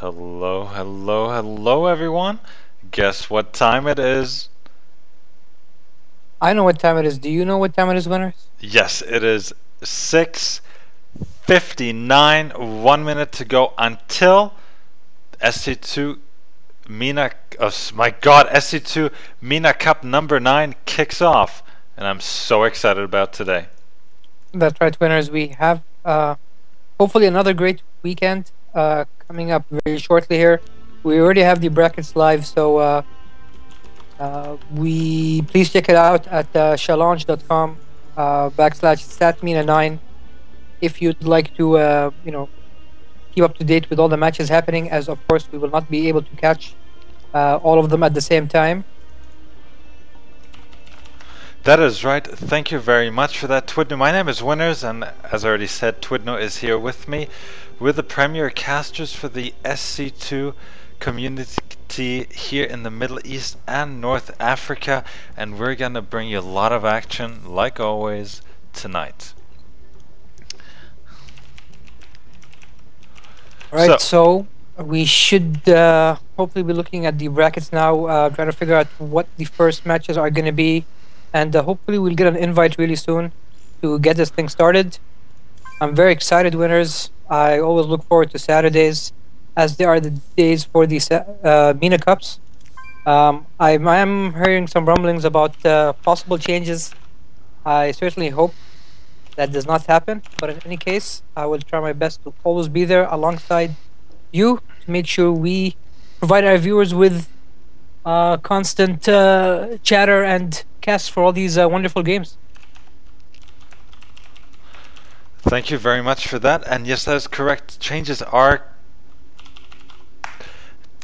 Hello, hello, hello, everyone. Guess what time it is? I know what time it is. Do you know what time it is, winners? Yes, it is 6:59. 1 minute to go until SC2 MENA. Oh my God, SC2 MENA Cup number 9 kicks off, and I'm so excited about today. That's right, winners. We have hopefully another great weekend coming up very shortly here. We already have the brackets live, so we please check it out at challenge.com backslash statmina9 if you'd like to keep up to date with all the matches happening, as of course we will not be able to catch all of them at the same time. That is right. Thank you very much for that, twdnewh. My name is Winners, and as I already said, twdnewh is here with me. We're the premier casters for the SC2 community here in the Middle East and North Africa, and we're going to bring you a lot of action, like always, tonight. Right, so we should hopefully be looking at the brackets now, trying to figure out what the first matches are going to be. And hopefully we'll get an invite really soon to get this thing started. I'm very excited, winners. I always look forward to Saturdays, as they are the days for the MENA Cups. I am hearing some rumblings about possible changes. I certainly hope that does not happen. But in any case, I will try my best to always be there alongside you to make sure we provide our viewers with constant chatter and casts for all these wonderful games. Thank you very much for that. And yes, that is correct. Changes are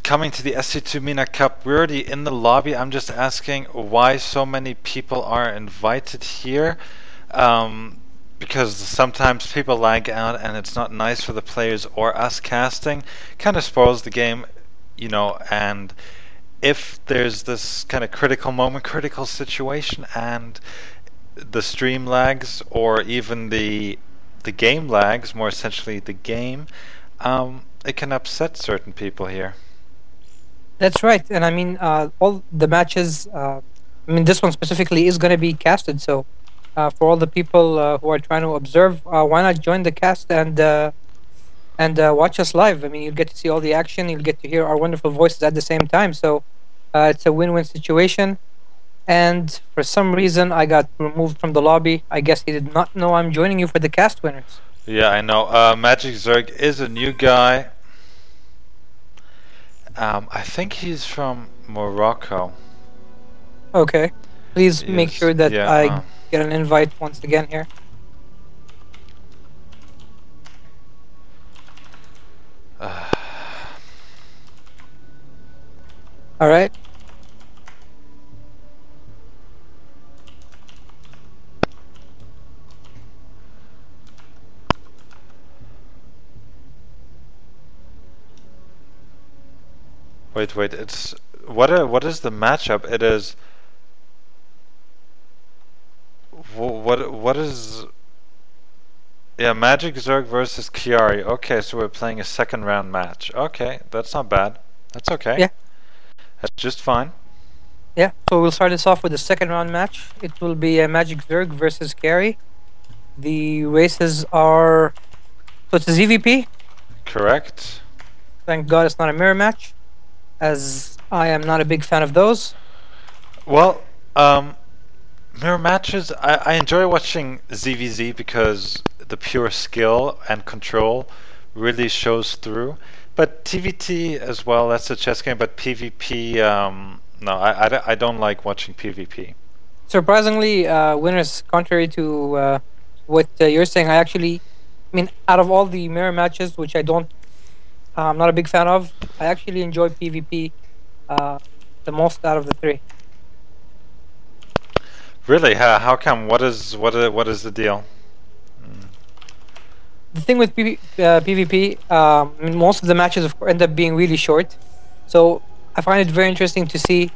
coming to the SC2 MENA Cup. We're already in the lobby. I'm just asking why so many people are invited here. Because sometimes people lag out and it's not nice for the players or us casting. Kind of spoils the game, you know, and if there's this kind of critical moment, critical situation, and the stream lags or even the game lags, more essentially the game, it can upset certain people here. That's right, and I mean all the matches. I mean this one specifically is going to be casted, so for all the people who are trying to observe, why not join the cast and watch us live? I mean, you'll get to see all the action. You'll get to hear our wonderful voices at the same time. So it's a win-win situation. And for some reason, I got removed from the lobby. I guess he did not know I'm joining you for the cast winners. Yeah, I know. Magic Zerg is a new guy. I think he's from Morocco. Okay. Please make sure that I get an invite once again here. All right. Wait, it's what is the matchup? It is what is Magic Zerg versus Chiari. Okay, so we're playing a second round match. Okay, that's not bad. That's okay. Yeah. That's just fine. Yeah, so we'll start this off with the second round match. It will be a Magic Zerg versus Carry. The races are... So it's a ZVP? Correct. Thank God it's not a mirror match, as I am not a big fan of those. Well, mirror matches, I enjoy watching ZVZ because the pure skill and control really shows through. But TVT as well, that's a chess game, but PvP, no, I don't like watching PvP. Surprisingly, winners, contrary to what you're saying, I mean, out of all the mirror matches, which I'm not a big fan of, I actually enjoy PvP the most out of the three. Really? How come? What is the deal? The thing with PvP, I mean, most of the matches of course end up being really short, so I find it very interesting to see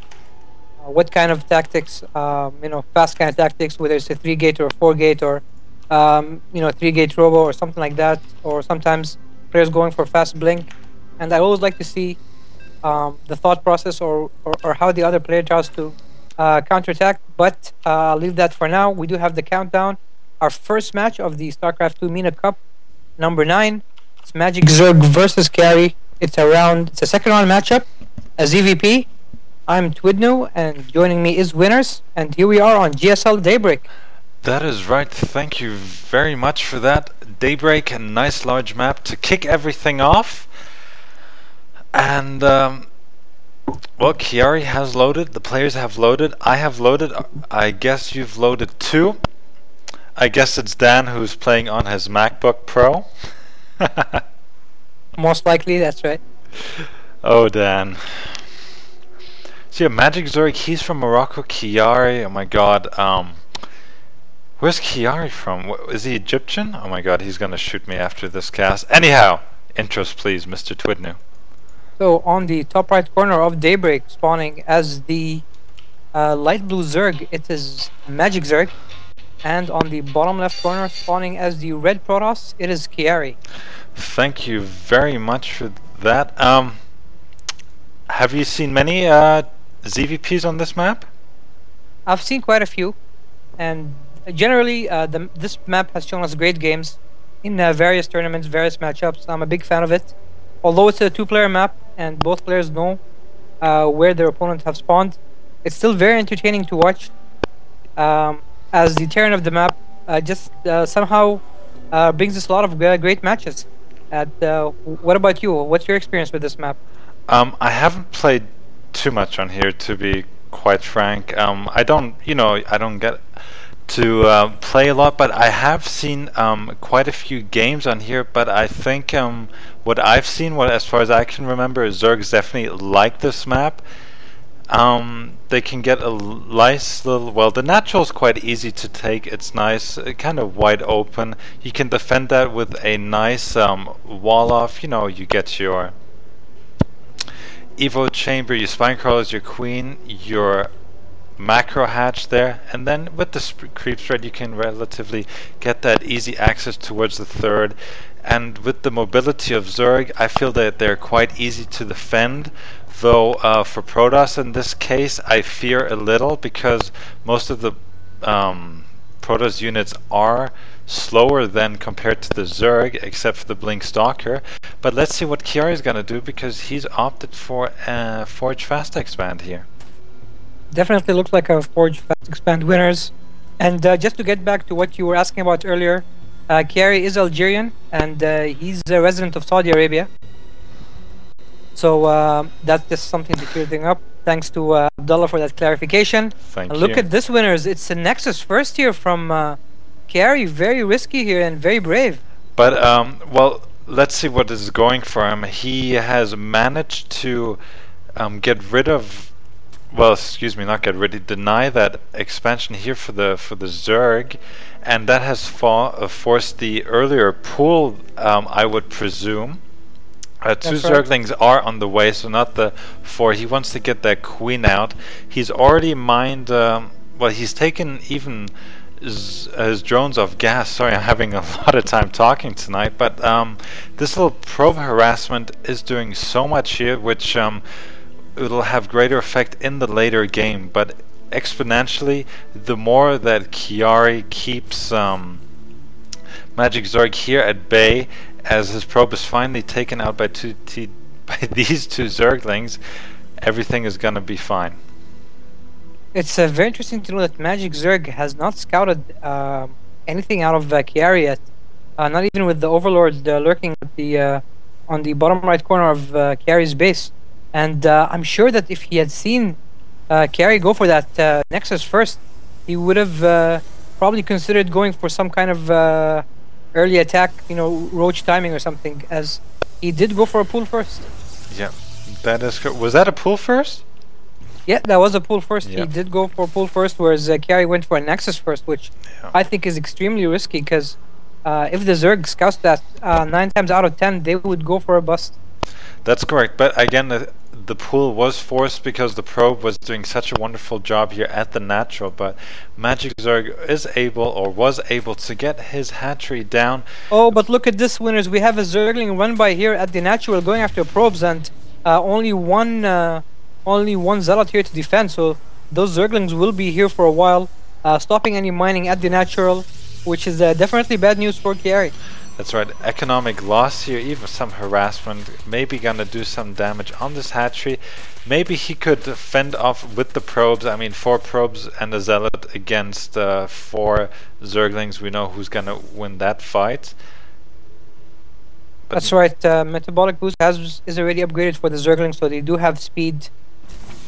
what kind of tactics, fast kind of tactics, whether it's a 3-gate or a 4-gate or 3-gate robo or something like that, or sometimes players going for fast blink. and I always like to see the thought process or how the other player tries to counterattack. But I'll leave that for now. We do have the countdown. Our first match of the StarCraft 2 MENA Cup, number 9. It's Magic Zerg versus Carry. It's a second round matchup as EVP. I'm twdnewh, and joining me is Winners, and here we are on GSL Daybreak. That is right. Thank you very much for that. Daybreak, a nice large map to kick everything off. And, well, Chiari has loaded. The players have loaded. I have loaded. I guess you've loaded too. I guess it's Dan who's playing on his MacBook Pro. Most likely, that's right. Oh, Dan. So yeah, Magic Zerg, he's from Morocco. Chiari, oh my god. Where's Chiari from? Is he Egyptian? Oh my god, he's gonna shoot me after this cast. Anyhow, intros please, Mr. twdnewh. So on the top right corner of Daybreak, spawning as the light blue Zerg, it is Magic Zerg. And on the bottom left corner, spawning as the red Protoss, it is Chiari. Thank you very much for that. Have you seen many ZVPs on this map? I've seen quite a few, and generally this map has shown us great games in various tournaments, various matchups. I'm a big fan of it. Although it's a two-player map and both players know where their opponent have spawned, it's still very entertaining to watch, as the terrain of the map just somehow brings us a lot of great matches. What about you? What's your experience with this map? I haven't played too much on here, to be quite frank. I don't get to play a lot, but I have seen quite a few games on here. But I think what I've seen, as far as I can remember, Zergs definitely like this map. They can get a nice little, well, the natural is quite easy to take. It's nice, kind of wide open. You can defend that with a nice wall off. You get your Evo chamber, your spine crawlers, your queen, your macro hatch there, and then with the creep spread you can relatively get that easy access towards the third. And with the mobility of Zerg, I feel that they're quite easy to defend, though for Protoss in this case I fear a little, because most of the Protoss units are slower than compared to the Zerg, except for the Blink Stalker. But let's see what Chiari is going to do, because he's opted for a Forge Fast Expand here. Definitely looks like a Forge Fast Expand Winners. And just to get back to what you were asking about earlier, Chiari is Algerian, and he's a resident of Saudi Arabia. So that's just something to clear things up. Thanks to Abdullah for that clarification. Thank you. Look at this, Winners. It's a Nexus first here from Chiari. Very risky here and very brave. But, well, let's see what is going for him. He has managed to get rid of, well, excuse me, not get rid, deny that expansion here for the Zerg, and that has forced the earlier pool, I would presume. Two Zerglings are on the way, so not the 4. He wants to get that queen out. He's already mined, well, he's taken even his drones off gas. Sorry, I'm having a lot of time talking tonight, but this little probe harassment is doing so much here, which it'll have greater effect in the later game, but exponentially, the more that Chiari keeps Magic Zerg here at bay, as his probe is finally taken out by these two Zerglings, everything is going to be fine. It's very interesting to know that Magic Zerg has not scouted anything out of Chiari yet. Not even with the Overlord lurking at the on the bottom right corner of Chiari's base. And I'm sure that if he had seen Chiari go for that Nexus first, he would have probably considered going for some kind of early attack, roach timing or something, as he did go for a pull first. Yeah, that is good. Was that a pull first? Yeah, that was a pull first. Yeah. He did go for a pull first, whereas Chiari went for a Nexus first, which I think is extremely risky, because if the Zerg scouts that 9 times out of 10, they would go for a bust. That's correct, but again, the pull was forced because the probe was doing such a wonderful job here at the natural, but Magic Zerg is able, or was able, to get his hatchery down. Oh, but look at this, winners. We have a Zergling run by here at the natural going after probes, and only one Zealot here to defend, so those Zerglings will be here for a while, stopping any mining at the natural, which is definitely bad news for Kiari. That's right, economic loss here, even some harassment, maybe gonna do some damage on this hatchery. Maybe he could fend off with the probes. I mean, 4 probes and a Zealot against 4 Zerglings. We know who's gonna win that fight. But that's right, Metabolic Boost is already upgraded for the Zerglings, so they do have speed.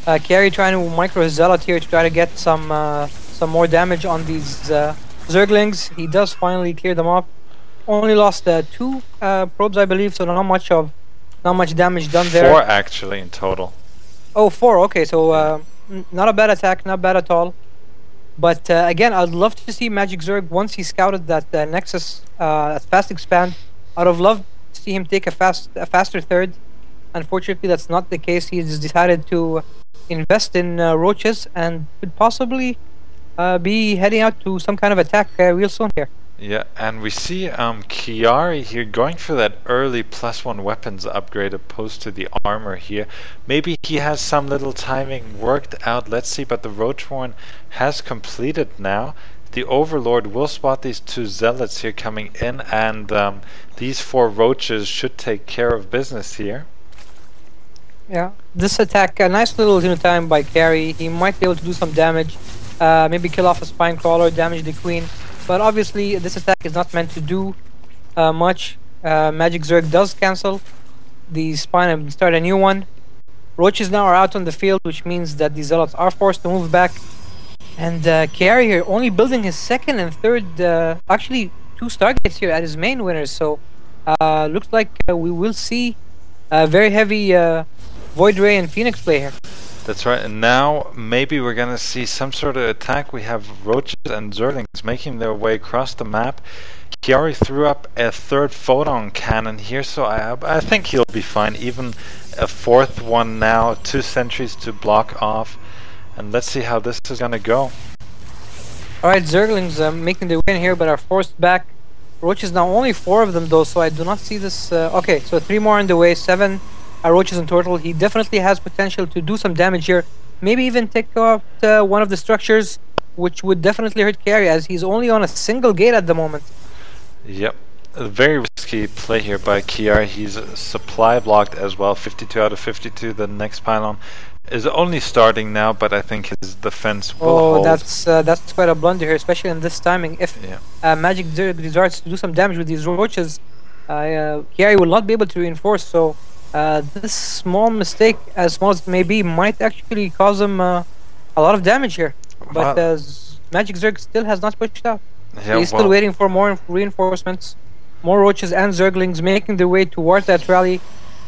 Kiari trying to micro his Zealot here to try to get some more damage on these Zerglings. He does finally clear them off. Only lost 2 probes, I believe, so not much damage done there. 4 actually in total. Oh, 4. Okay, so not a bad attack, not bad at all. But again, I'd love to see Magic Zerg once he scouted that Nexus fast expand. I'd have loved to see him take a faster third. Unfortunately, that's not the case. He's decided to invest in roaches and could possibly be heading out to some kind of attack real soon here. Yeah, and we see Kiari here going for that early +1 weapons upgrade opposed to the armor here. Maybe he has some little timing worked out, let's see, but the Roachhorn has completed now. The Overlord will spot these 2 Zealots here coming in, and these 4 Roaches should take care of business here. Yeah, this attack, a nice little time by Kiari. He might be able to do some damage, maybe kill off a Spine Crawler, damage the Queen. But obviously, this attack is not meant to do much. Magic Zerg does cancel the spine and start a new one. Roaches now are out on the field, which means that the Zealots are forced to move back. And Kiari here only building his 2nd and 3rd, actually 2 Stargates here at his main winners. So looks like we will see a very heavy Void Ray and Phoenix play here. That's right, and now maybe we're gonna see some sort of attack. We have Roaches and Zerglings making their way across the map. Kiari threw up a 3rd photon cannon here, so I think he'll be fine. Even a 4th one now, 2 sentries to block off, and let's see how this is gonna go. Alright, Zerglings making their way in here, but are forced back. Roaches now only 4 of them though, so I do not see this. Okay, so 3 more on the way, 7 Roaches in total. He definitely has potential to do some damage here. Maybe even take out one of the structures, which would definitely hurt Kiari, as he's only on a single gate at the moment. Yep, a very risky play here by Kiari. He's supply blocked as well. 52 out of 52. The next pylon is only starting now, but I think his defense will hold. That's quite a blunder here, especially in this timing. If Magic Zerg decides to do some damage with these Roaches, Kiari will not be able to reinforce, so this small mistake, as small as it may be, might actually cause him a lot of damage here. But Magic Zerg still has not pushed out. Yeah, he's still waiting for more reinforcements. More Roaches and Zerglings making their way towards that rally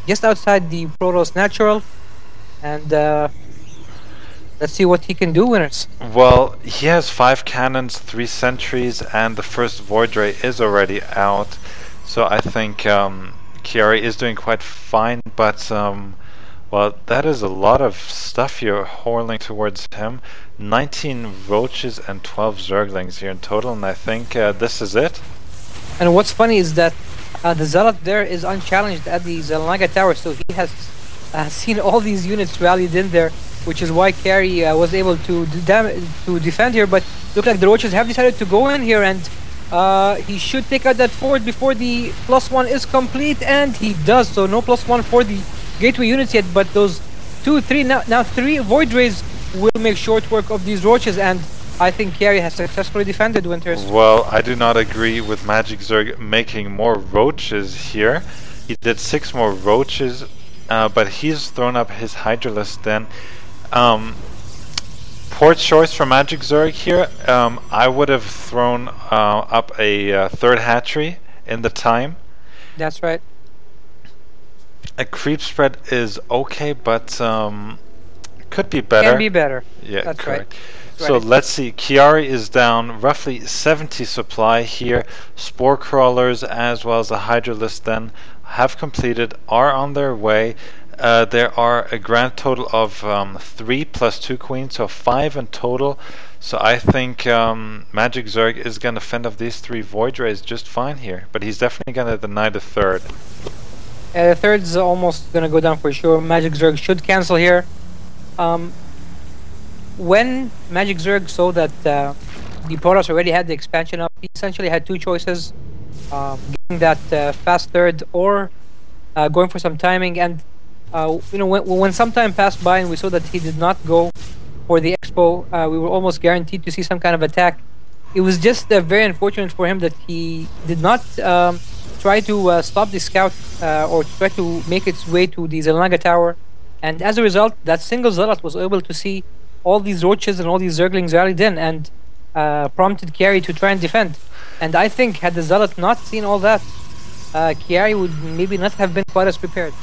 just outside the Protoss Natural. And let's see what he can do, winners. Well, he has 5 cannons, 3 sentries, and the first Void Ray is already out. So I think Kiari is doing quite fine, but well, that is a lot of stuff here hurling towards him. 19 Roaches and 12 Zerglings here in total, and I think this is it. And what's funny is that the Zealot there is unchallenged at the Zelnaga Tower, so he has seen all these units rallied in there, which is why Kiari was able to defend here. But look like the Roaches have decided to go in here, and he should take out that fort before the +1 is complete, and he does. So no +1 for the gateway units yet, but those 2, 3, now 3 Void Rays will make short work of these Roaches, and I think Kiari has successfully defended Winters. Well, I do not agree with Magic Zerg making more Roaches here. He did 6 more Roaches, but he's thrown up his Hydralisk then. Poor choice for Magic Zerg here. I would have thrown up a 3rd hatchery in the time. That's right. A creep spread is okay, but could be better. Can be better. Yeah, that's correct. Right. So let's see. Kiari is down roughly 70 supply here. Spore crawlers as well as the Hydralisk then have completed, are on their way. There are a grand total of 3 plus 2 queens, so 5 in total. So I think Magic Zerg is going to fend off these 3 Void Rays just fine here. But he's definitely going to deny the third. The third's almost going to go down for sure. Magic Zerg should cancel here. When Magic Zerg saw that the Protoss already had the expansion up, he essentially had 2 choices. Getting that fast third or going for some timing. And you know, when some time passed by and we saw that he did not go for the expo, we were almost guaranteed to see some kind of attack. It was just very unfortunate for him that he did not try to stop the scout or try to make its way to the Zelnaga tower. And as a result, that single Zealot was able to see all these roaches and all these Zerglings rallied in and prompted Chiari to try and defend. And I think had the Zealot not seen all that, Chiari would maybe not have been quite as prepared.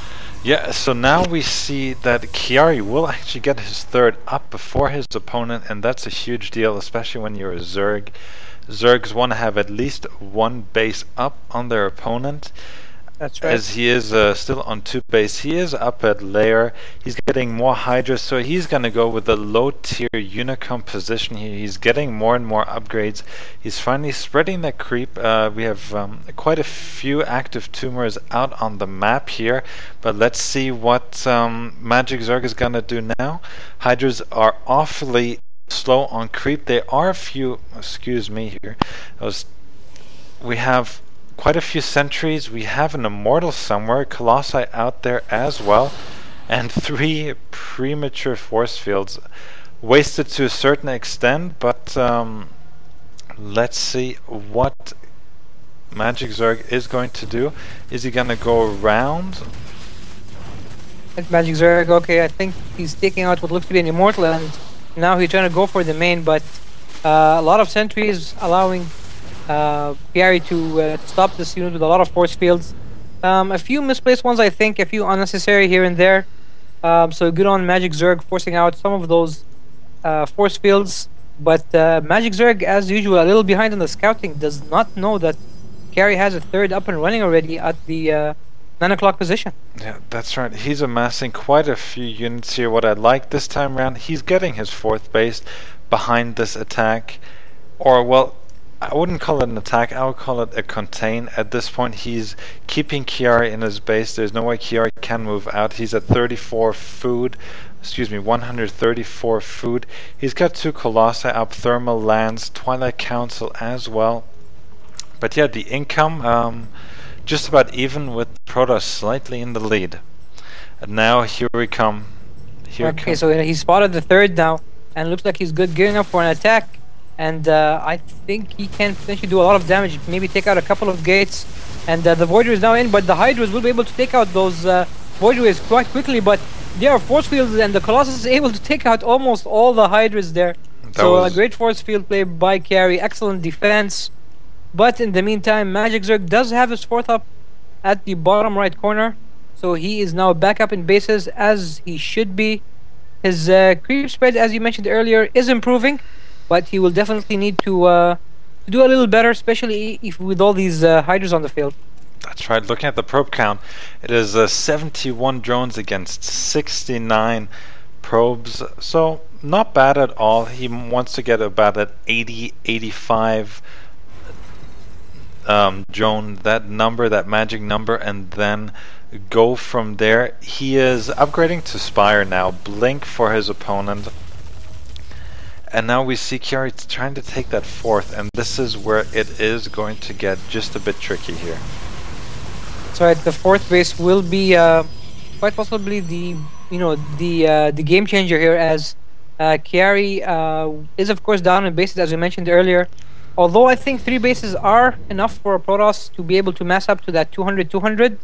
Yeah, so now we see that Chiari will actually get his third up before his opponent, and that's a huge deal, especially when you're a Zerg. Zergs want to have at least 1 base up on their opponent. That's right. As he is still on 2 base, he is up at layer. He's getting more Hydra, so he's going to go with the low tier Unicom position here. He's getting more and more upgrades. He's finally spreading that creep. We have quite a few active tumors out on the map here, but let's see what Magic Zerg is going to do now. Hydras are awfully slow on creep. There are a few, excuse me here, we have quite a few sentries. We have an Immortal somewhere, Colossi out there as well, and 3 premature force fields. Wasted to a certain extent, but let's see what Magic Zerg is going to do. Is he going to go around? Magic Zerg, okay, I think he's taking out what looks to be an Immortal, and now he's trying to go for the main, but a lot of sentries allowing Chiari to stop this unit with a lot of force fields. A few misplaced ones, I think, a few unnecessary here and there. So good on Magic Zerg forcing out some of those force fields. But Magic Zerg, as usual, a little behind on the scouting, does not know that Chiari has a third up and running already at the 9 o'clock position. Yeah, that's right. He's amassing quite a few units here. What I like this time around, he's getting his 4th base behind this attack. Or, well, I wouldn't call it an attack, I would call it a contain. At this point, he's keeping Chiari in his base. There's no way Chiari can move out. He's at 34 food. Excuse me, 134 food. He's got 2 Colossi up, Thermal Lands, Twilight Council as well. But yeah, the income, just about even with Protoss slightly in the lead. And now here we come. Okay, so he spotted the third now, and looks like he's good gearing up for an attack. And I think he can potentially do a lot of damage, maybe take out a couple of gates. And the Void Ray is now in, but the Hydras will be able to take out those Void Rays quite quickly. But there are force fields, and the Colossus is able to take out almost all the Hydras there. So a great force field play by Chiari, excellent defense. But in the meantime, Magic Zerg does have his 4th up at the bottom right corner. So he is now back up in bases as he should be. His creep spread, as you mentioned earlier, is improving. But he will definitely need to do a little better, especially if with all these Hydras on the field. That's right. Looking at the probe count, it is 71 drones against 69 probes. So not bad at all. He wants to get about at 80, 85 drone, that number, that magic number, and then go from there. He is upgrading to Spire now. Blink for his opponent. And now we see Chiari trying to take that 4th, and this is where it is going to get just a bit tricky here. That's right. The 4th base will be quite possibly the game changer here, as Chiari is of course down in bases, as we mentioned earlier. Although I think 3 bases are enough for a Protoss to be able to mass up to that 200-200.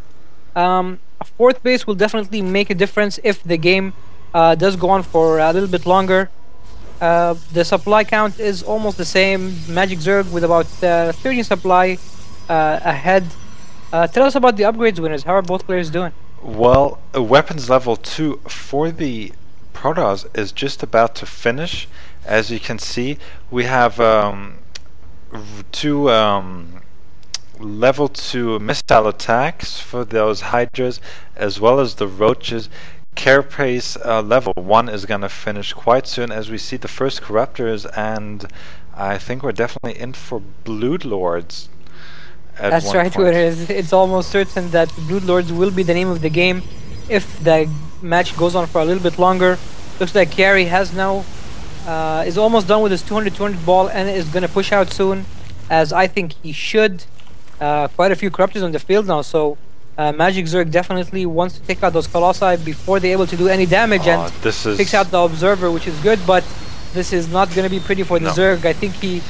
A 4th base will definitely make a difference if the game does go on for a little bit longer. The supply count is almost the same. Magic Zerg with about 13 supply ahead. Tell us about the upgrades winners. How are both players doing? Well, weapons level 2 for the Protoss is just about to finish. As you can see, we have 2 level 2 missile attacks for those hydras as well as the roaches. Carapace level 1 is going to finish quite soon as we see the first corruptors, and I think we're definitely in for Blood Lords. That's right, it's almost certain that Blood Lords will be the name of the game if the match goes on for a little bit longer. Looks like Carey has now is almost done with his 200 ball and is going to push out soon, as I think he should. Quite a few corruptors on the field now, so Magic Zerg definitely wants to take out those Colossi before they're able to do any damage, and picks out the Observer, which is good, but this is not going to be pretty for the Zerg. I think he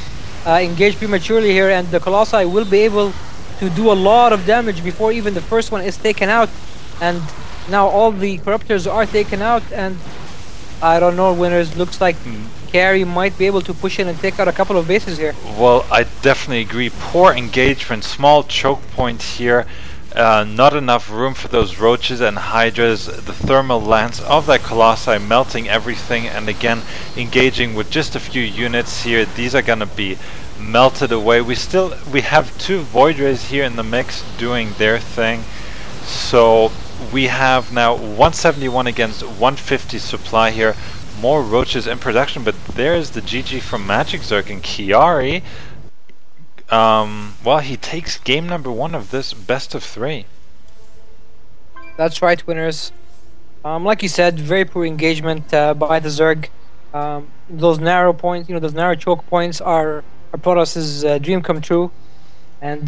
engaged prematurely here, and the Colossi will be able to do a lot of damage before even the first one is taken out, and now all the Corruptors are taken out, and I don't know, winners. Looks like Carey might be able to push in and take out a couple of bases here. Well, I definitely agree. Poor engagement, small choke point here. Not enough room for those roaches and hydras. The thermal lance of that Colossi melting everything, and again engaging with just a few units here. These are gonna be melted away. We have 2 Void Rays here in the mix doing their thing. So we have now 171 against 150 supply here. More roaches in production, but there's the GG from Magic Zerg, and Chiari. Well, he takes game number 1 of this best of 3. That's right, winners. Like you said, very poor engagement by the Zerg. Those narrow points, those narrow choke points are Protoss's dream come true. And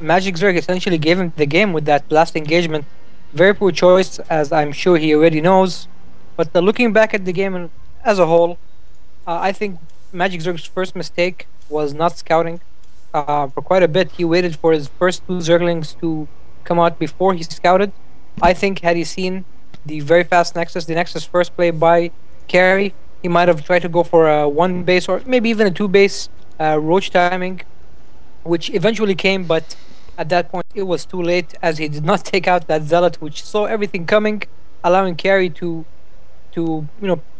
Magic Zerg essentially gave him the game with that last engagement. Very poor choice, as I'm sure he already knows. But looking back at the game as a whole, I think Magic Zerg's first mistake was not scouting. For quite a bit, he waited for his first 2 Zerglings to come out before he scouted. I think had he seen the very fast Nexus, the Nexus first play by Carey, he might have tried to go for a 1 base or maybe even a 2 base roach timing, which eventually came, but at that point it was too late, as he did not take out that Zealot, which saw everything coming, allowing Carey to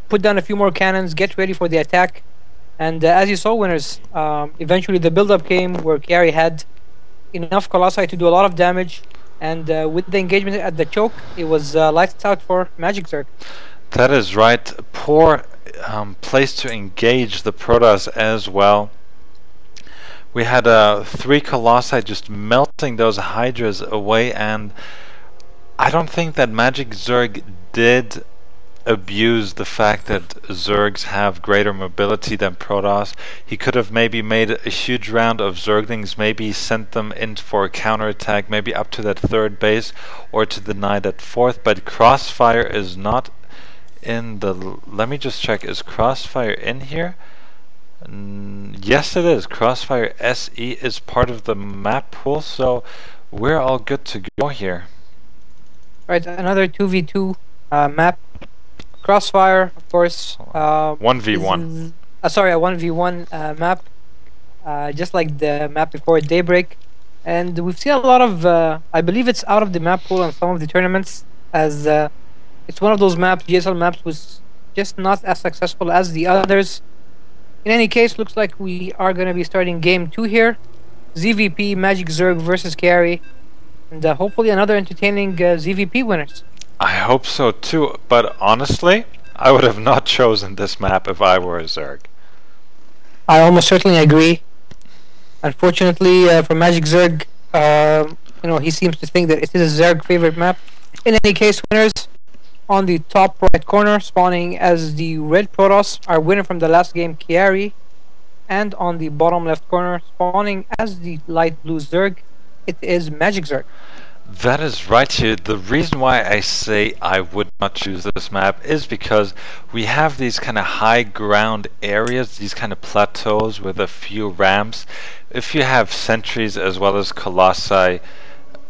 put down a few more cannons, get ready for the attack. And as you saw, winners, eventually the build-up came where Carey had enough Colossi to do a lot of damage, and with the engagement at the choke, it was lights out for Magic Zerg. That is right. Poor place to engage the Protoss as well. We had 3 Colossi just melting those Hydras away, and I don't think that Magic Zerg did abuse the fact that Zergs have greater mobility than Protoss. He could have maybe made a huge round of Zerglings, maybe sent them in for a counterattack, maybe up to that 3rd base, or to deny that 4th, but Crossfire is not in the... Let me just check, is Crossfire in here? Yes, it is. Crossfire SE is part of the map pool, so we're all good to go here. Right, another 2v2 map. Crossfire, of course. 1v1. Sorry, a 1v1 map, just like the map before Daybreak. And we've seen a lot of, I believe it's out of the map pool on some of the tournaments, as it's one of those maps, GSL maps, was just not as successful as the others. In any case, looks like we are going to be starting game 2 here. ZVP, Magic Zerg versus Carey. And hopefully another entertaining ZVP winners. I hope so too, but honestly, I would have not chosen this map if I were a Zerg. I almost certainly agree. Unfortunately, for Magic Zerg, he seems to think that it is a Zerg favorite map. In any case, winners, on the top right corner, spawning as the red Protoss, our winner from the last game, Chiari. And on the bottom left corner, spawning as the light blue Zerg, it is Magic Zerg. That is right here. The reason why I say I would not choose this map is because we have these kind of high ground areas, these kind of plateaus with a few ramps. If you have sentries as well as Colossi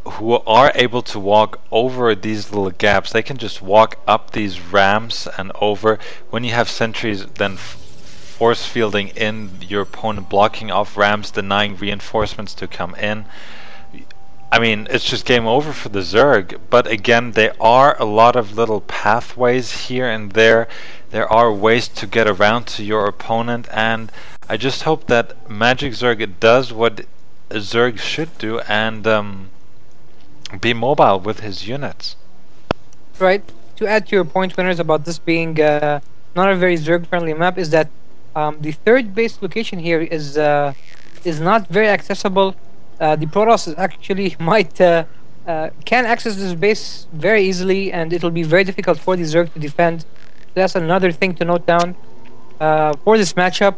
who are able to walk over these little gaps, they can just walk up these ramps and over. When you have sentries then force fielding in, your opponent blocking off ramps, denying reinforcements to come in, I mean, it's just game over for the Zerg. But again, there are a lot of little pathways here and there. There are ways to get around to your opponent, and I just hope that Magic Zerg does what Zerg should do and be mobile with his units. Right. To add to your point, winners, about this being not a very Zerg-friendly map, is that the third base location here is not very accessible. The Protoss actually might can access this base very easily, and it'll be very difficult for the Zerg to defend. That's another thing to note down for this matchup.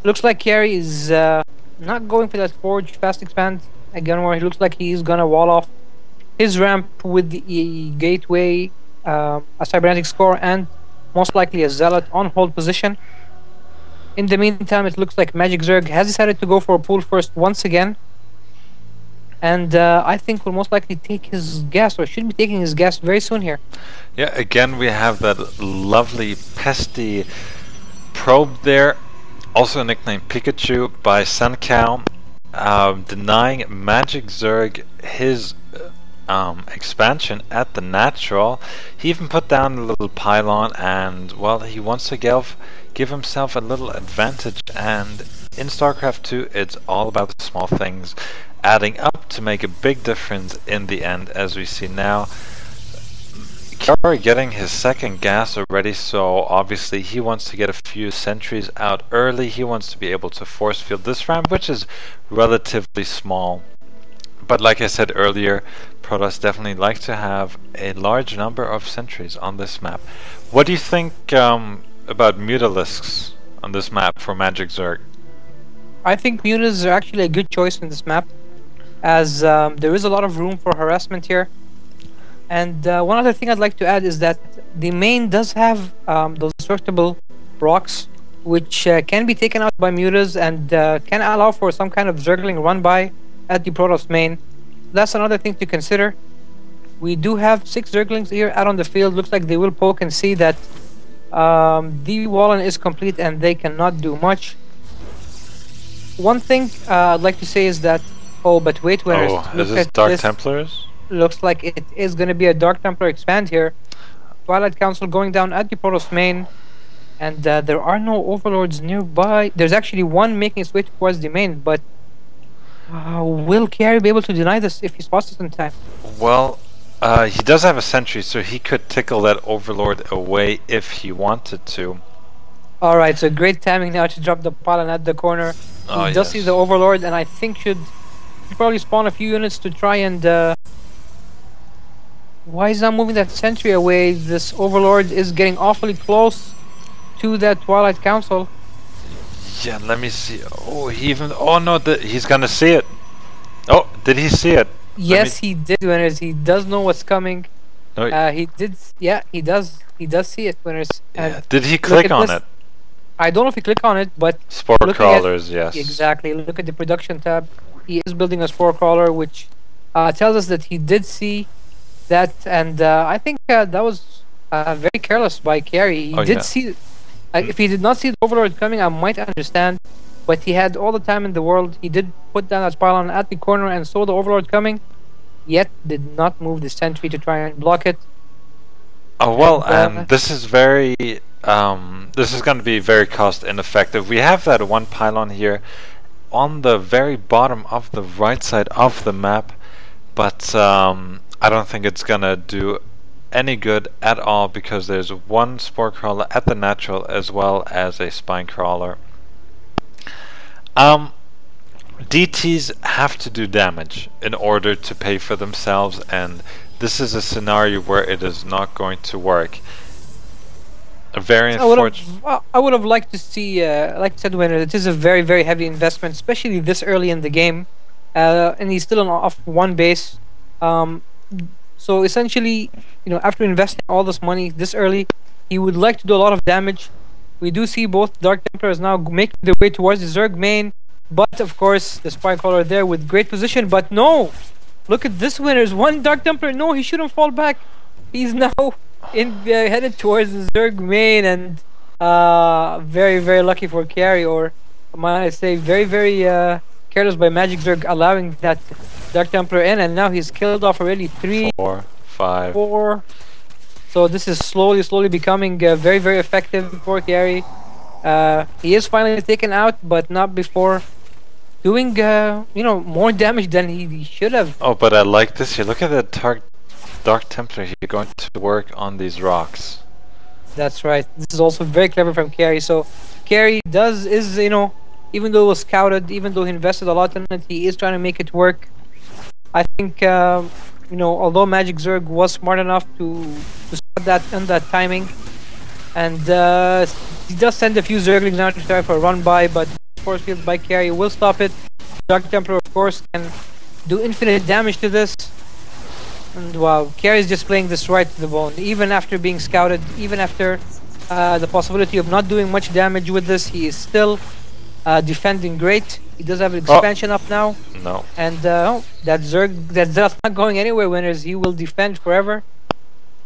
Looks like Carey is not going for that Forge fast expand again, where he looks like he's gonna wall off his ramp with the gateway, a cybernetic score, and most likely a zealot on hold position. In the meantime, it looks like Magic Zerg has decided to go for a pull first once again, and I think will most likely take his gas, or should be taking his gas very soon here. Yeah, again we have that lovely pesty probe there, also nicknamed Pikachu by Suncow, denying Magic Zerg his expansion at the natural. He even put down a little pylon, and well, he wants to give himself a little advantage, and in StarCraft 2 it's all about the small things adding up to make a big difference in the end, as we see now. Carey getting his second gas already, so obviously he wants to get a few sentries out early. He wants to be able to force field this ramp, which is relatively small. But like I said earlier, Protoss definitely like to have a large number of sentries on this map. What do you think about Mutalisks on this map for Magic Zerg? I think Mutas are actually a good choice in this map, as there is a lot of room for harassment here. And one other thing I'd like to add is that the main does have those destructible rocks, which can be taken out by Mutas and can allow for some kind of Zergling run-by at the Protoss main. That's another thing to consider. We do have 6 Zerglings here out on the field. Looks like they will poke and see that the Wallen is complete and they cannot do much. One thing I'd like to say is that... Oh, but wait, winners. Oh, is this Dark Templars? Looks like it is going to be a Dark Templar expand here. Twilight Council going down at the Protoss main. And there are no Overlords nearby. There's actually one making its way towards the main, but... will Carey be able to deny this if he spots it in time? Well, he does have a sentry, so he could tickle that Overlord away if he wanted to. Alright, so great timing now to drop the pylon at the corner. He does see the Overlord, and I think should probably spawn a few units to try and... Why is not moving that sentry away? This Overlord is getting awfully close to that Twilight Council. Yeah, let me see. Oh, he even... Oh no, he's gonna see it. Oh, did he see it? Yes, he did, winners. He does know what's coming. No, he did... Yeah, he does. He does see it, winners. Yeah. Did he click on it? I don't know if he clicked on it, but... Spore crawlers, yes. Exactly. Look at the production tab. He is building a spore crawler, which tells us that he did see that, and I think that was very careless by Carey. He did see... if he did not see the Overlord coming, I might understand, but he had all the time in the world. He did put down that pylon at the corner and saw the Overlord coming, yet did not move the sentry to try and block it. Oh well, and this is very... this is going to be very cost ineffective. We have that one pylon here on the very bottom of the right side of the map, but I don't think it's going to do any good at all, because there's one spore crawler at the natural as well as a spine crawler. DTs have to do damage in order to pay for themselves, and this is a scenario where it is not going to work. Very unfortunate. I would have liked to see, like I said, when it is a very, very heavy investment, especially this early in the game, and he's still off one base. So essentially, you know, after investing all this money this early, he would like to do a lot of damage. We do see both Dark Templars now making their way towards the Zerg main, but of course the Spy Caller there with great position. But no, look at this, winners. One Dark Templar. No, he shouldn't fall back. He's now headed towards the Zerg main, and very, very lucky for Carey, or might I say, very, very careless by Magic Zerg, allowing that Dark Templar in, and now he's killed off already 3, 4, 5, 4. So this is slowly becoming very, very effective for Carey. He is finally taken out, but not before doing more damage than he should have. Oh, but I like this here. Look at that Dark Templar here going to work on these rocks. That's right. This is also very clever from Carey. So Carey even though it was scouted, even though he invested a lot in it, he is trying to make it work. I think although Magic Zerg was smart enough to spot that and that timing, and he does send a few Zerglings now to try for a run by, but force field by Carey will stop it. Dark Templar, of course, can do infinite damage to this. And wow, Carey is just playing this right to the bone. Even after being scouted, even after the possibility of not doing much damage with this, he is still defending great. He does have an expansion up now. No. And that's not going anywhere, winners. He will defend forever.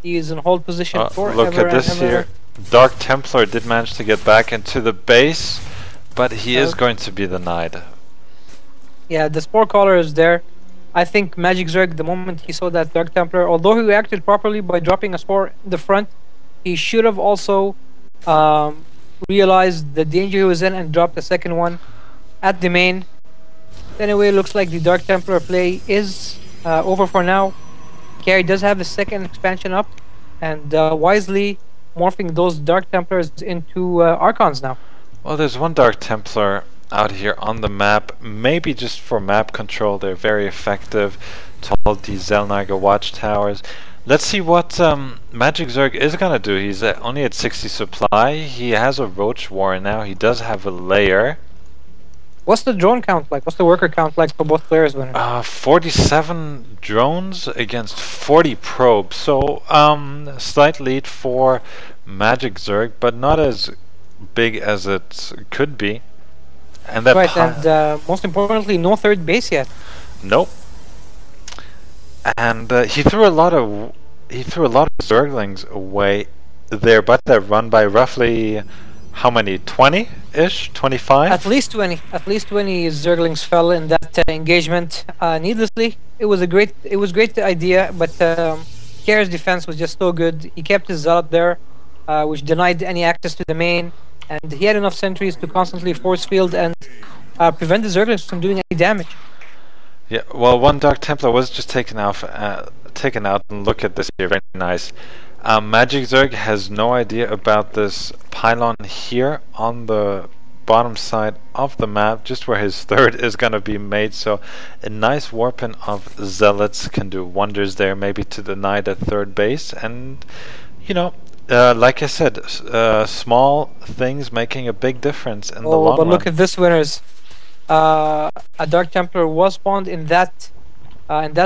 He is in hold position forever. Look at this here. Dark Templar did manage to get back into the base, but he is going to be denied. Yeah, the Spore Caller is there. I think Magic Zerg, the moment he saw that Dark Templar, although he reacted properly by dropping a Spore in the front, he should have also realized the danger he was in and dropped the second one at the main. Anyway, it looks like the Dark Templar play is over for now. Carey does have the second expansion up, and wisely morphing those Dark Templars into Archons now. Well, there's one Dark Templar out here on the map, maybe just for map control. They're very effective to hold these Zelnaga watchtowers. Let's see what Magic Zerg is gonna do. He's only at 60 supply. He has a Roach Warrior now. He does have a layer. What's the drone count like? What's the worker count like for both players? 47 drones against 40 probes. So slight lead for Magic Zerg, but not as big as it could be. And that right, and most importantly, no third base yet. Nope. And he threw a lot of Zerglings away there, but they're run by roughly how many? 20-ish? 25? At least 20. At least 20 Zerglings fell in that engagement needlessly. It was great idea, but Carey's defense was just so good. He kept his Zealot there, which denied any access to the main, and he had enough sentries to constantly force field and prevent the Zerglings from doing any damage. Yeah, well, one Dark Templar was just taken out, and look at this here, very nice. Magic Zerg has no idea about this pylon here on the bottom side of the map, just where his third is going to be made, so a nice warping of Zealots can do wonders there, maybe to deny that third base, and, like I said, small things making a big difference in the long run. But look at this, winners. A Dark Templar was spawned in that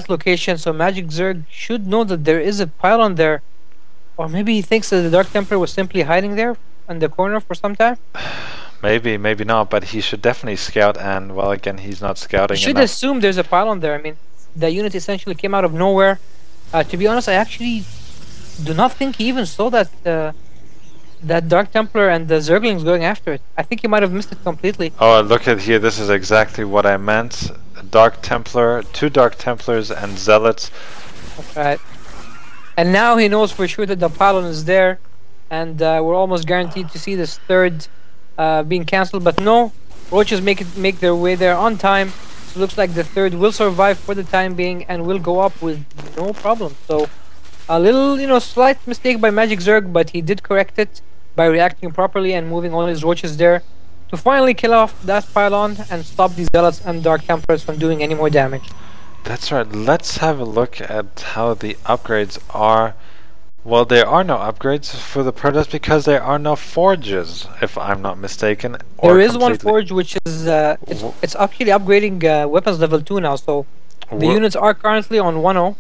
location, so Magic Zerg should know that there is a pylon there. Or maybe he thinks that the Dark Templar was simply hiding there in the corner for some time? Maybe, maybe not, but he should definitely scout, and, well, again, he's not scouting He should enough. assume there's a pylon there. I mean, the unit essentially came out of nowhere. To be honest, I actually do not think he even saw that Dark Templar and the Zerglings going after it. I think he might have missed it completely. Oh, look at here, this is exactly what I meant. Dark Templar, 2 Dark Templars and Zealots. That's right. And now he knows for sure that the pylon is there, and we're almost guaranteed to see this third being cancelled. But no, Roaches make their way there on time. So it looks like the third will survive for the time being and will go up with no problem. So a little, slight mistake by Magic Zerg, but he did correct it by reacting properly and moving all his Roaches there to finally kill off that pylon and stop these Zealots and Dark Templars from doing any more damage. That's right. Let's have a look at how the upgrades are. Well, there are no upgrades for the Protoss because there are no forges, if I'm not mistaken. There is one forge which is it's actually upgrading weapons level 2 now, so the units are currently on 1-0.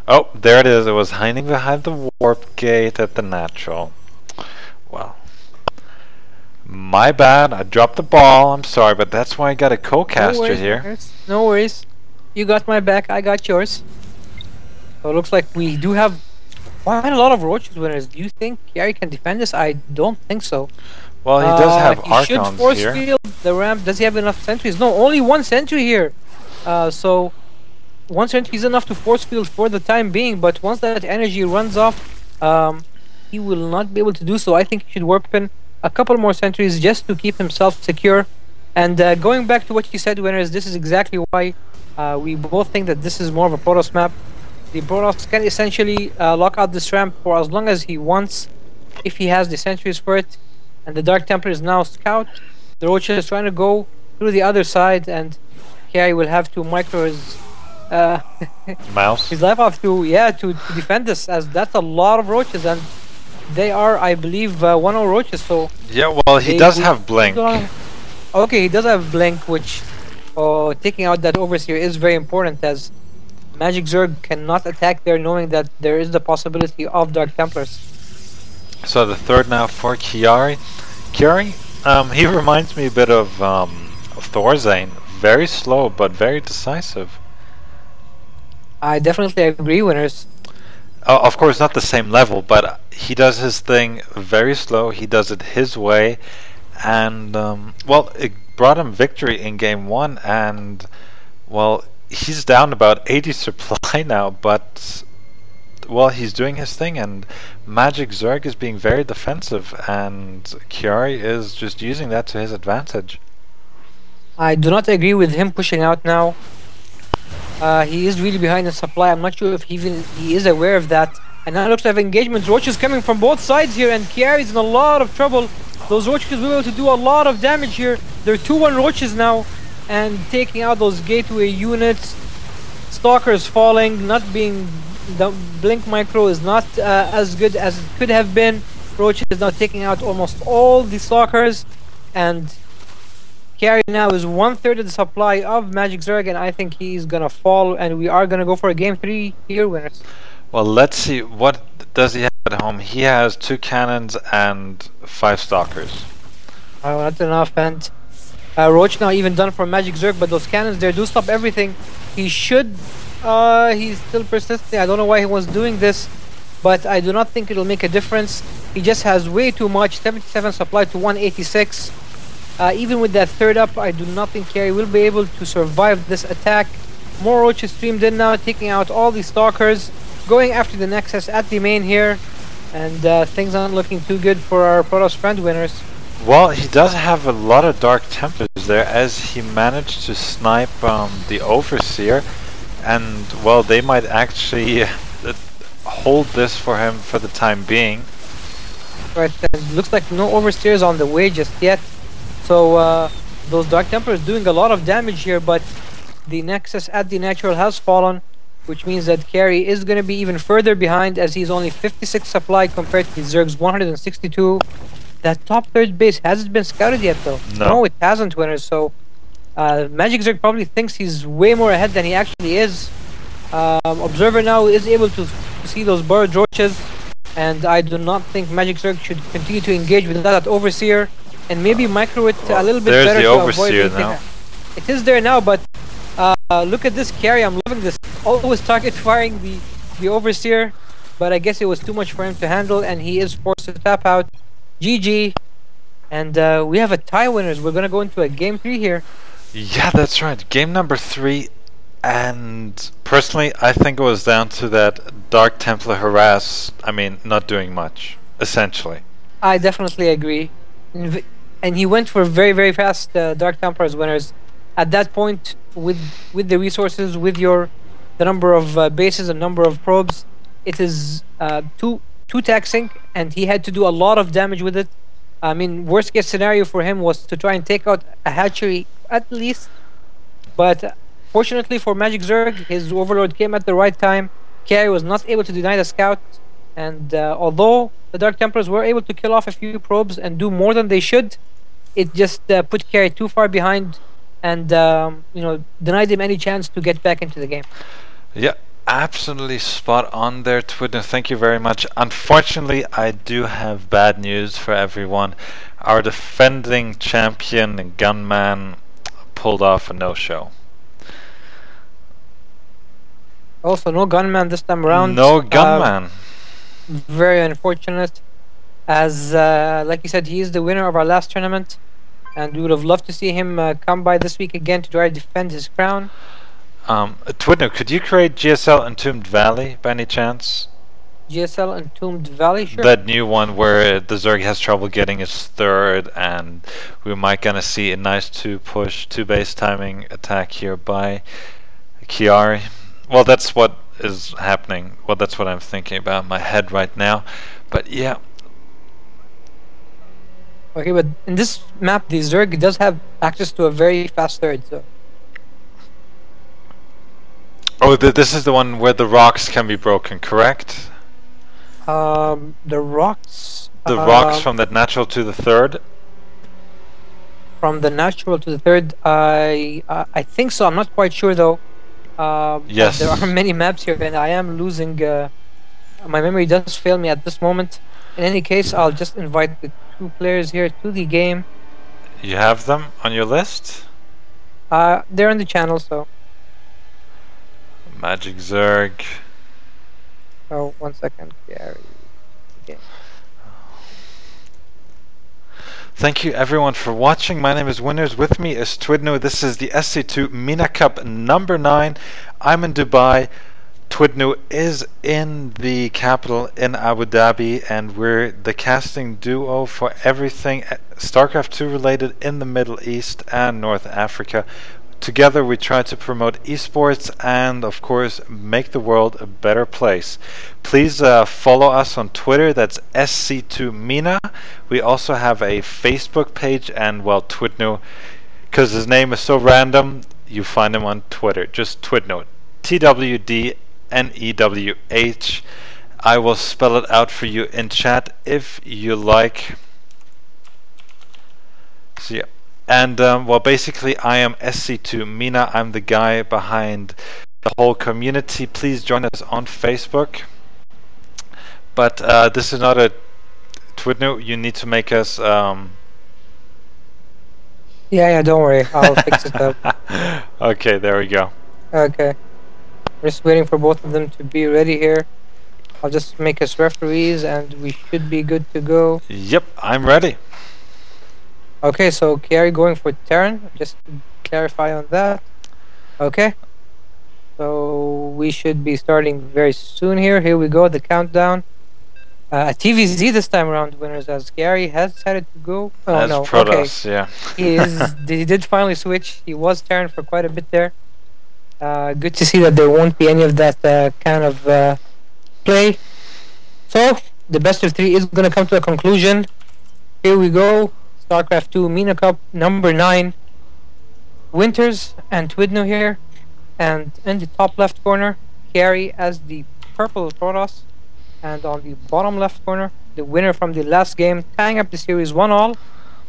Oh, there it is. It was hiding behind the warp gate at the natural. Well, my bad. I dropped the ball. I'm sorry, but that's why I got a co-caster here. No worries. You got my back, I got yours. So it looks like we do have quite a lot of Roaches, winners. Do you think Carey can defend this? I don't think so. Well, he does have Archons here. He should force field the ramp. Does he have enough sentries? No, only 1 sentry here. So 1 sentry is enough to force field for the time being, but once that energy runs off, he will not be able to do so. I think he should warp in a couple more sentries just to keep himself secure And going back to what you said, winners, this is exactly why we both think that this is more of a Protoss map. The Protoss can essentially lock out this ramp for as long as he wants, if he has the Sentry Spirit, and the Dark Templar is now Scout. The Roach is trying to go through the other side, and Kerry will have to micro his mouse. His life off to defend this, as that's a lot of roaches, and they are, I believe, 1-0 roaches. So yeah, well, he does have blink. Okay, he does have blink, which taking out that overseer is very important, as Magic Zerg cannot attack there, knowing that there is the possibility of Dark Templars. So the third now for Chiari. Chiari, he reminds me a bit of Thorzane. Very slow, but very decisive. I definitely agree, winners. Of course, not the same level, but he does his thing very slow. He does it his way, and well, it brought him victory in game 1. And well, he's down about 80 supply now, but well, he's doing his thing, and Magic Zerg is being very defensive, and Chiari is just using that to his advantage. I do not agree with him pushing out now. He is really behind in supply. I'm not sure if he is aware of that. And now looks like engagement. Roaches coming from both sides here, and Chiari's in a lot of trouble. Those roaches will be able to do a lot of damage here. They're 2-1 roaches now, and taking out those gateway units. Stalkers falling, not being... The blink micro is not as good as it could have been. Roach is now taking out almost all the stalkers, and Chiari now is 1/3 of the supply of Magic Zerg, and I think he's gonna fall, and we are gonna go for a game 3 here, winners. Well, let's see, what does he have at home? He has 2 cannons and 5 stalkers. Oh, not enough, and Roach now even done for Magic Zerg, but those cannons there do stop everything. He should, he's still persisting. I don't know why he was doing this, but I do not think it'll make a difference. He just has way too much, 77 supply to 186. Even with that third up, I do not think Chiari will be able to survive this attack. More roaches streamed in now, taking out all the stalkers, going after the Nexus at the main here, and things aren't looking too good for our Protoss friend, winners. Well, he does have a lot of Dark Templars there, as he managed to snipe the Overseer, and well, they might actually hold this for him for the time being. Right, and looks like no Overseers on the way just yet. So those Dark Templars doing a lot of damage here, but the Nexus at the Natural has fallen, which means that Chiari is going to be even further behind, as he's only 56 supply compared to the Zerg's 162. That top third base hasn't been scouted yet, though. No, it hasn't, winners. So Magic Zerg probably thinks he's way more ahead than he actually is. Observer now is able to see those burrowed roaches, and I do not think Magic Zerg should continue to engage with that Overseer, and maybe micro it a little bit better to avoid anything. Now. It is there now, but look at this Chiari. I'm loving this. Always target firing the Overseer, but I guess it was too much for him to handle, and he is forced to tap out. GG, and we have a tie, winners. We're gonna go into a game 3 here. Yeah, that's right. Game number 3, and personally, I think it was down to that Dark Templar harass. I mean, not doing much, essentially. I definitely agree. And he went for very, very fast Dark Templars, winners. At that point, with the resources, with the number of bases and number of probes, it is too taxing, and he had to do a lot of damage with it. I mean, worst case scenario for him was to try and take out a hatchery at least. But fortunately for Magic Zerg, his Overlord came at the right time. Chiari was not able to deny the scout, and although the Dark Templars were able to kill off a few probes and do more than they should, it just put Chiari too far behind, and denied him any chance to get back into the game. Yeah, absolutely spot on there, Twitter. Thank you very much. Unfortunately, I do have bad news for everyone. Our defending champion and gunman pulled off a no-show. Also, no gunman this time around. No gunman. Very unfortunate, as like you said, he is the winner of our last tournament, and we would have loved to see him come by this week again to try to defend his crown. Twidno, could you create GSL Entombed Valley by any chance? GSL Entombed Valley, sure. That new one where the Zerg has trouble getting his third, and we might gonna see a nice two base timing attack here by Chiari. Well, that's what is happening. Well, that's what I'm thinking about in my head right now. But yeah. Okay, but in this map, the Zerg does have access to a very fast third, so. Oh, this is the one where the rocks can be broken, correct? The rocks. The rocks from that natural to the third. From the natural to the third, I think so. I'm not quite sure though. Yes. There are many maps here, and I am losing. My memory does fail me at this moment. In any case, I'll just invite the two players here to the game. You have them on your list? They're on the channel, so. Magic Zerg. Oh, 1 second, Gary. Okay. Thank you everyone for watching. My name is Winners. With me is twdnewh. This is the SC2 MENA Cup number 9. I'm in Dubai. twdnewh is in the capital in Abu Dhabi, and we're the casting duo for everything StarCraft 2 related in the Middle East and North Africa. Together we try to promote esports and of course make the world a better place. Please follow us on Twitter, that's SC2 MENA. We also have a Facebook page, and well, twdnewh, because his name is so random, you find him on Twitter, just twdnewh, twdnewh. I will spell it out for you in chat if you like. So yeah. And well, basically I am SC2 MENA. I'm the guy behind the whole community. Please join us on Facebook. But this is not a twdnewh. You need to make us Yeah, don't worry. I'll fix it up. Okay, there we go. Okay. We're just waiting for both of them to be ready here. I'll just make us referees and we should be good to go. Yep, I'm ready. Okay, so Chiari going for Terran, just to clarify on that. Okay. So we should be starting very soon here. Here we go, the countdown. TVZ this time around, Winners, as Chiari has decided to go. Oh, as no, Protoss, okay. yeah. He did finally switch. He was Terran for quite a bit there. Good to see that there won't be any of that kind of play. So, the best of 3 is going to come to a conclusion. Here we go. StarCraft 2 MENA Cup number 9. Winters and twdnewh here. And in the top left corner, Chiari as the purple Protoss. And on the bottom left corner, the winner from the last game, tying up the series 1-all,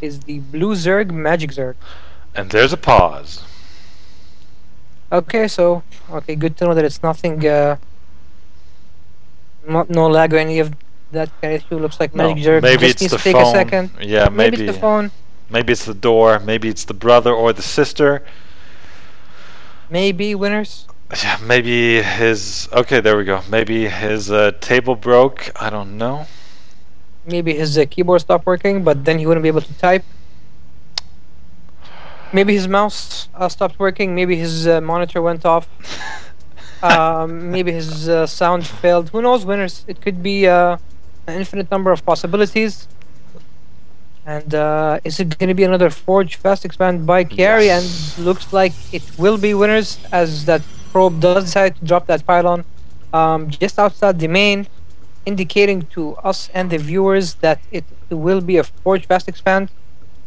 is the blue Zerg, Magic Zerg. And there's a pause. Okay, so, okay, good to know that it's nothing, no lag or any of that kind of issue. Looks like Magic Zerg maybe just it's needs the to take phone. a second. Yeah, Maybe it's the phone. Maybe it's the door. Maybe it's the brother or the sister. Maybe, Winners. Yeah, maybe his... Okay, there we go. Maybe his table broke. I don't know. Maybe his keyboard stopped working, but then he wouldn't be able to type. Maybe his mouse stopped working. Maybe his monitor went off. Maybe his sound failed. Who knows, Winners? It could be an infinite number of possibilities. And is it going to be another Forge Fast Expand by Chiari? Yes. And looks like it will be, Winners, as that probe does decide to drop that pylon just outside the main, indicating to us and the viewers that it will be a Forge Fast Expand.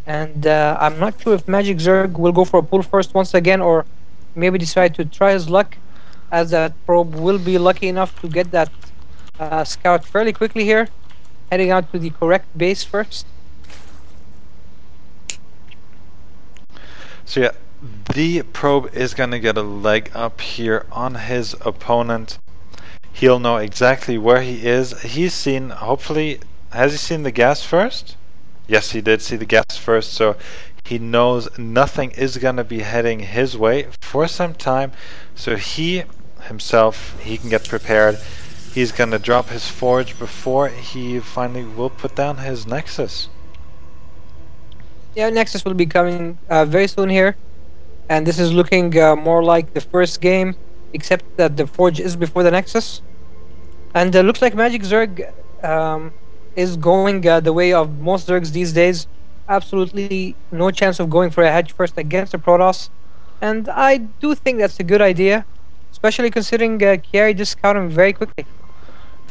And I'm not sure if Magic Zerg will go for a pull first once again, or maybe decide to try his luck, as that probe will be lucky enough to get that scout fairly quickly here, heading out to the correct base first. So yeah, the probe is gonna get a leg up here on his opponent. He'll know exactly where he is. He's seen, hopefully, has he seen the gas first? Yes, he did see the gas first, so he knows nothing is gonna be heading his way for some time. So he himself, he can get prepared. He's gonna drop his forge before he finally will put down his Nexus. Yeah, Nexus will be coming very soon here, and this is looking more like the first game, except that the Forge is before the Nexus. And looks like Magic Zerg is going the way of most Zergs these days. Absolutely no chance of going for a hedge first against the Protoss. And I do think that's a good idea, especially considering Kiari discount him very quickly.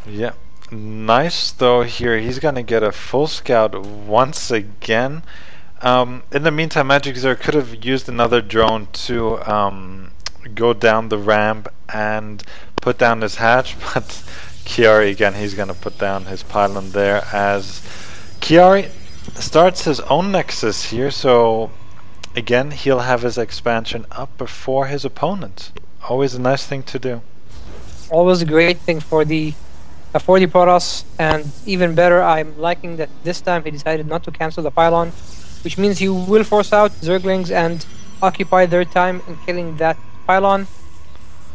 Yeah. Nice though here. He's gonna get a full scout once again. In the meantime, Magic Zerg could have used another drone to go down the ramp and put down his hatch, but Kiari again, he's gonna put down his pylon there as Kiari starts his own nexus here, so again he'll have his expansion up before his opponent. Always a nice thing to do. Always a great thing for the Protoss, and even better, I'm liking that this time he decided not to cancel the pylon, which means he will force out Zerglings and occupy their time in killing that pylon.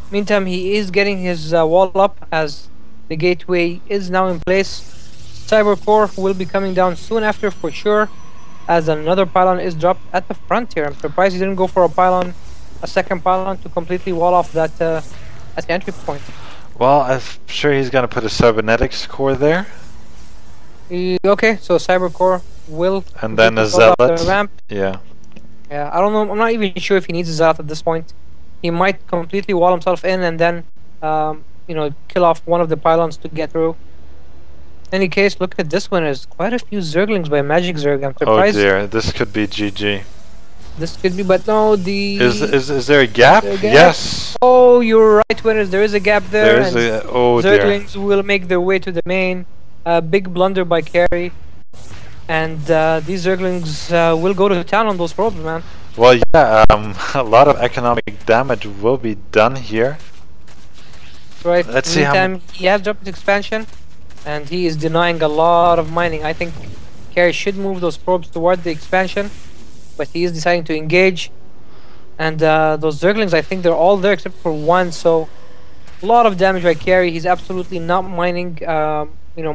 Meantime, he is getting his wall up as the gateway is now in place. Cyber Core will be coming down soon after for sure, as another pylon is dropped at the front here. I'm surprised he didn't go for a second pylon to completely wall off that at the entry point. Well, I'm sure he's gonna put a cybernetics core there. Okay, so Cyber Core will and then a zealot. The ramp. Yeah. Yeah, I don't know. I'm not even sure if he needs a zealot at this point. He might completely wall himself in and then, kill off one of the pylons to get through. In any case, look at this one. There's quite a few Zerglings by Magic Zerg. I'm surprised. Oh dear, this could be GG. This could be, but no, the... Is there a gap? Yes! Oh, you're right, Winners. There is a gap there. There is a... Oh Zerglings dear. will make their way to the main. Big blunder by Carry. And these Zerglings will go to town on those probes, man. Well, yeah, a lot of economic damage will be done here. Right. Let's see how... He has dropped his expansion, and he is denying a lot of mining. I think Carry should move those probes toward the expansion, but he is deciding to engage. And those Zerglings, I think they're all there except for one, so a lot of damage by Carry. He's absolutely not mining,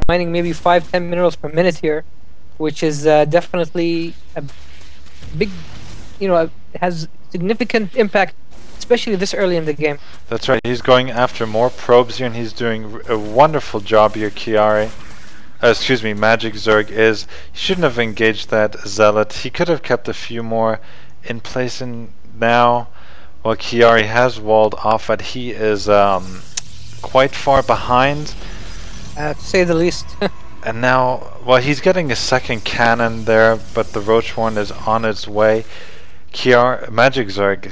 mining maybe 5-10 minerals per minute here, which is definitely a big, has significant impact, especially this early in the game. That's right, he's going after more probes here, and he's doing a wonderful job here, Kiari. Magic Zerg is. He shouldn't have engaged that zealot. He could have kept a few more in place, and now, well, Kiari has walled off, but he is quite far behind. To say the least. And now, well, he's getting a second cannon there, but the Roachhorn is on its way. Magic Zerg,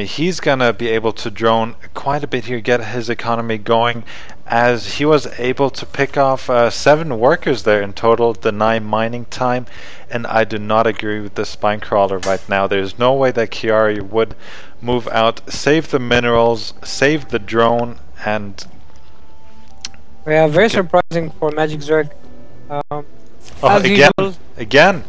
he's gonna be able to drone quite a bit here, get his economy going, as he was able to pick off 7 workers there in total, deny mining time, and I do not agree with the spine crawler right now. There's no way that Kiari would move out, save the minerals, save the drone, and... Yeah, very surprising for Magic Zerg. Again!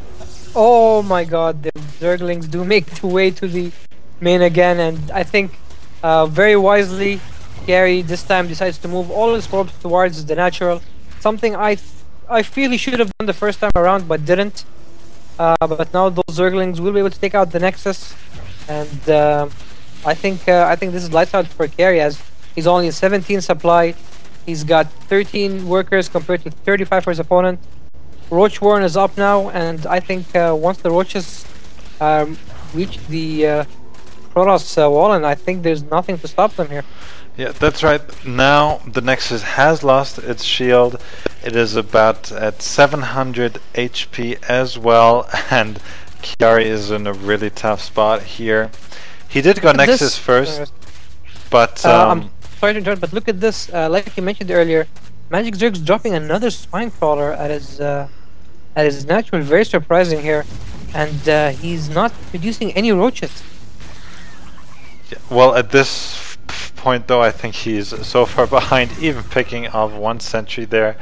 Oh my god, the Zerglings do make the way to the main again, and I think very wisely Gary this time decides to move all his probes towards the natural. Something I feel he should have done the first time around but didn't. But now those Zerglings will be able to take out the Nexus, and I think this is lights out for Gary, as he's only 17 supply. He's got 13 workers compared to 35 for his opponent. Roach Warren is up now, and I think once the Roaches reach the Protoss wall, and I think there's nothing to stop them here. Yeah, that's right. Now the Nexus has lost its shield. It is about at 700 HP as well, and Kiari is in a really tough spot here. He did go Nexus first, but... I'm sorry to interrupt, but look at this. Like you mentioned earlier, Magic Zerg's dropping another spine crawler at his natural. Very surprising here, and he's not producing any roaches. Yeah, well, at this point though, I think he's so far behind, even picking off 1 sentry there.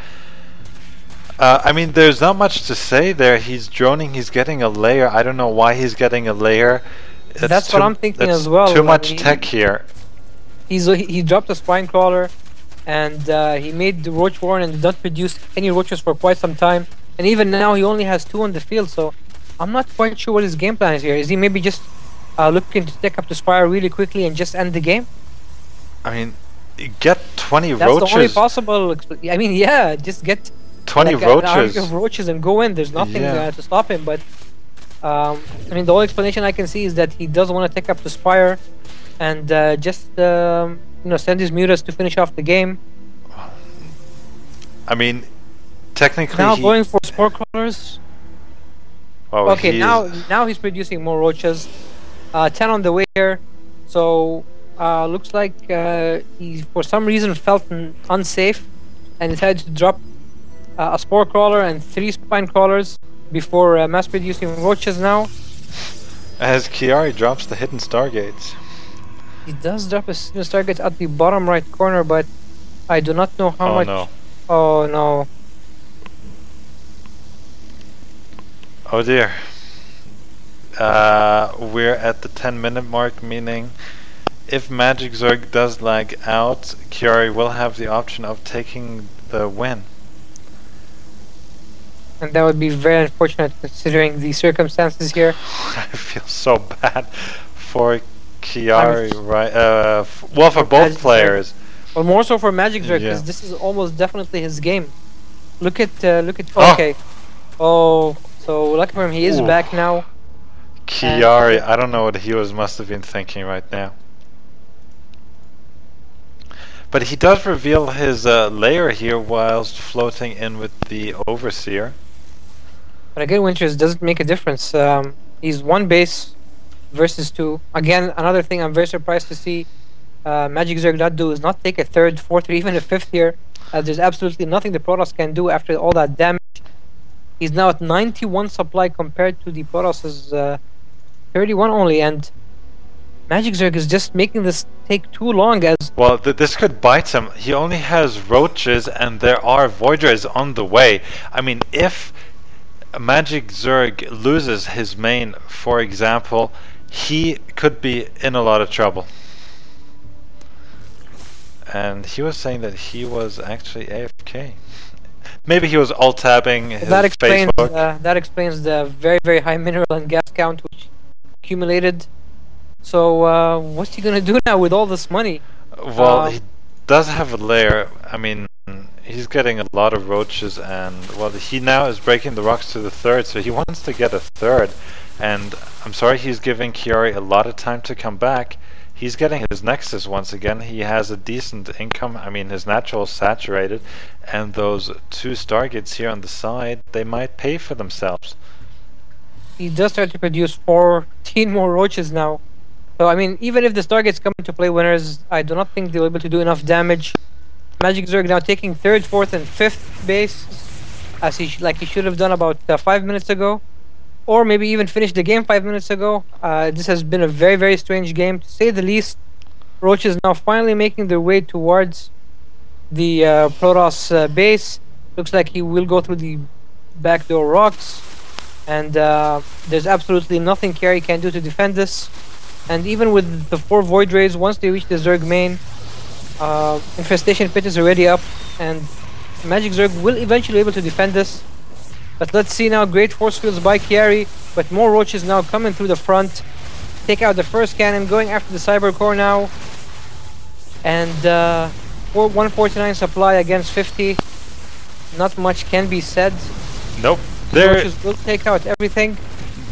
I mean, there's not much to say there. He's droning, he's getting a layer. I don't know why he's getting a layer. That's what I'm thinking as well. Too much tech here. He dropped a spine crawler, and he made the Roach Warren and did not produce any roaches for quite some time. And even now, he only has 2 on the field, so I'm not quite sure what his game plan is here. Is he maybe just looking to take up the Spire really quickly and just end the game? I mean, get 20 That's roaches. the only possible. I mean, yeah, just get 20 like roaches. an army of roaches and go in. There's nothing to stop him. But I mean, the only explanation I can see is that he doesn't want to take up the Spire and just send his mutas to finish off the game. I mean, technically now going for spore crawlers. Oh, okay, now he's producing more roaches. 10 on the way here. So looks like he for some reason felt unsafe and decided to drop a spore crawler and 3 spine crawlers before mass producing roaches now. As Chiari drops the hidden stargates. He does drop his hidden stargates at the bottom right corner, but I do not know how much. No. Oh no. Oh dear. We're at the 10-minute mark, meaning if Magic Zerg does lag out, Chiari will have the option of taking the win. And that would be very unfortunate considering the circumstances here. I feel so bad for Chiari, right? Well, for both players. Well, more so for Magic Zerg, because this is almost definitely his game. Look at. Okay. Oh, so lucky for him, he is back now. Chiari, I don't know what he must have been thinking right now. But he does reveal his layer here whilst floating in with the Overseer. But again, Winters doesn't make a difference. He's 1 base versus 2. Again, another thing I'm very surprised to see Magic Zerg not do is not take a 3rd, 4th, or even a 5th here, as there's absolutely nothing the Protoss can do after all that damage. He's now at 91 supply compared to the Protoss's 31 only, and Magic Zerg is just making this take too long. As well, this could bite him. He only has roaches, and there are Void Rays on the way. I mean, if Magic Zerg loses his main, for example, he could be in a lot of trouble. And he was saying that he was actually AFK. Maybe he was alt-tabbing his Facebook. That explains the very, very high mineral and gas count which accumulated. So what's he gonna do now with all this money? Well, he does have a lair. I mean, he's getting a lot of roaches, and well, he now is breaking the rocks to the 3rd, so he wants to get a 3rd. And I'm sorry, he's giving Chiari a lot of time to come back. He's getting his Nexus once again. He has a decent income. I mean, his natural is saturated, and those 2 Stargates here on the side, they might pay for themselves. He does start to produce 14 more roaches now. So, I mean, even if the Stargates come into play winners, I do not think they'll be able to do enough damage. Magic Zerg now taking 3rd, 4th, and 5th base, as he should have done about 5 minutes ago. Or maybe even finished the game 5 minutes ago. This has been a very, very strange game, to say the least. Roaches now finally making their way towards the Protoss base. Looks like he will go through the backdoor rocks. And there's absolutely nothing Chiari can do to defend this. And even with the 4 Void Rays, once they reach the Zerg main, Infestation Pit is already up. And Magic Zerg will eventually be able to defend this. But let's see now, great force fields by Chiari, but more roaches now coming through the front. Take out the first cannon, going after the Cyber Core now. And 149 supply against 50. Not much can be said. Nope. The roaches will take out everything.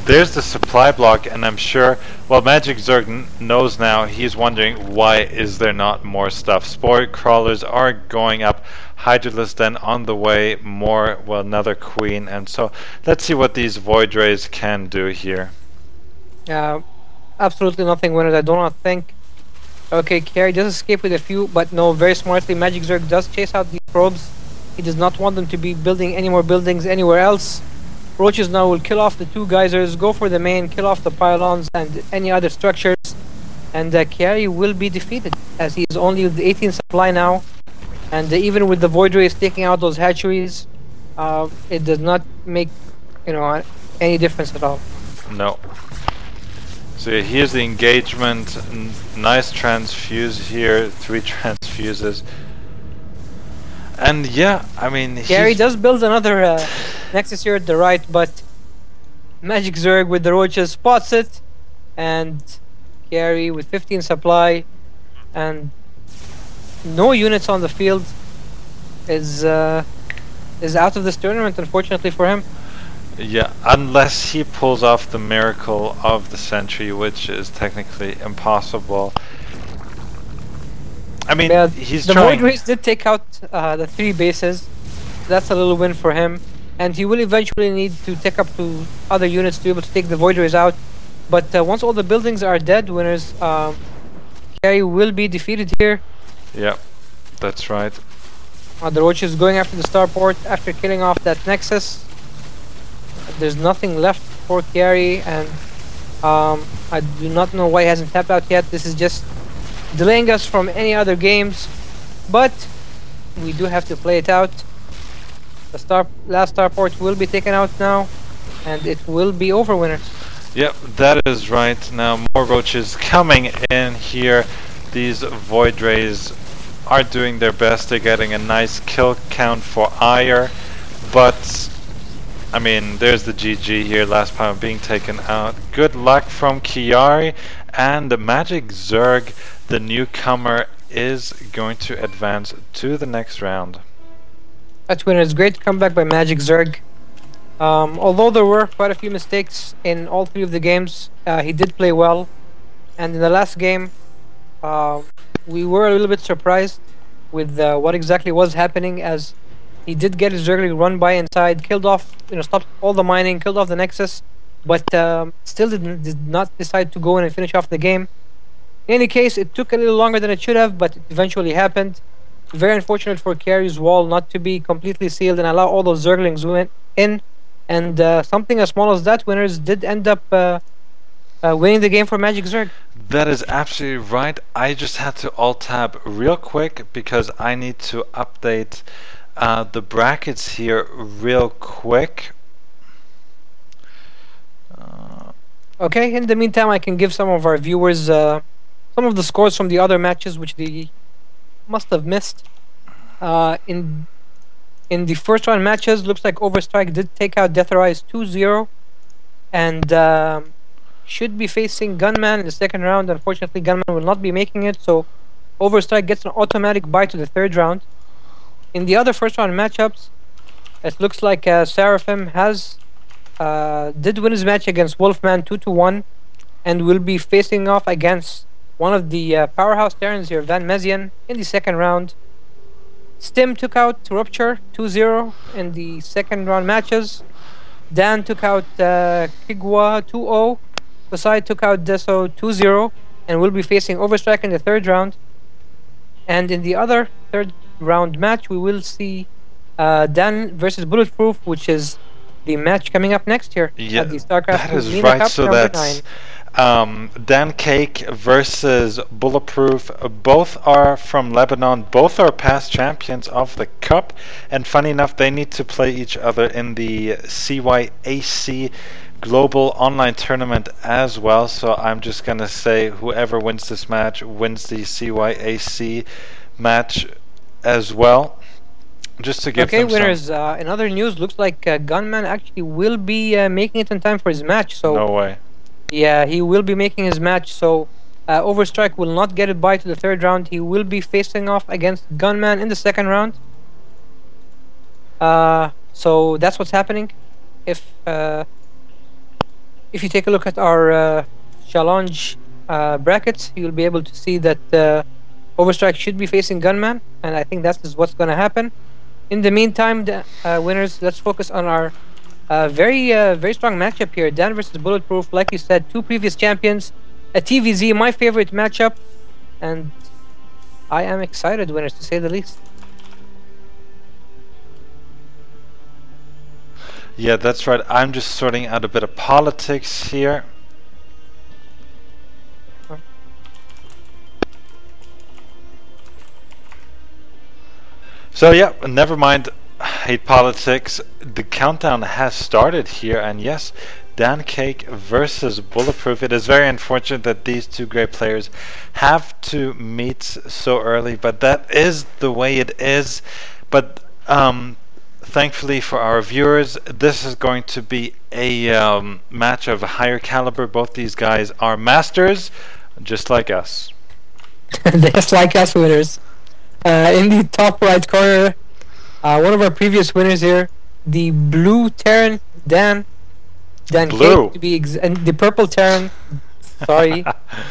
There's the supply block, and I'm sure, well, Magic Zerg knows now. He's wondering, why is there not more stuff? Spore crawlers are going up. Hydralisk then on the way, more, well, another queen, and so let's see what these Void Rays can do here. Absolutely nothing winners, I do not think. Okay, Chiari does escape with a few, but no, very smartly, Magic Zerg does chase out these probes. He does not want them to be building any more buildings anywhere else. Roaches now will kill off the 2 geysers, go for the main, kill off the pylons and any other structures. And Chiari will be defeated, as he is only with the 18 supply now. And even with the Void Rays taking out those hatcheries, it does not make, any difference at all. No. So here's the engagement. Nice transfuse here. 3 transfuses. And yeah, I mean, Chiari does build another Nexus here at the right, but Magic Zerg with the roaches spots it, and Chiari with 15 supply, and no units on the field is out of this tournament, unfortunately for him. Yeah, unless he pulls off the miracle of the century, which is technically impossible. I mean, Yeah, he's the trying. Void Race did take out the 3 bases. That's a little win for him, and he will eventually need to take up to other units to be able to take the Void Rays out. But once all the buildings are dead, winners, Kerry will be defeated here. Yep, that's right. The Roach is going after the starport after killing off that Nexus. There's nothing left for Kerry, and I do not know why he hasn't tapped out yet. This is just delaying us from any other games, but we do have to play it out. The last starport will be taken out now, and it will be over, winners. Yep, that is right. Now more roaches coming in here. These Void Rays are doing their best. They're getting a nice kill count for Ire, but I mean, there's the GG here. Last pile being taken out. Good luck from Kiari, and the Magic Zerg, the newcomer, is going to advance to the next round. That's winners. Great comeback by Magic Zerg. Although there were quite a few mistakes in all 3 of the games, he did play well. And in the last game, we were a little bit surprised with what exactly was happening, as he did get his Zergling run by inside, killed off, stopped all the mining, killed off the Nexus, but still did not decide to go in and finish off the game. In any case, it took a little longer than it should have, but it eventually happened. Very unfortunate for Kerry's wall not to be completely sealed and allow all those Zerglings in. And something as small as that, winners did end up winning the game for Magic Zerg. That is absolutely right. I just had to alt-tab real quick because I need to update the brackets here real quick. Okay, in the meantime, I can give some of our viewers some of the scores from the other matches which they must have missed. In the first round matches, looks like Overstrike did take out Deathrise 2-0, and should be facing Gunman in the second round. Unfortunately, Gunman will not be making it, so Overstrike gets an automatic bye to the third round. In the other first round matchups, it looks like Seraphim has did win his match against Wolfman 2-1, and will be facing off against one of the powerhouse Terrans here, Van Mezian, in the second round. Stim took out Rupture 2-0 in the second round matches. Dan took out Kigwa 2-0. Kasai took out Deso 2-0 and will be facing Overstrike in the third round. And in the other third round match, we will see Dan versus Bulletproof, which is the match coming up next year at the StarCraft that is MENA right. Cup So number that's 9. Dan Cake versus Bulletproof. Both are from Lebanon. Both are past champions of the Cup. And funny enough, they need to play each other in the CYAC Global Online Tournament as well. So I'm just going to say whoever wins this match wins the CYAC match as well. Just to give them winners, in other news, looks like Gunman actually will be making it in time for his match. So no way. Yeah, he will be making his match, so Overstrike will not get it by to the third round. He will be facing off against Gunman in the second round. So that's what's happening. If you take a look at our challenge brackets, you'll be able to see that Overstrike should be facing Gunman, and I think that's what's going to happen. In the meantime, winners, let's focus on our very strong matchup here. Dan versus Bulletproof, like you said, 2 previous champions. A TVZ, my favorite matchup, and I am excited, winners, to say the least. Yeah, that's right. I'm just sorting out a bit of politics here. So yeah, never mind. Hate politics. The countdown has started here, and yes, Dan Cake versus Bulletproof. It is very unfortunate that these 2 great players have to meet so early, but that is the way it is. But thankfully for our viewers, this is going to be a match of a higher caliber. Both these guys are masters, just like us. Just like us, winners. In the top right corner, one of our previous winners here, the blue Terran Dan Blue. Cake to be and the purple Terran. Sorry,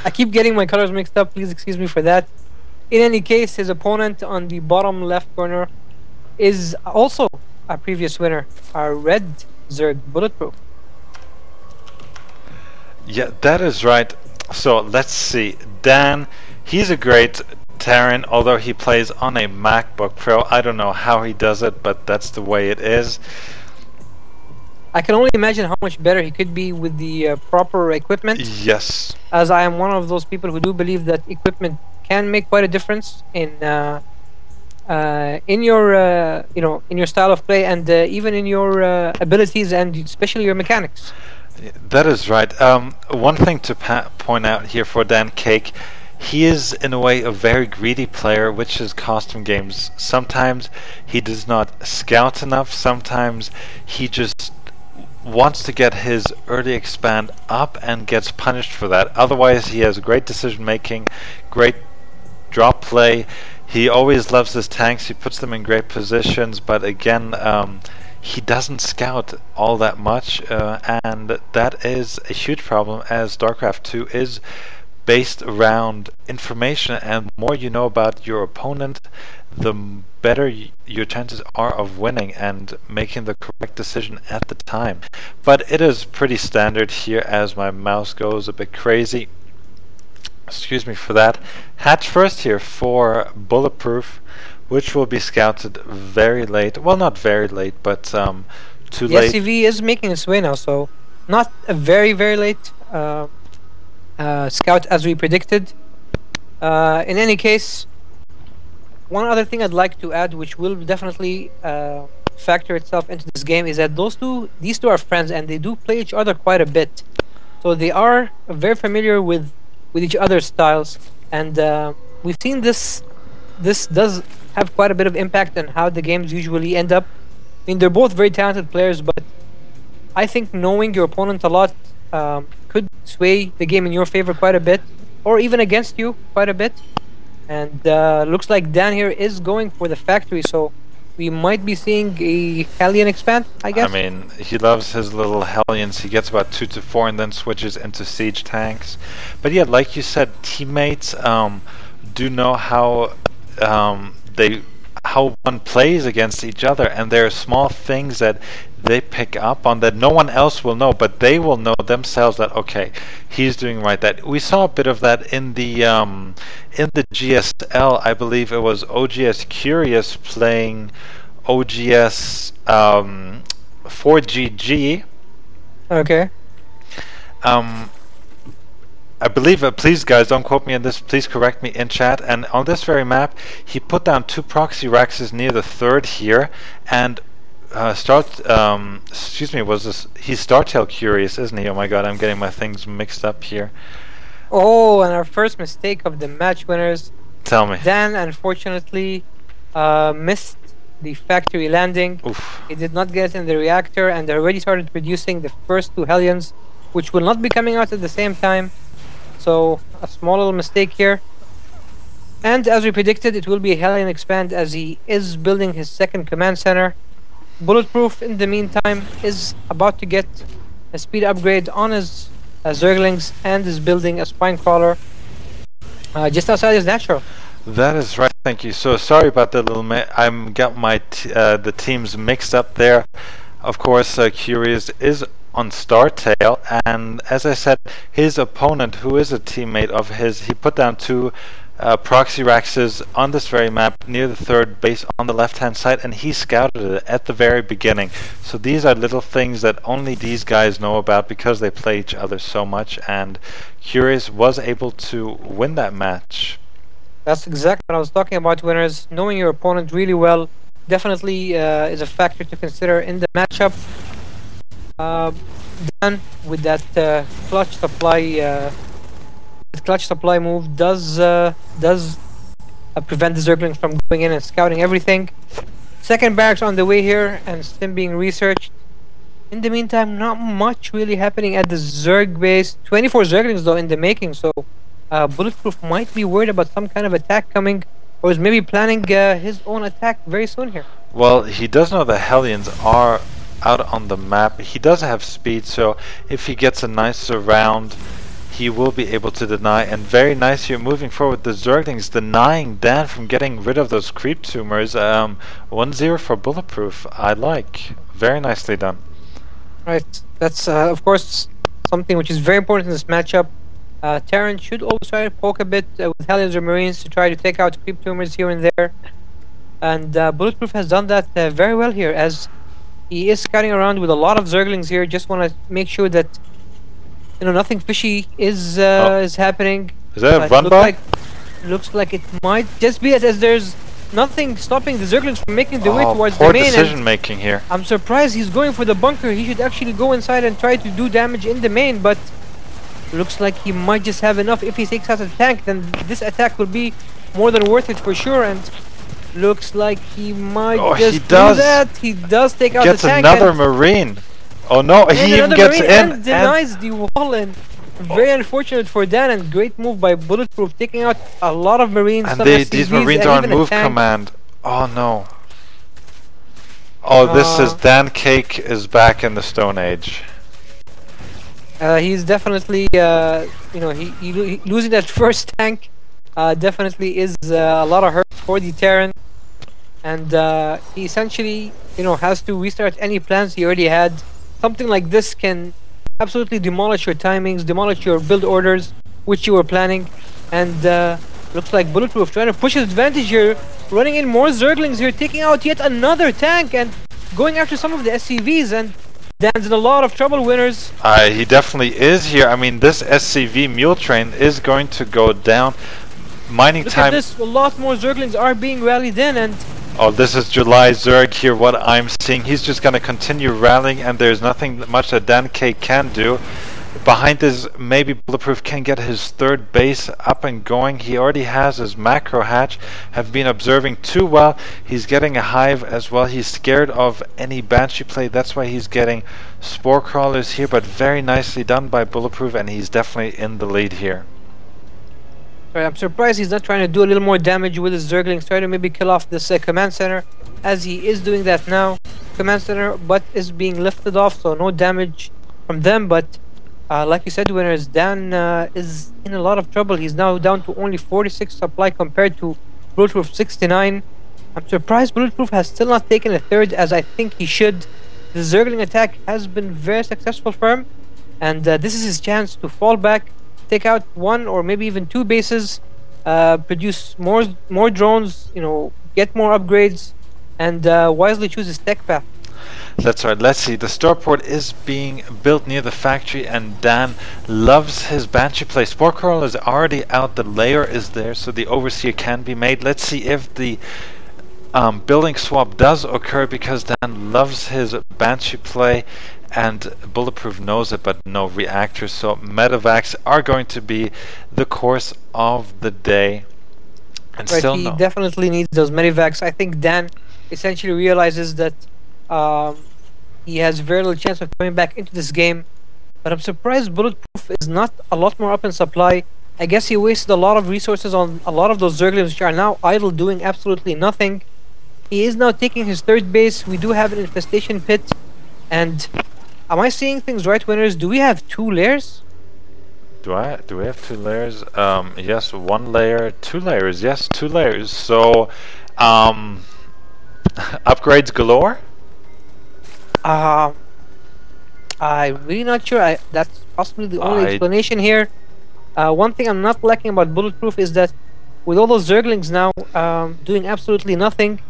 I keep getting my colors mixed up. Please excuse me for that. In any case, his opponent on the bottom left corner is also a previous winner, our red Zerg Bulletproof. Yeah, that is right. So let's see. Dan, he's a great Terran, although he plays on a MacBook Pro. I don't know how he does it, but that's the way it is. I can only imagine how much better he could be with the proper equipment. Yes. As I am one of those people who do believe that equipment can make quite a difference in your in your style of play and even in your abilities and especially your mechanics. That is right. One thing to point out here for Dan Cake, he is in a way a very greedy player, which has cost him games. Sometimes he does not scout enough. Sometimes he just wants to get his early expand up and gets punished for that. Otherwise, he has great decision making, great drop play. He always loves his tanks. He puts them in great positions, but again, he doesn't scout all that much, and that is a huge problem, as StarCraft 2 is based around information, and the more you know about your opponent, the better your chances are of winning and making the correct decision at the time. But it is pretty standard here, as my mouse goes a bit crazy. Excuse me for that. Hatch first here for Bulletproof, which will be scouted very late. Well, not very late, but too late. The SCV is making its way now, so not a very, very late scout as we predicted. In any case, one other thing I'd like to add, which will definitely factor itself into this game, is that these two are friends and they do play each other quite a bit. So they are very familiar with each other's styles, and we've seen this does have quite a bit of impact on how the games usually end up. I mean, they're both very talented players, but I think knowing your opponent a lot could sway the game in your favor quite a bit, or even against you quite a bit. And looks like Dan here is going for the factory, so we might be seeing a Hellion expand, I guess. I mean, he loves his little Hellions. He gets about 2 to 4 and then switches into siege tanks. But yeah, like you said, teammates do know how one plays against each other, and there are small things that they pick up on that no one else will know, but they will know themselves that okay, he's doing right. That we saw a bit of that in the GSL. I believe it was OGS Curious playing OGS 4GG. Okay. I believe, please guys, don't quote me on this, please correct me in chat, and on this very map, he put down 2 proxy Rexes near the third here, and he's Startail Curious, isn't he? Oh my god, I'm getting my things mixed up here. Oh, and our first mistake of the match winners. Tell me. Dan, unfortunately, missed the factory landing. Oof. He did not get in the reactor, and they already started producing the first 2 Hellions, which will not be coming out at the same time. So, a small little mistake here. And as we predicted, it will be a Hellion expand as he is building his second command center. Bulletproof, in the meantime, is about to get a speed upgrade on his Zerglings and is building a spine crawler just outside his natural. That is right, thank you. So sorry about that little I'm got my the teams mixed up there. Of course, Curious is on Startail, and as I said, his opponent, who is a teammate of his, he put down 2 proxy Rexes on this very map near the third base on the left hand side, and he scouted it at the very beginning. So these are little things that only these guys know about because they play each other so much, and Curious was able to win that match. That's exactly what I was talking about, winners. Knowing your opponent really well definitely is a factor to consider in the matchup. Dan, with that clutch supply move, does prevent the Zerglings from going in and scouting everything. Second barracks on the way here, and Stim being researched. In the meantime, not much really happening at the Zerg base. 24 Zerglings though in the making, so Bulletproof might be worried about some kind of attack coming or is maybe planning his own attack very soon here. Well, he does know the Hellions are out on the map. He does have speed, so if he gets a nice surround, he will be able to deny. And very nice here, moving forward, the Zerglings denying Dan from getting rid of those creep tumors. 1-0 for Bulletproof. I like. Very nicely done. Right, that's of course something which is very important in this matchup. Terran should always try to poke a bit with Hellions or Marines to try to take out creep tumors here and there. And Bulletproof has done that very well here, as he is scouting around with a lot of Zerglings here. Just want to make sure that nothing fishy is happening. Is that a run by? Looks like it might just be as there's nothing stopping the Zerglings from making their way towards the poor main. decision making here. I'm surprised he's going for the bunker. He should actually go inside and try to do damage in the main, but looks like he might just have enough. If he takes out a tank, then this attack will be more than worth it for sure. And looks like he might just do that. He does take out the tank. Gets another Marine. Oh no, he even gets in and denies the wall. And very unfortunate for Dan, and great move by Bulletproof, taking out a lot of Marines. And these Marines are on move command. Oh no. Oh, this is Dan Cake is back in the Stone Age. He's definitely, he losing that first tank definitely is a lot of hurt for the Terran. And he essentially, has to restart any plans he already had. Something like this can absolutely demolish your timings, demolish your build orders, which you were planning. And looks like Bulletproof trying to push his advantage here, running in more Zerglings here, taking out yet another tank and going after some of the SCVs. And Dan's in a lot of trouble, winners. He definitely is here. I mean, this SCV mule train is going to go down. Mining Look time. at this, a lot more Zerglings are being rallied in, and oh, this is July Zerg here, what I'm seeing. He's just going to continue rallying, and there's nothing much that Dan K can do. Behind this, maybe Bulletproof can get his third base up and going. He already has his macro hatch. Have been observing too well. He's getting a hive as well. He's scared of any Banshee play. That's why he's getting spore crawlers here, but very nicely done by Bulletproof, and he's definitely in the lead here. Right, I'm surprised he's not trying to do a little more damage with his Zerglings, trying to maybe kill off this command center, as he is doing that now. Command center, but is being lifted off, so no damage from them. But like you said, winners, Dan is in a lot of trouble. He's now down to only 46 supply compared to Bulletproof 69. I'm surprised Bulletproof has still not taken a third, as I think he should. The Zergling attack has been very successful for him, and this is his chance to fall back, take out one or maybe even two bases, produce more drones, get more upgrades, and wisely choose his tech path. That's right. Let's see. The starport is being built near the factory, and Dan loves his Banshee play. Spore Crawl is already out. The layer is there, so the Overseer can be made. Let's see if the building swap does occur, because Dan loves his Banshee play, and Bulletproof knows it, but no reactors. So medevacs are going to be the course of the day. And right, still he definitely needs those medevacs. I think Dan essentially realizes that he has very little chance of coming back into this game. But I'm surprised Bulletproof is not a lot more up in supply. I guess he wasted a lot of resources on a lot of those Zerglings, which are now idle, doing absolutely nothing. He is now taking his third base. We do have an infestation pit. And am I seeing things right, winners? Do we have two layers? Do we have two layers? Yes, one layer, two layers. Yes, two layers. So, upgrades galore? I'm really not sure. That's possibly the only explanation here. One thing I'm not liking about Bulletproof is that with all those Zerglings now doing absolutely nothing,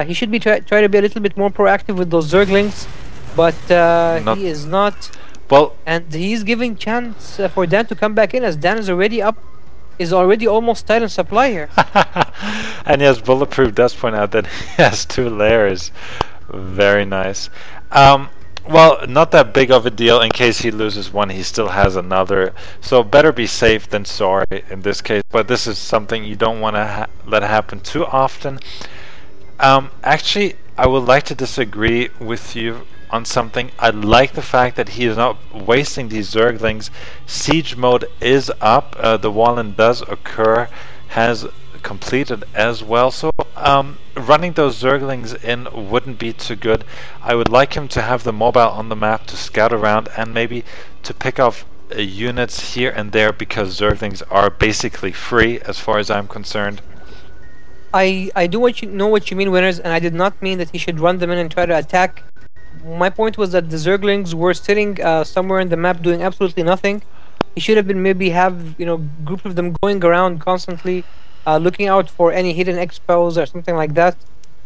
he should be try to be a little bit more proactive with those Zerglings, but he is not. Well, and he's giving chance for Dan to come back in, as Dan is already almost tight on supply here. And yes, Bulletproof does point out that he has two layers. Very nice. Well, not that big of a deal. In case he loses one, he still has another. So better be safe than sorry in this case. But this is something you don't want to let happen too often. Actually, I would like to disagree with you on something. I like the fact that he is not wasting these Zerglings. Siege mode is up. The Wallen does occur. Has completed as well. So running those Zerglings in wouldn't be too good. I would like him to have the mobile on the map to scout around and maybe to pick off units here and there, because Zerglings are basically free as far as I'm concerned. I do know what you mean, Winners, and I did not mean that he should run them in and try to attack. My point was that the Zerglings were sitting somewhere in the map doing absolutely nothing. He should have been maybe have group of them going around constantly, looking out for any hidden expos or something like that,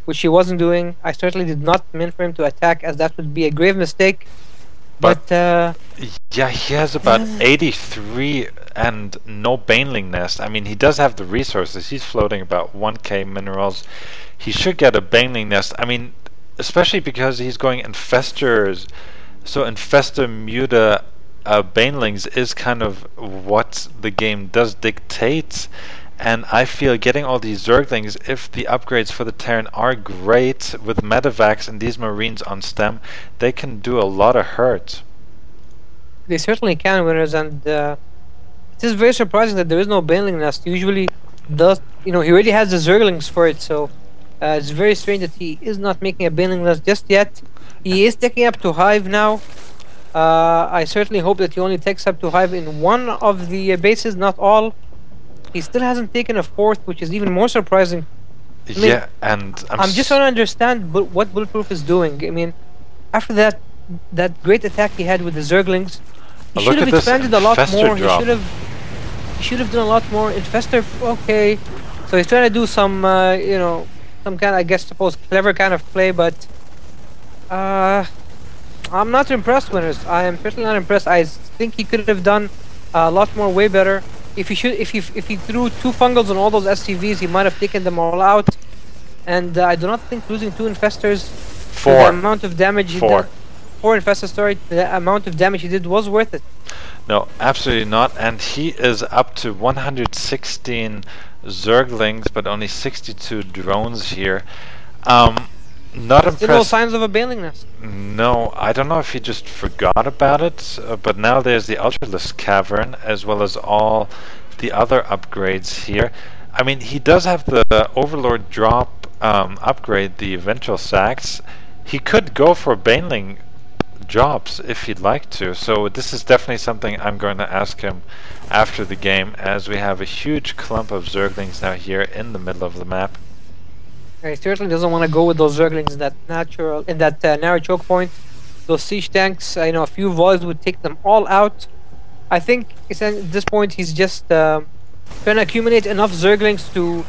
which he wasn't doing. I certainly did not mean for him to attack, as that would be a grave mistake. But yeah, he has about 83 and no Baneling Nest. I mean, he does have the resources. He's floating about 1k minerals. He should get a Baneling Nest. I mean, especially because he's going Infestors. So Infestor Muta Banelings is kind of what the game does dictate. And I feel getting all these Zerglings, if the upgrades for the Terran are great, with Medivacs and these Marines on stem, they can do a lot of hurt. They certainly can, Winners, and it is very surprising that there is no Baneling Nest. Usually, he already has the Zerglings for it, so it's very strange that he is not making a Baneling Nest just yet. He is taking up to Hive now. I certainly hope that he only takes up to Hive in one of the bases, not all. He still hasn't taken a fourth, which is even more surprising. I mean, yeah, and I'm just trying to understand what Bulletproof is doing. I mean, after that great attack he had with the Zerglings, he should have expanded a lot more. He should have done a lot more. Infestor, okay. So he's trying to do some, some kind, I guess, clever kind of play, but I'm not impressed, Winners. I am certainly not impressed. I think he could have done a lot more, way better. If he threw 2 fungals on all those SCVs, he might have taken them all out. And I do not think losing 2 infestors, the amount of damage he did, 4 infestors, sorry, the amount of damage he did was worth it. No, absolutely not. And he is up to 116 Zerglings, but only 62 drones here. Not impressed. Still no signs of a Baneling Nest. No, I don't know if he just forgot about it, but now there's the Ultralisk Cavern, as well as all the other upgrades here. I mean, he does have the Overlord drop upgrade, the Eventual Sacks. He could go for Baneling jobs if he'd like to, so this is definitely something I'm going to ask him after the game, as we have a huge clump of Zerglings now here in the middle of the map. He certainly doesn't want to go with those Zerglings in that narrow choke point. Those siege tanks, a few voids would take them all out. I think at this point he's just trying to accumulate enough Zerglings to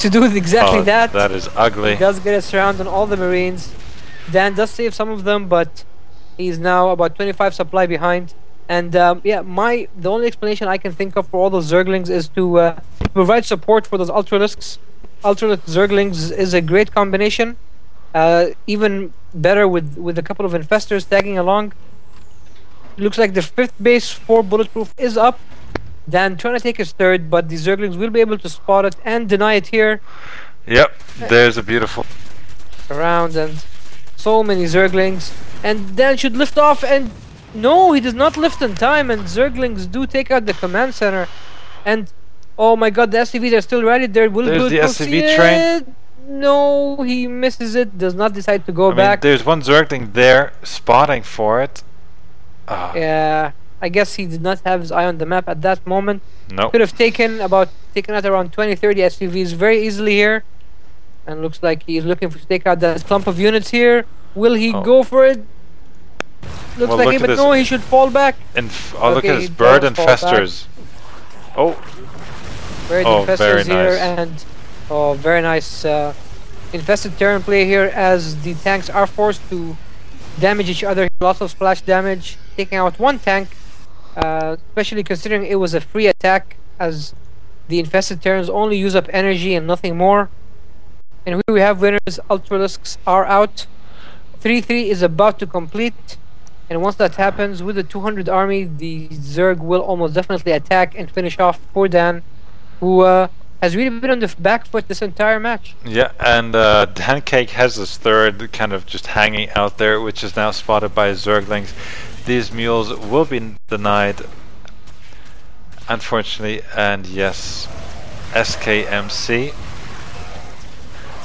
do exactly that. That is ugly. He does get a surround on all the Marines. Dan does save some of them, but he's now about 25 supply behind. And the only explanation I can think of for all those Zerglings is to provide support for those Ultralisks. Ultralisk Zerglings is a great combination, even better with a couple of Infestors tagging along. Looks like the 5th base for Bulletproof is up. Dan trying to take his 3rd, but the Zerglings will be able to spot it and deny it here. Yep, there's a beautiful around, and so many Zerglings, and Dan should lift off, and no, he does not lift in time, and Zerglings do take out the command center. And oh my god, the SCVs are still ready. There's the SCV train. No, he misses it, does not decide to go back. There's one Zergling there spotting for it. Yeah, I guess he did not have his eye on the map at that moment. Nope. Could have taken out around 20-30 SCVs very easily here. And looks like he's looking to take out that clump of units here. Will he go for it? Looks like it, but no, he should fall back. Look at his bird infestors. Bird infestors here, and very nice infested Terran play here, as the tanks are forced to damage each other. Lots of splash damage, taking out one tank, especially considering it was a free attack, as the infested Terrans only use up energy and nothing more. And here we have Winners. Ultralisks are out. 3-3 is about to complete. And once that happens, with the 200 army, the Zerg will almost definitely attack and finish off poor Dan, who has really been on the back foot this entire match. Yeah, and Dan Cake has his 3rd kind of just hanging out there, which is now spotted by Zerglings. These mules will be denied. unfortunately, and yes, SKMC.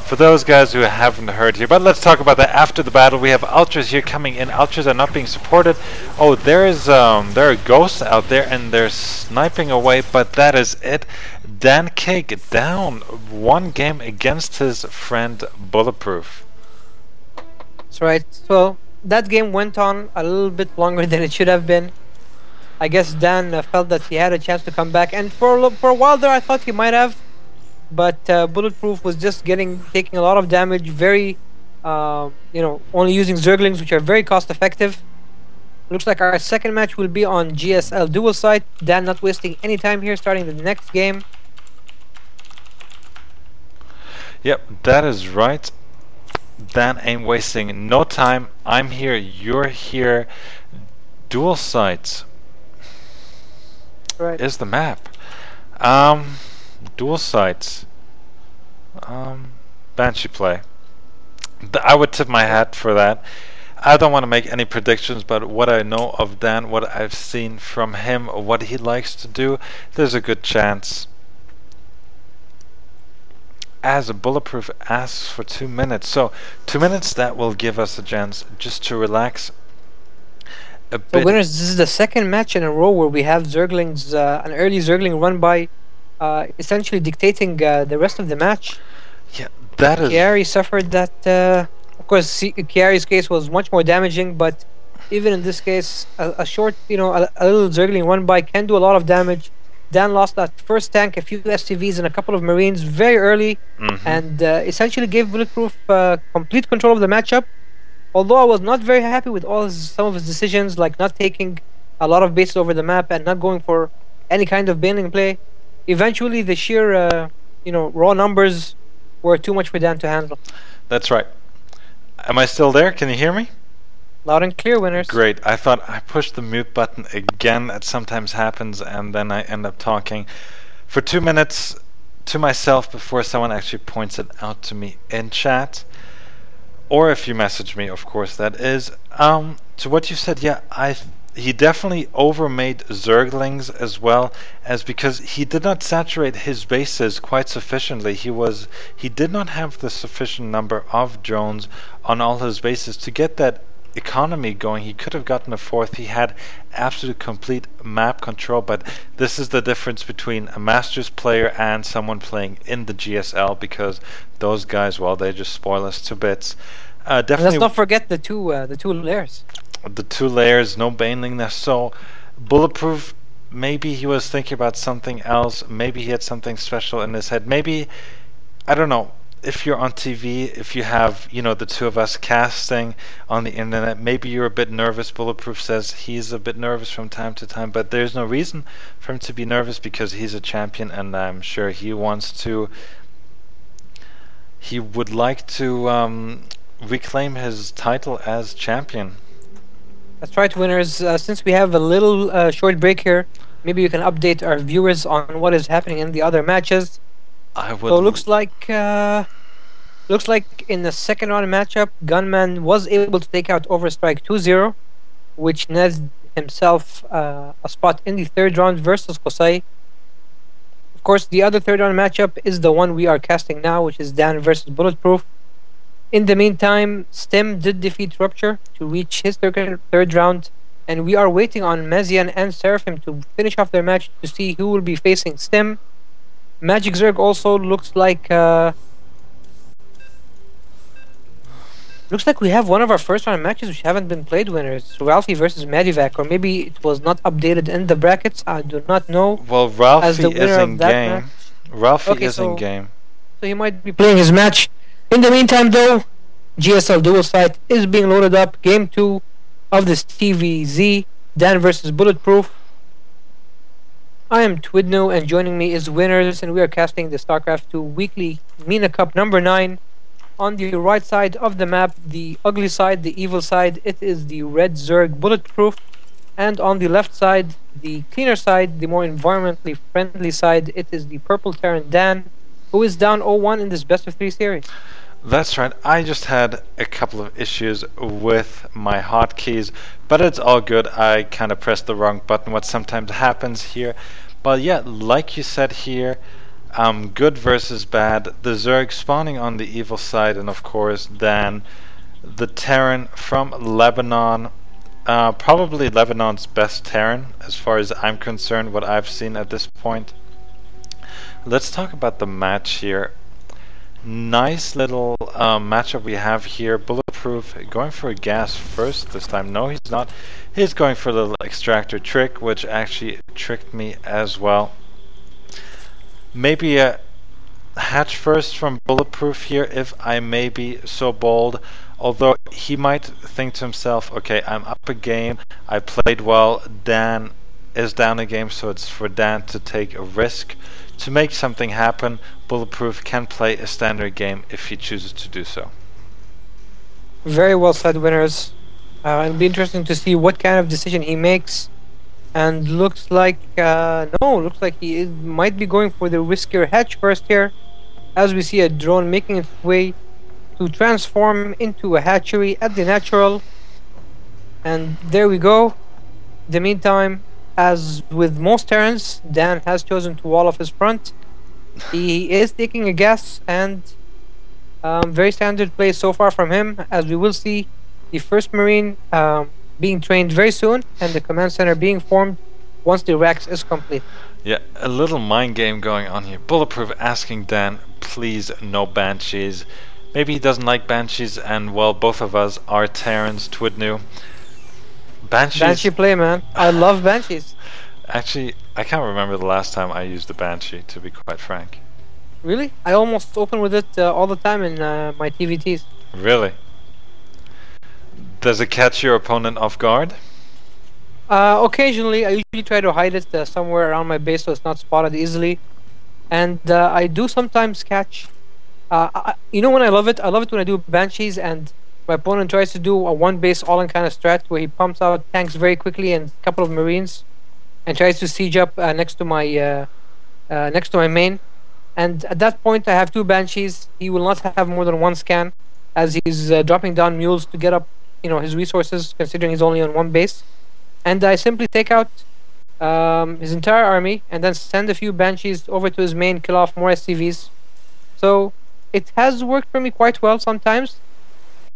For those guys who haven't heard here, but let's talk about that after the battle. We have Ultras here coming in. Ultras are not being supported. Oh, there are ghosts out there and they're sniping away, but that is it. Dan Cake down 1 game against his friend Bulletproof. That's right. So that game went on a little bit longer than it should have been. I guess Dan felt that he had a chance to come back, and for a while there, I thought he might have. But Bulletproof was just taking a lot of damage, very, only using Zerglings, which are very cost effective. Looks like our second match will be on GSL dual site. Dan not wasting any time here, starting the next game. Yep, that is right. Dan ain't wasting no time. I'm here, you're here. Dual sites Right. is the map. Dual sites. Banshee play. I would tip my hat for that. I don't want to make any predictions, but what I know of Dan, what I've seen from him, what he likes to do, there's a good chance. As a Bulletproof asks for 2 minutes, so 2 minutes, that will give us a chance just to relax a bit. So winners, this is the second match in a row where we have Zerglings, an early Zergling run by, essentially dictating the rest of the match. Yeah, that is. Chiari suffered that. Of course, Chiari's case was much more damaging, but even in this case, a short, a little Zergling run by can do a lot of damage. Dan lost that first tank, a few SCVs, and a couple of Marines very early, and essentially gave Bulletproof complete control of the matchup. Although I was not very happy with some of his decisions, like not taking a lot of bases over the map and not going for any kind of baneling play. Eventually, the sheer, raw numbers were too much for Dan to handle. That's right. Am I still there? Can you hear me? Loud and clear, winners. Great. I thought I pushed the mute button again. That sometimes happens, and then I end up talking for 2 minutes to myself before someone actually points it out to me in chat. Or if you message me, of course, that is. To what you said, yeah, he definitely overmade Zerglings as well, as because he did not saturate his bases quite sufficiently. He did not have the sufficient number of drones on all his bases to get that economy going. He could have gotten a fourth. He had absolute complete map control, but this is the difference between a Masters player and someone playing in the GSL, because those guys, well, they just spoil us to bits. Definitely. Let's not forget the two layers. The 2 layers, no baneling. So Bulletproof, maybe he was thinking about something else. Maybe he had something special in his head. Maybe, I don't know. If you're on TV, if you have, the two of us casting on the internet, maybe you're a bit nervous. Bulletproof says he's a bit nervous from time to time, but there's no reason for him to be nervous because he's a champion, and I'm sure he would like to reclaim his title as champion. That's right, winners. Since we have a little short break here, maybe you can update our viewers on what is happening in the other matches. So it looks like in the second round matchup, Gunman was able to take out Overstrike 2-0, which nets himself a spot in the third round versus Qusay. Of course, the other third round matchup is the one we are casting now, which is Dan versus Bulletproof. In the meantime, Stem did defeat Rupture to reach his third round, and we are waiting on Mazian and Seraphim to finish off their match to see who will be facing Stem. Magic Zerg also looks like we have one of our first round matches which haven't been played, winners. Ralphie versus Medivac, or maybe it was not updated in the brackets. I do not know. Well, Ralphie is in game. Ralphie is in game. So he might be playing his match. In the meantime, though, GSL dual site is being loaded up. Game 2 of this TVZ, Dan versus Bulletproof. I am twdnewh, and joining me is Winners, and we are casting the StarCraft 2 Weekly MENA Cup number 9. On the right side of the map, the ugly side, the evil side, it is the red Zerg Bulletproof. And on the left side, the cleaner side, the more environmentally friendly side, it is the purple Terran Dan, who is down 0-1 in this best of 3 series. That's right. I just had a couple of issues with my hotkeys, but it's all good. I kind of pressed the wrong button, what sometimes happens here. But yeah, like you said here, good versus bad. The Zerg spawning on the evil side, and of course then the Terran from Lebanon. Probably Lebanon's best Terran, as far as I'm concerned, what I've seen at this point. Let's talk about the match here. Nice little matchup we have here. Bulletproof going for a gas first this time. No, he's not. He's going for a little extractor trick, which actually tricked me as well. Maybe a hatch first from Bulletproof here, if I may be so bold. Although he might think to himself, okay, I'm up a game, I played well, Dan is down a game, so it's for Dan to take a risk to make something happen. Bulletproof can play a standard game if he chooses to do so. Very well said, winners. It'll be interesting to see what kind of decision he makes. And looks like looks like he might be going for the riskier hatch first here, as we see a drone making its way to transform into a hatchery at the natural. And there we go. In the meantime, as with most Terrans, Dan has chosen to wall off his front. He is taking a gas, and very standard play so far from him, as we will see the first Marine being trained very soon, and the command center being formed once the Rex is complete. Yeah, a little mind game going on here. Bulletproof asking Dan, please no Banshees. Maybe he doesn't like Banshees, and well, both of us are Terrans, twdnewh. Banshee play, man. I love Banshees. Actually, I can't remember the last time I used the Banshee, to be quite frank. Really? I almost open with it all the time in my TVTs. Really? Does it catch your opponent off guard? Occasionally, I usually try to hide it somewhere around my base so it's not spotted easily. And I do sometimes catch... you know when I love it? I love it when I do Banshees and my opponent tries to do a one base all-in kind of strat where he pumps out tanks very quickly and a couple of Marines and tries to siege up next to my main. And at that point, I have two Banshees. He will not have more than one scan, as he's dropping down mules to get up, his resources, considering he's only on one base. And I simply take out his entire army and then send a few Banshees over to his main, kill off more SCVs. So it has worked for me quite well sometimes,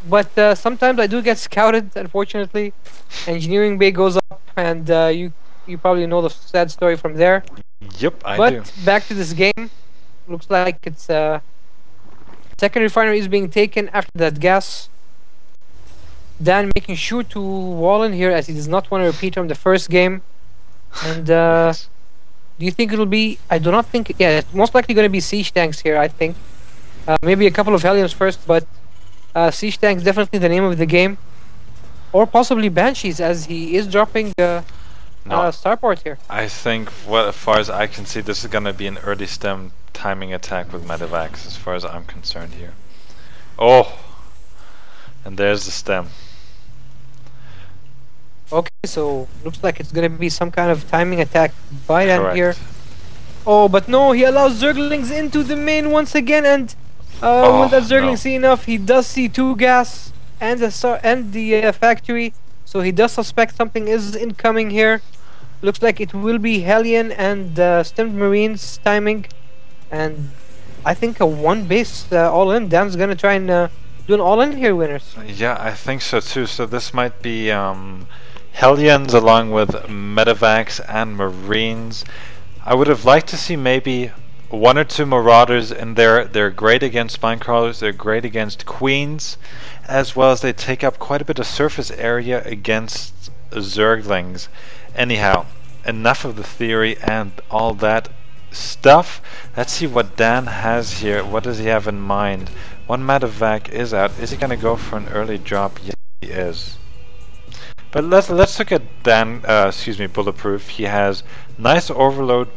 but sometimes I do get scouted. Unfortunately, engineering bay goes up, and you probably know the sad story from there. Yep, I do. But back to this game. Looks like it's second refinery is being taken after that gas. Dan making sure to wall in here, as he does not want to repeat from the first game. And Yes. do you think it'll be... I do not think... Yeah, it's most likely going to be siege tanks here, I think. Maybe a couple of Hellions first, but siege tanks definitely the name of the game. Or possibly Banshees, as he is dropping starport here. I think, as far as I can see, this is going to be an early stem timing attack with medevacs, as far as I'm concerned here. Oh! And there's the stem. Okay, so looks like it's gonna be some kind of timing attack by Dan Correct. here. Oh, but no, he allows Zerglings into the main once again, and when that Zergling see enough, he does see two gas and the factory, so he does suspect something is incoming here. Looks like it will be Hellion and stemmed Marines timing, and I think a one base all-in. Dan's gonna try and do an all-in here, winners. Yeah, I think so too. So this might be Hellions along with medevacs and Marines. I would have liked to see maybe one or two Marauders in there. They're great against Spinecrawlers, they're great against Queens, as well as they take up quite a bit of surface area against Zerglings. Anyhow, enough of the theory and all that stuff. Let's see what Dan has here. What does he have in mind? One medevac is out. Is he going to go for an early drop? Yes, he is. But let's look at Dan. Bulletproof. He has nice overlord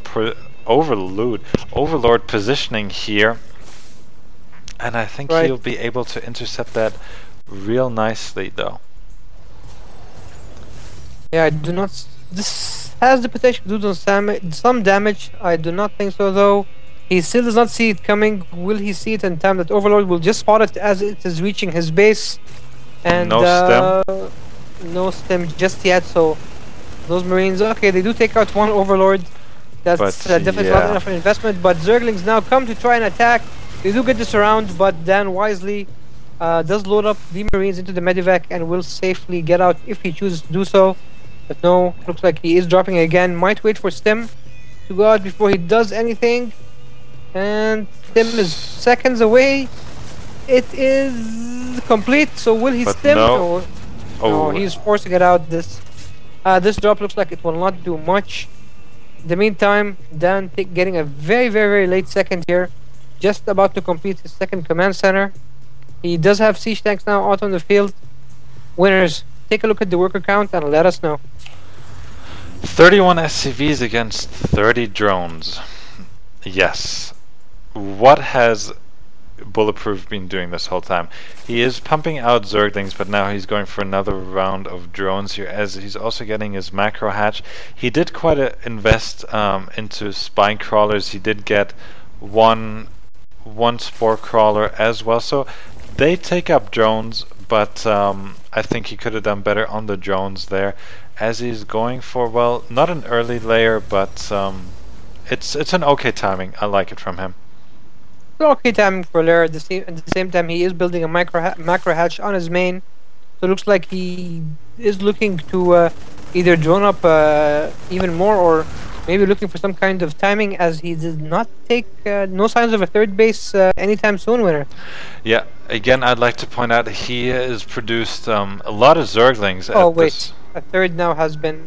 positioning here, and I think he'll be able to intercept that real nicely, though. Yeah, I do not. This has the potential to do some damage. I do not think so, though. He still does not see it coming. Will he see it in time that Overlord will just spot it as it is reaching his base? And no stem. No stem just yet. So those Marines, okay, they do take out one Overlord. That's but definitely not enough of an investment. But Zerglings now come to try and attack. They do get this around, but Dan wisely does load up the Marines into the Medivac and will safely get out if he chooses to do so. But no, looks like he is dropping again. Might wait for Stim to go out before he does anything. And Stim is seconds away. It is complete. So will he Stim? No. No, he's forced to get out. This drop looks like it will not do much. In the meantime, Dan getting a very, very, very late second here. Just about to complete his second command center. He does have siege tanks now out on the field. Winners, take a look at the worker count and let us know. 31 SCVs against 30 drones. Yes. What has Bulletproof been doing this whole time? He is pumping out Zerglings, but now he's going for another round of drones here, as he's also getting his macro hatch. He did quite invest into spine crawlers. He did get one spore crawler as well, so they take up drones, but I think he could have done better on the drones there, as he's going for, well, not an early layer, but it's an okay timing. I like it from him. Okay timing for Lair. At the same time, he is building a macro hatch on his main, so it looks like he is looking to either drone up even more, or maybe looking for some kind of timing, as he did not take no signs of a third base anytime soon, Winner. Yeah, again, I'd like to point out he has produced a lot of Zerglings. Oh wait, a third now has been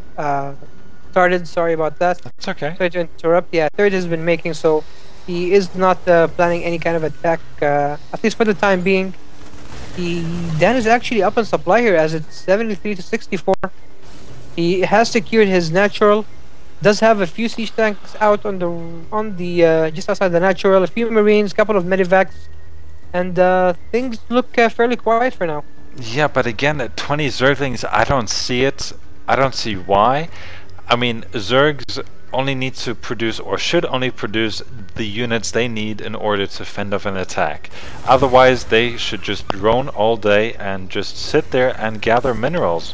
started. Sorry about that. That's okay. Sorry to interrupt. Yeah, third has been making, so he is not planning any kind of attack, at least for the time being. Dan is actually up on supply here, as it's 73 to 64. He has secured his natural. Does have a few siege tanks out on the just outside the natural, a few Marines, couple of medivacs, and things look fairly quiet for now. Yeah, but again, at 20 Zerglings, I don't see it. I don't see why. I mean, Zergs only need to produce, or should only produce, the units they need in order to fend off an attack. Otherwise, they should just drone all day and just sit there and gather minerals.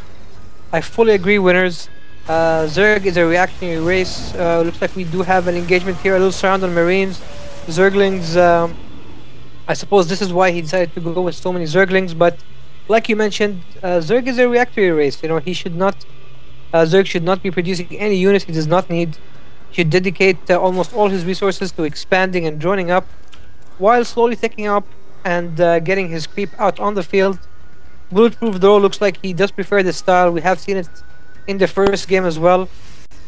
I fully agree, Winners. Zerg is a reactionary race. Looks like we do have an engagement here, a little surround on Marines. Zerglings, I suppose this is why he decided to go with so many Zerglings, but like you mentioned, Zerg is a reactionary race. You know, he should not, Zerg should not be producing any units he does not need. He should dedicate almost all his resources to expanding and droning up, while slowly taking up and getting his creep out on the field. Bulletproof, though, looks like he does prefer this style. We have seen it in the first game as well.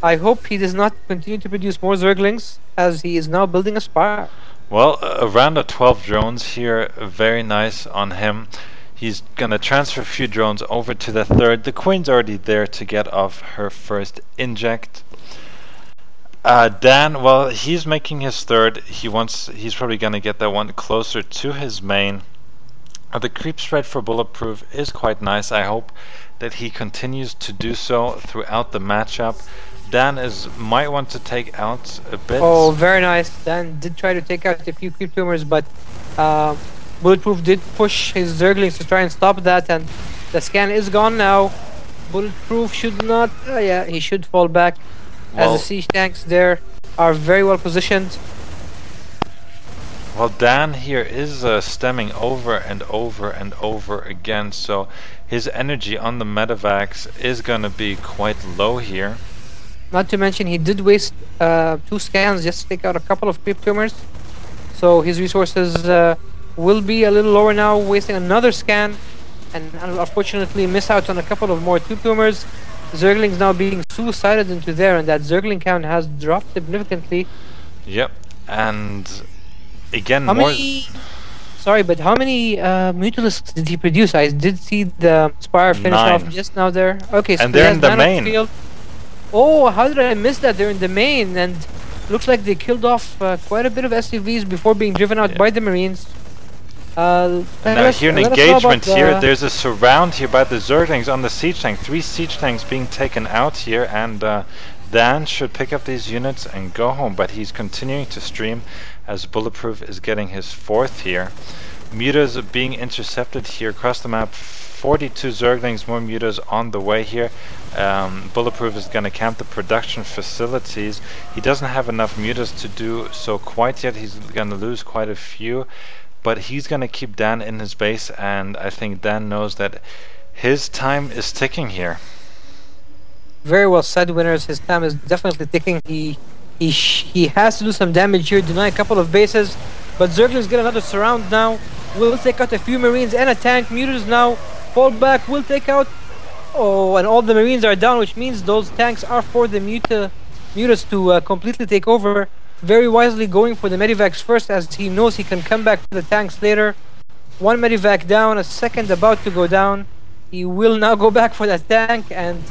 I hope he does not continue to produce more Zerglings, as he is now building a spire. Well, around 12 drones here, very nice on him. He's gonna transfer a few drones over to the third. The Queen's already there to get off her first inject. Dan, well, he's making his third. He's probably gonna get that one closer to his main. The creep spread for Bulletproof is quite nice. I hope that he continues to do so throughout the matchup. Dan might want to take out a bit. Oh, very nice. Dan did try to take out a few creep tumors, but Bulletproof did push his Zerglings to try and stop that, and the scan is gone now. Bulletproof should not... yeah, he should fall back, as the siege tanks there are very well positioned. Well, Dan here is stemming over and over and over again, so his energy on the medevacs is going to be quite low here. Not to mention, he did waste 2 scans just to take out a couple of creep tumors, so his resources will be a little lower now, wasting another scan, and unfortunately miss out on a couple of more 2 tumors. Zerglings now being suicided into there, and that Zergling count has dropped significantly. Yep, and again, Sorry, but how many Mutalisks did he produce? I did see the Spire finish 9 off just now there. Okay, so and they're in the main. Field. Oh, how did I miss that? They're in the main, and looks like they killed off quite a bit of SCVs before being driven out by the Marines. Now here an engagement here. There's a surround here by the Zerglings on the siege tank. 3 siege tanks being taken out here, and Dan should pick up these units and go home, but he's continuing to stream as Bulletproof is getting his 4th here. Mutas being intercepted here across the map. 42 Zerglings, more mutas on the way here. Bulletproof is going to camp the production facilities. He doesn't have enough mutas to do so quite yet. He's going to lose quite a few, but he's going to keep Dan in his base, and I think Dan knows that his time is ticking here. Very well said, winners. His time is definitely ticking. He has to do some damage here, deny a couple of bases, but Zerglings get another surround now. Will take out a few Marines and a tank. Mutas now fall back, will take out... Oh, and all the Marines are down, which means those tanks are for the mutas to completely take over. Very wisely going for the medivacs first, as he knows he can come back to the tanks later. One medivac down, a second about to go down. He will now go back for that tank, and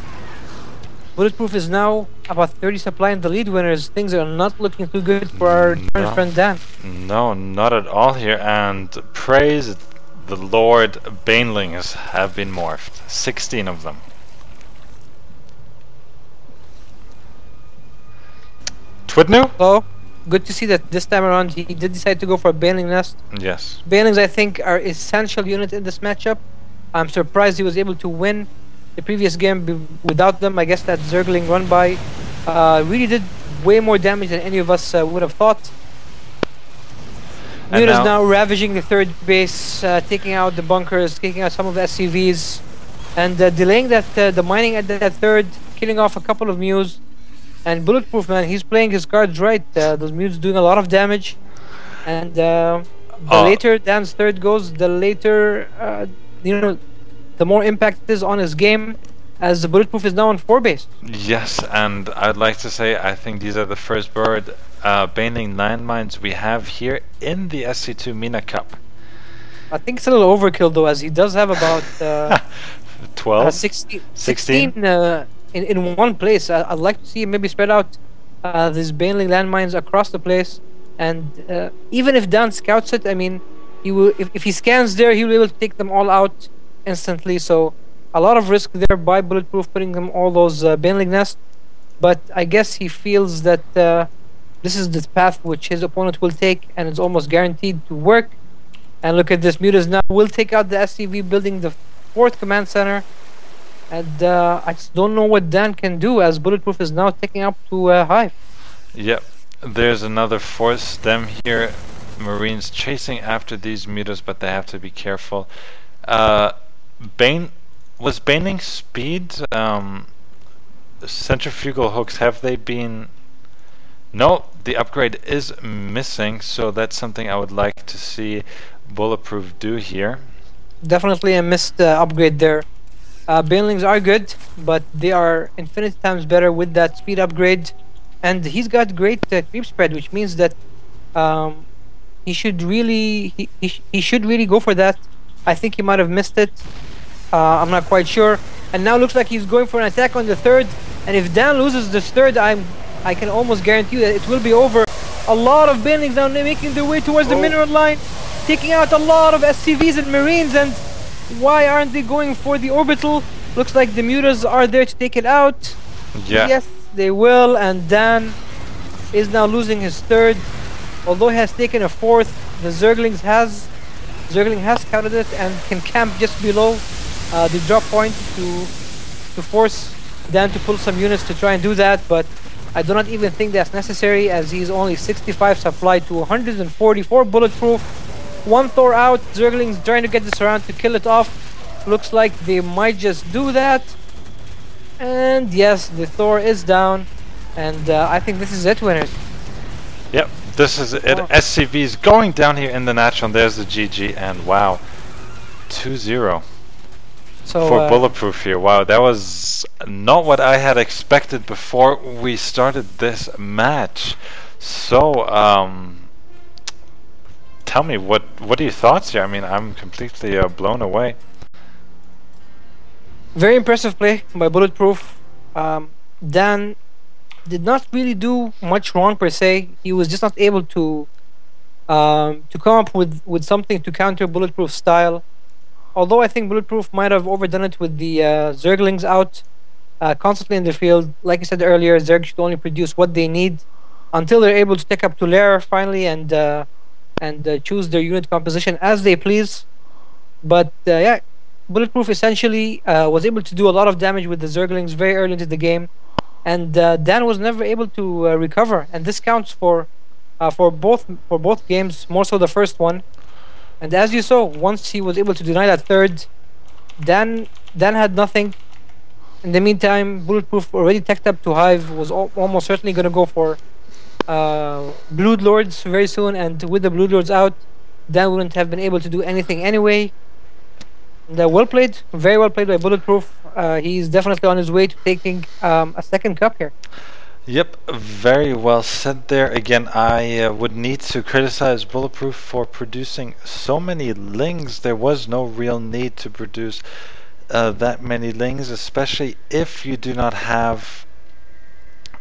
Bulletproof is now about 30 supply in the lead, winners. Things are not looking too good for our friend Dan. No, not at all here, and praise the Lord, Banelings have been morphed. 16 of them. twdnewh? Oh, good to see that this time around he did decide to go for a Baneling nest. Yes. Banelings, I think, are essential unit in this matchup. I'm surprised he was able to win the previous game without them. I guess that Zergling run by really did way more damage than any of us would have thought. Muta is now ravaging the third base, taking out the bunkers, taking out some of the SCVs, and delaying the mining at that third, killing off a couple of Mews. And Bulletproof, man, he's playing his cards right. Those Mews doing a lot of damage, and the later Dan's third goes, the later the more impact it is on his game, as the Bulletproof is now on 4 base. Yes, and I'd like to say I think these are the first bird Baneling landmines we have here in the SC2 MENA Cup. I think it's a little overkill though, as he does have about 12? 16 in one place. I'd like to see him maybe spread out these Baneling landmines across the place, and even if Dan scouts it, I mean, he will, if he scans there, he will be able to take them all out instantly. So a lot of risk there by Bulletproof putting them all those Baneling nests, but I guess he feels that this is the path which his opponent will take, and it's almost guaranteed to work. And look at this, Mutas now will take out the SCV, building the 4th command center, and I just don't know what Dan can do, as Bulletproof is now taking up to Hive. Yep, there's another force stem here. Marines chasing after these Mutas, but they have to be careful. Was Baneling speed centrifugal hooks, have they been... No, the upgrade is missing, so that's something I would like to see Bulletproof do here. Definitely a missed upgrade there. Banelings are good, but they are infinite times better with that speed upgrade, and he's got great creep spread, which means that he should really he should really go for that. I think he might have missed it. I'm not quite sure. And now looks like he's going for an attack on the third, and if Dan loses this third, I can almost guarantee that it will be over. A lot of Banelings now making their way towards the mineral line, taking out a lot of SCVs and Marines, and why aren't they going for the orbital? Looks like the Mutas are there to take it out. Yeah. Yes, they will, and Dan is now losing his third. Although he has taken a 4th, the Zergling has scouted it and can camp just below the drop point to force Dan to pull some units to try and do that, but I do not even think that's necessary, as he's only 65 supply to 144 Bulletproof. 1 Thor out, Zerglings trying to get this around to kill it off. Looks like they might just do that. And yes, the Thor is down, and I think this is it, winners. Yep, this is it. SCV's going down here in the natural, and there's the GG, and wow, 2-0. So, for Bulletproof here. Wow, that was not what I had expected before we started this match. So, tell me, what are your thoughts here? I mean, I'm completely blown away. Very impressive play by Bulletproof. Dan did not really do much wrong per se. He was just not able to come up with something to counter Bulletproof's style. Although I think Bulletproof might have overdone it with the Zerglings out constantly in the field. Like I said earlier, Zerg should only produce what they need until they're able to take up to lair finally and choose their unit composition as they please. But yeah, Bulletproof essentially was able to do a lot of damage with the Zerglings very early into the game, and Dan was never able to recover. And this counts for both games, more so the first one. And as you saw, once he was able to deny that third, Dan had nothing. In the meantime, Bulletproof already teched up to Hive, was almost certainly going to go for Blood Lords very soon, and with the Blood Lords out, Dan wouldn't have been able to do anything anyway. And, well played, very well played by Bulletproof. He's definitely on his way to taking a second cup here. Yep, very well said there. Again, I would need to criticize Bulletproof for producing so many lings. There was no real need to produce that many lings, especially if you do not have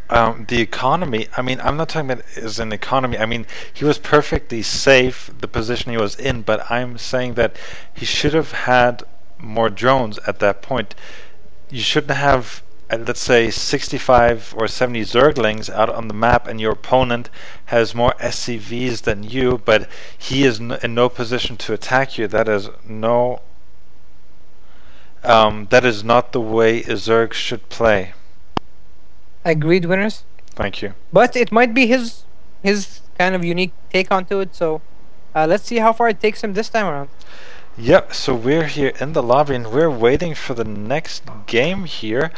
the economy. I mean, I'm not talking about as an economy. I mean, he was perfectly safe, the position he was in, but I'm saying that he should have had more drones at that point. You shouldn't have, let's say, 65 or 70 Zerglings out on the map, and your opponent has more SCVs than you, but he is in no position to attack you. That is that is not the way a Zerg should play. Agreed, winners. Thank you. But it might be his kind of unique take onto it. So let's see how far it takes him this time around. Yep. So we're here in the lobby and we're waiting for the next game here.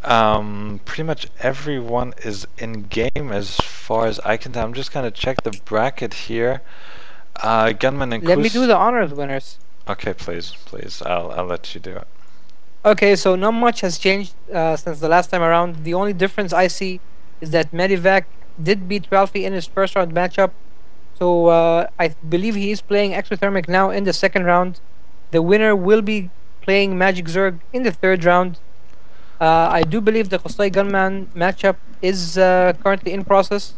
Pretty much everyone is in game as far as I can tell. I'm just gonna check the bracket here. Gunman and Let me do the honors, winners. Okay, please. I'll let you do it. Okay, so not much has changed since the last time around. The only difference I see is that Medivac did beat Ralphie in his first round matchup. So I believe he is playing Exothermic now in the second round. The winner will be playing Magic Zerg in the third round. I do believe the Qusay Gunman matchup is currently in process.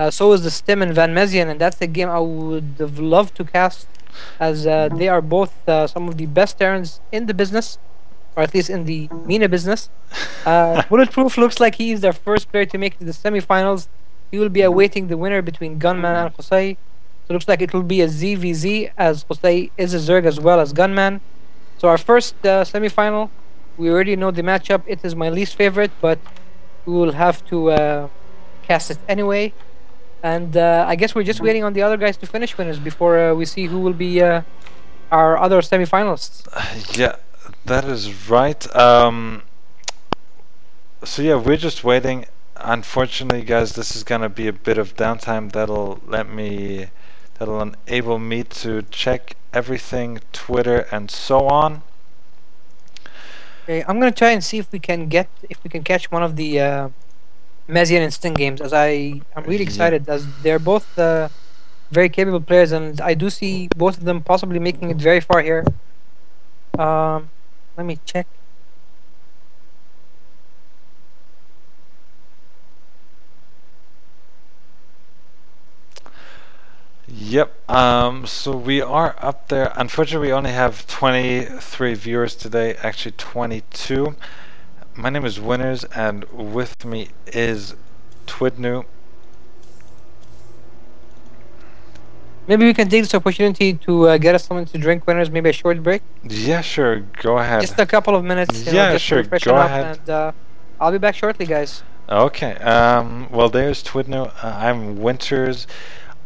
So is the Stem and Van Mezian, and that's a game I would have loved to cast, as they are both some of the best Terrans in the business, or at least in the MENA business. Bulletproof looks like he is the first player to make it to the semifinals. He will be awaiting the winner between Gunman and Qusay. So it looks like it will be a ZVZ, as Qusay is a Zerg as well as Gunman. So our first semifinal, we already know the matchup. It is my least favorite, but we will have to cast it anyway. And I guess we're just waiting on the other guys to finish, winners, before we see who will be our other semifinalists. Yeah, that is right. So yeah, we're just waiting. Unfortunately, guys, this is gonna be a bit of downtime. That'll enable me to check everything, Twitter and so on. Okay, I'm gonna try and see if we can catch one of the Mezian and Sting games, as I'm really excited, as they're both very capable players, and I do see both of them possibly making it very far here. Let me check. Yep. So we are up there. Unfortunately, we only have 23 viewers today. Actually, 22. My name is Winners, and with me is twdnewh. Maybe we can take this opportunity to get us something to drink, winners. Maybe a short break. Yeah, sure. Go ahead. Just a couple of minutes. Yeah, sure. Go ahead. And I'll be back shortly, guys. Okay. Well, there's twdnewh. I'm Winters.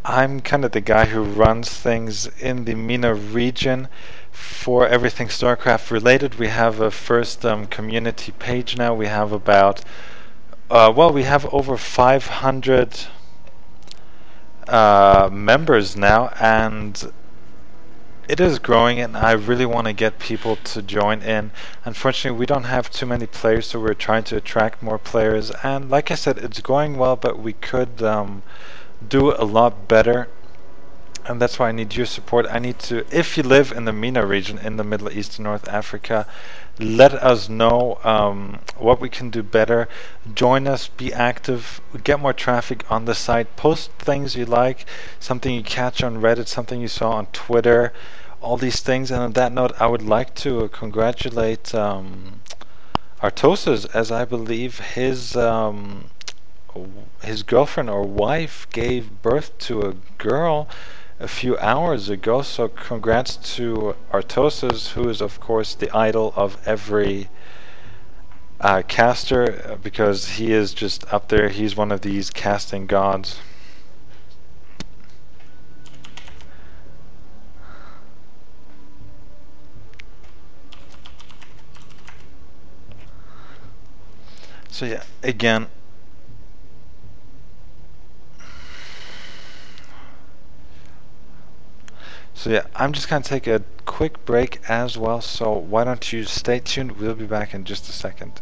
I'm kind of the guy who runs things in the MENA region for everything StarCraft related. We have a first community page now. We have about, we have over 500 members now, and it is growing, and I really want to get people to join in. Unfortunately, we don't have too many players, so we're trying to attract more players, and like I said, it's going well, but we could do a lot better, and that's why I need your support. I need to, if you live in the MENA region in the Middle East and North Africa, let us know what we can do better. Join us, be active, get more traffic on the site, post things you like, something you catch on Reddit, something you saw on Twitter, all these things. And on that note, I would like to congratulate Artosis, as I believe his girlfriend or wife gave birth to a girl a few hours ago. So congrats to Artosis, who is of course the idol of every caster, because he is just up there. He's one of these casting gods. So yeah, again, so yeah, I'm just gonna take a quick break as well, so why don't you stay tuned. We'll be back in just a second.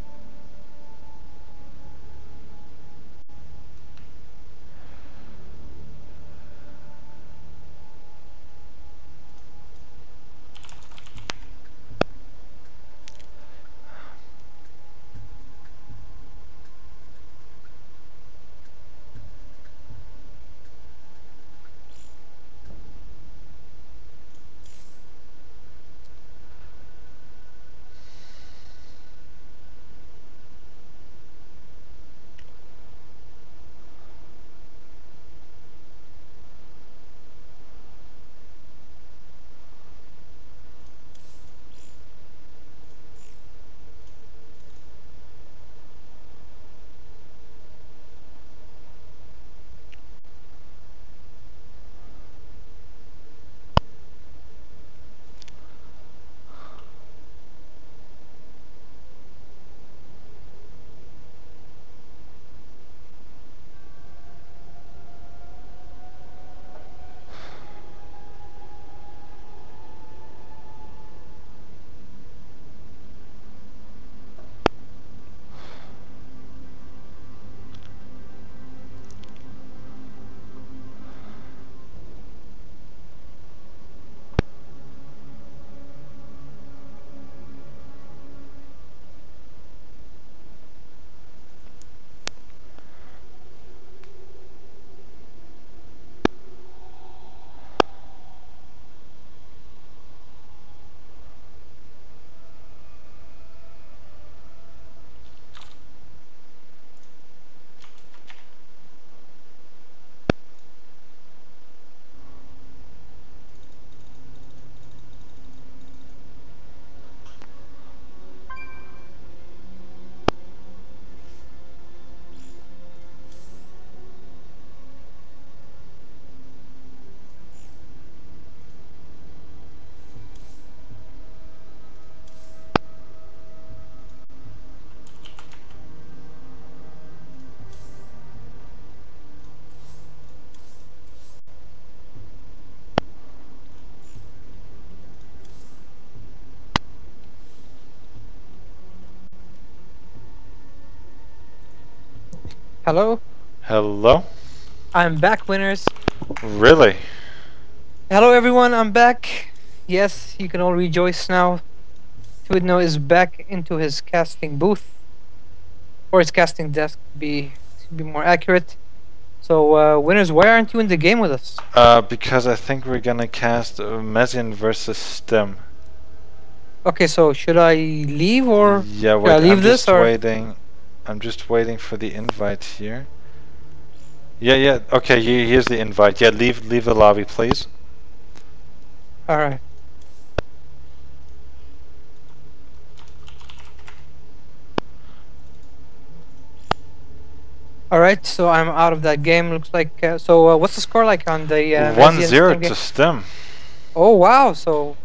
Hello? Hello? I'm back, winners. Really? Hello, everyone. I'm back. Yes, you can all rejoice now. twdnewh is back into his casting booth, or his casting desk, to be more accurate. So, winners, why aren't you in the game with us? Because I think we're gonna cast Mesian versus Stem. Okay, so should I leave or Yeah, should I wait, leave I'm this just or? waiting. I'm just waiting for the invite here. Yeah, okay, here's the invite. Yeah, leave the lobby, please. All right. All right, so I'm out of that game. Looks like. What's the score like on the Messi and 1-0 Stem game? to Stem. Oh wow! So,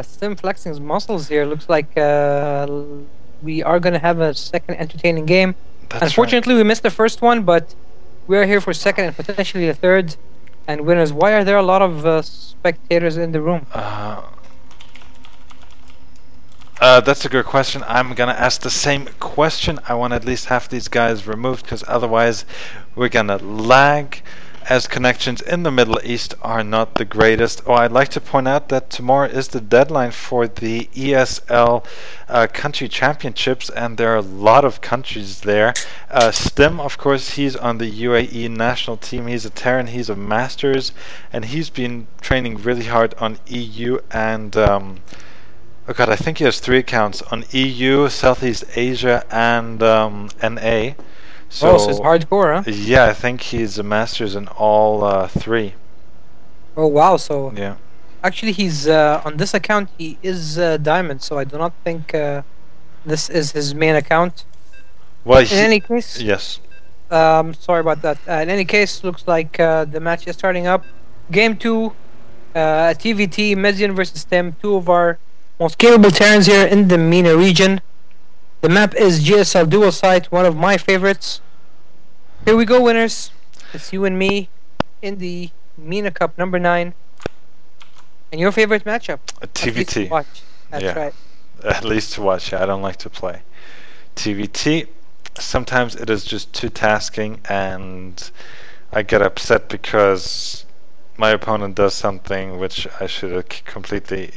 Stem flexing his muscles here. Looks like we are gonna have a second entertaining game. That's Unfortunately, we missed the first one, but we are here for second and potentially the third. And winners, why are there a lot of spectators in the room? That's a good question. I'm gonna ask the same question. I want at least half these guys removed, because otherwise we're gonna lag, as connections in the Middle East are not the greatest. Oh, I'd like to point out that tomorrow is the deadline for the ESL country championships, and there are a lot of countries there. Stem, of course, he's on the UAE national team. He's a Terran, he's a Masters, and he's been training really hard on EU and oh god, I think he has 3 accounts on EU, Southeast Asia, and NA. So it's hardcore, huh? Yeah, I think he's a Masters in all 3. Oh wow! So Yeah. actually, he's on this account. He is diamond. So I do not think this is his main account. Well, In any case, yes. sorry about that. In any case, looks like the match is starting up. Game two, TVT Mezian versus Stem, two of our most capable Terrans here in the MENA region. The map is GSL Dual Site, one of my favorites. Here we go, winners. It's you and me in the MENA Cup number 9. And your favorite matchup? A At least to TVT. watch. That's Yeah. right. At least to watch. Yeah, I don't like to play. TVT. Sometimes it is just too tasking, and I get upset because my opponent does something which I should have completely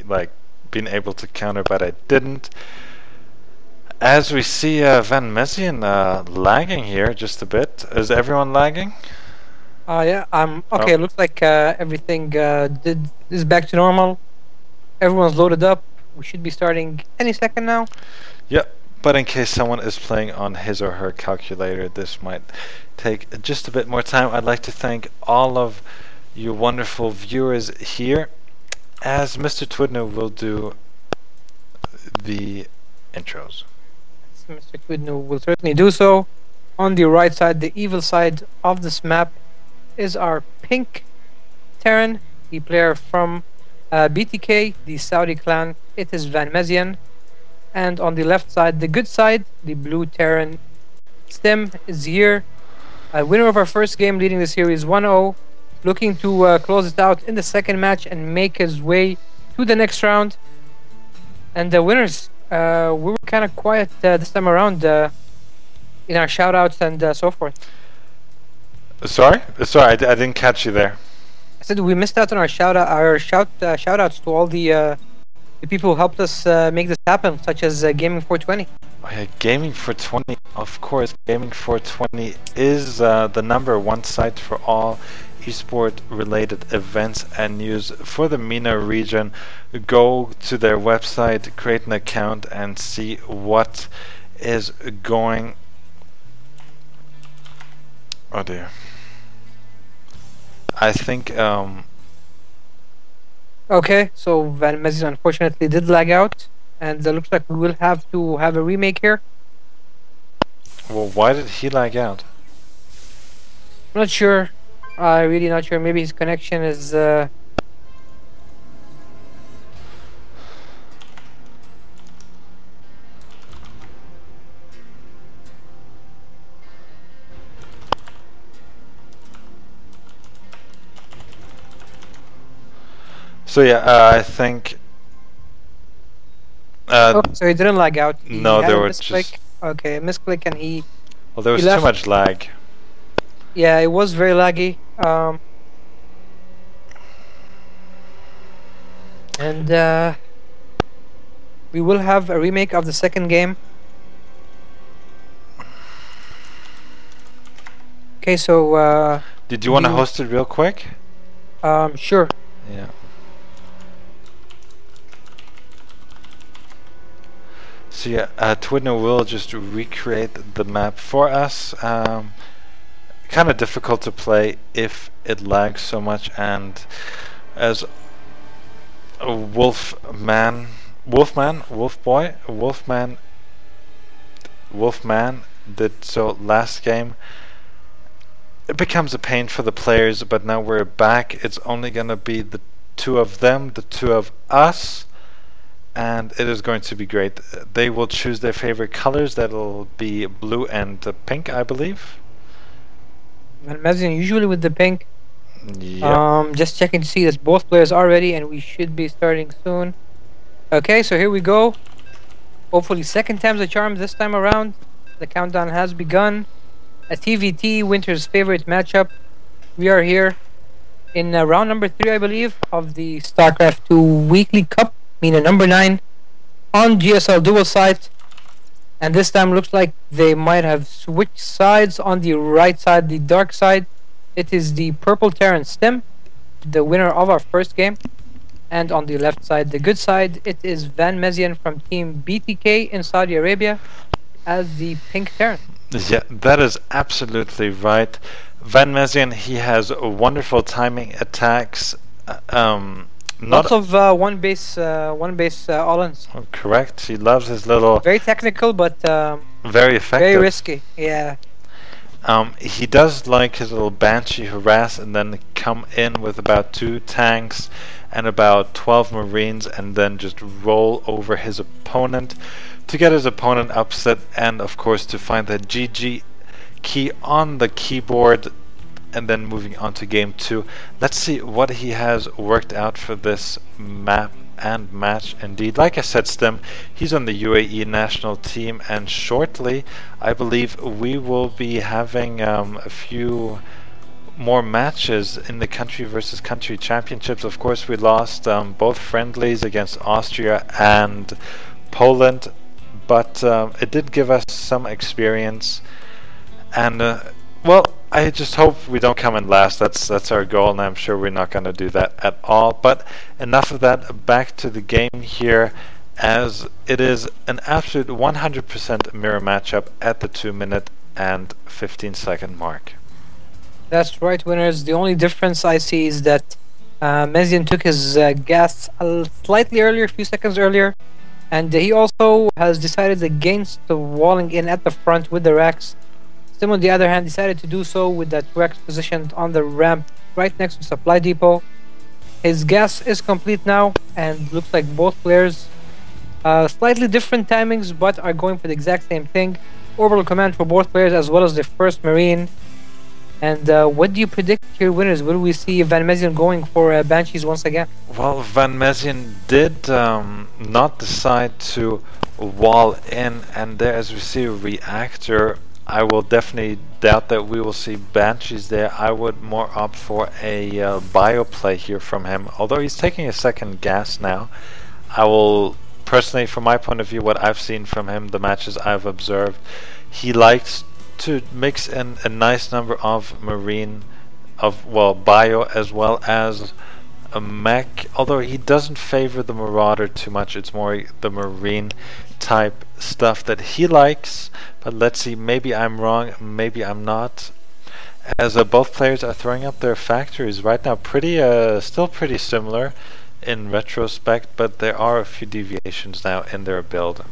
been able to counter, but I didn't. As we see Van Messian lagging here just a bit. Is everyone lagging? Yeah. Okay. Oh. It looks like everything is back to normal. Everyone's loaded up. We should be starting any second now. Yep. But in case someone is playing on his or her calculator, this might take just a bit more time. I'd like to thank all of you wonderful viewers here, as Mr. twdnewh will do the intros. Mr. twdnewh will certainly do so. On the right side, the evil side of this map, is our pink Terran, the player from BTK, the Saudi clan. It is Van Messian. And on the left side, the good side, the blue Terran Stem is here. Winner of our first game, leading the series 1-0. Looking to close it out in the second match and make his way to the next round. And the winners, we were kind of quiet this time around in our shoutouts and so forth. Sorry, I didn't catch you there. I said we missed out on our shoutouts to all the people who helped us make this happen, such as Gaming 420. Oh yeah, Gaming 420, of course. Gaming 420 is the #1 site for all esport related events and news for the MENA region. Go to their website, create an account, and see what is going. Oh dear. I think Okay, so Van Messian unfortunately did lag out, and it looks like we will have to have a remake here. well, why did he lag out? I'm not sure. Really not sure. Maybe his connection is So yeah, I think oh, so he didn't lag out. He no, had there a were misclick. just Okay, a misclick, and well, there was he too left. much lag. Yeah, it was very laggy. And we will have a remake of the second game. Okay, so Did you want to host it real quick? sure. Yeah. So yeah, twdnewh will just recreate the map for us. Kind of difficult to play if it lags so much, and as a Wolfman did so last game, it becomes a pain for the players, but now we're back. It's only gonna be the two of them, the two of us, and it is going to be great. They will choose their favorite colors. That'll be blue and pink, I believe. Van Messian usually with the pink. Yep. Just checking to see that both players are ready, and we should be starting soon. Okay, so here we go. Hopefully second time's a charm this time around. The countdown has begun. A TVT, winter's favorite matchup. We are here in round number 3, I believe, of the StarCraft 2 Weekly Cup, MENA number 9, on GSL Dual Site. And this time looks like they might have switched sides. On the right side, the dark side, it is the purple Terran Stem, the winner of our first game. And on the left side, the good side, it is Van Messian from Team BTK in Saudi Arabia as the pink Terran. Yeah, that is absolutely right. Van Messian, he has wonderful timing attacks, Not Lots of one base all-ins. correct. He loves his little Very technical, but very effective. very risky. Yeah. He does like his little Banshee harass and then come in with about 2 tanks and about 12 Marines and then just roll over his opponent to get his opponent upset and of course to find the GG key on the keyboard and then moving on to game 2. Let's see what he has worked out for this map and match. Indeed, like I said, Stem, he's on the UAE national team, and shortly I believe we will be having a few more matches in the country versus country championships. Of course, we lost both friendlies against Austria and Poland, but it did give us some experience, and well, I just hope we don't come in last. That's our goal, and I'm sure we're not going to do that at all. But enough of that. Back to the game here, as it is an absolute 100% mirror matchup at the 2-minute and 15-second mark. That's right, winners. The only difference I see is that Mezian took his gas slightly earlier, a few seconds earlier, and he also has decided against the walling in at the front with the racks. Stim, on the other hand, decided to do so with that racks positioned on the ramp right next to supply depot. His gas is complete now, and looks like both players, slightly different timings, but are going for the exact same thing. Orbital command for both players, as well as the first Marine. And what do you predict here, winners? Will we see Van Mezian going for Banshees once again? Well, Van Mezian did not decide to wall in, and there, as we see a reactor, I will definitely doubt that we will see Banshees there. I would more opt for a bio play here from him. Although he's taking a second gas now, I will personally, from my point of view, what I've seen from him, the matches I've observed, he likes to mix in a nice number of Marine, bio as well as a mech. Although he doesn't favor the Marauder too much, it's more the Marine type stuff that he likes. But let's see, maybe I'm wrong, maybe I'm not, as both players are throwing up their factories right now. Still pretty similar in retrospect, but there are a few deviations now in their build.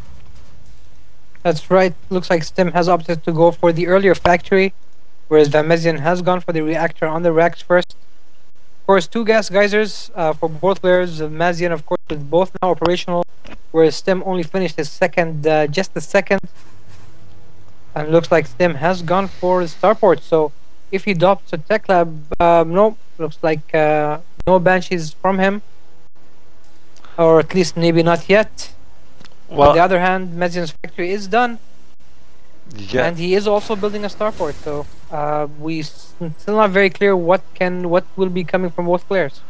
That's right. Looks like Stim has opted to go for the earlier factory, whereas Van Mezian has gone for the reactor on the racks first. Of course, 2 gas geysers for both players. Mezian, of course, with both now operational, whereas Stim only finished his second, just the second. And looks like Stim has gone for the starport. So if he adopts a tech lab, no, looks like no Banshees from him, or at least maybe not yet. Well, on the other hand, Mezian's factory is done, yeah, and he is also building a starport. So we still not very clear what will be coming from both players.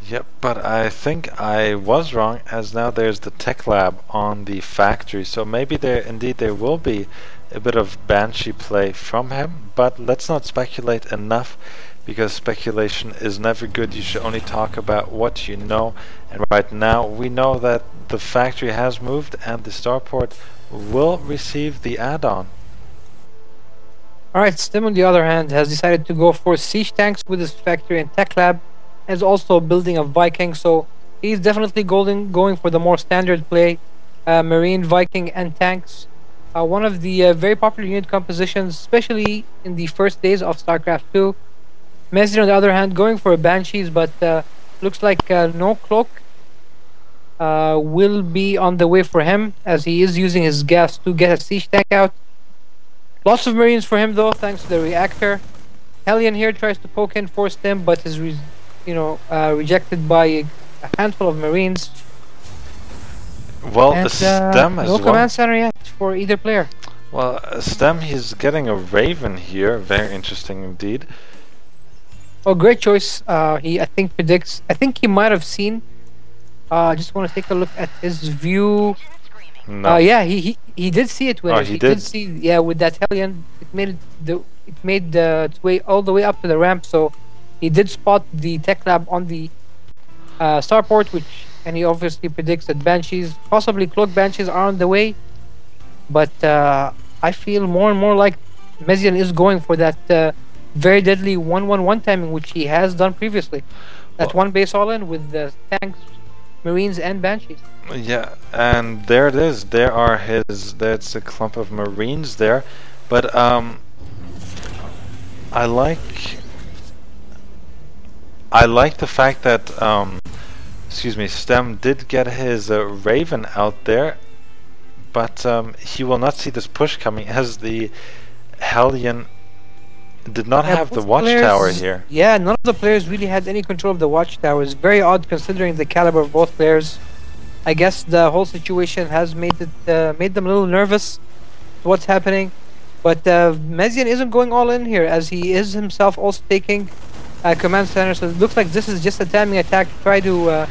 Yep, but I think I was wrong, as now there's the tech lab on the factory. So maybe there will be a bit of Banshee play from him, but let's not speculate enough, because speculation is never good. You should only talk about what you know, and right now we know that the factory has moved and the starport will receive the add-on. Alright, Stim on the other hand has decided to go for siege tanks with his factory and tech lab, and is also building a Viking, so he's definitely going for the more standard play, Marine, Viking and tanks. One of the very popular unit compositions, especially in the first days of StarCraft 2. Mezian, on the other hand, going for a Banshees, but looks like no cloak will be on the way for him, as he is using his gas to get a siege tank out. Lots of Marines for him, though, thanks to the reactor. Hellion here tries to poke in for Stim, but is rejected by a handful of Marines. Well, and, Stem as well. No command center yet for either player. Well, Stem, he's getting a Raven here. Very interesting indeed. Oh, great choice. He, I think, predicts. I think he might have seen. I just want to take a look at his view. No. Yeah, he did see it. Oh, he did see. Yeah, with that Hellion, it made its way all the way up to the ramp. So he did spot the tech lab on the starport, and he obviously predicts that Banshees, possibly Cloak Banshees, are on the way. But I feel more and more like Mezian is going for that very deadly 1-1-1 timing, which he has done previously. That's one base all in with the tanks, Marines, and Banshees. Yeah, and there it is. There are his. There's a clump of Marines there, but I like the fact that excuse me, Stem did get his Raven out there, but he will not see this push coming as the Hellion did not have the watchtower here. Yeah, none of the players really had any control of the watchtower. It's very odd considering the caliber of both players. I guess the whole situation has made them a little nervous to what's happening. But Mezian isn't going all in here, as he is himself also taking command center. So it looks like this is just a timing attack to try to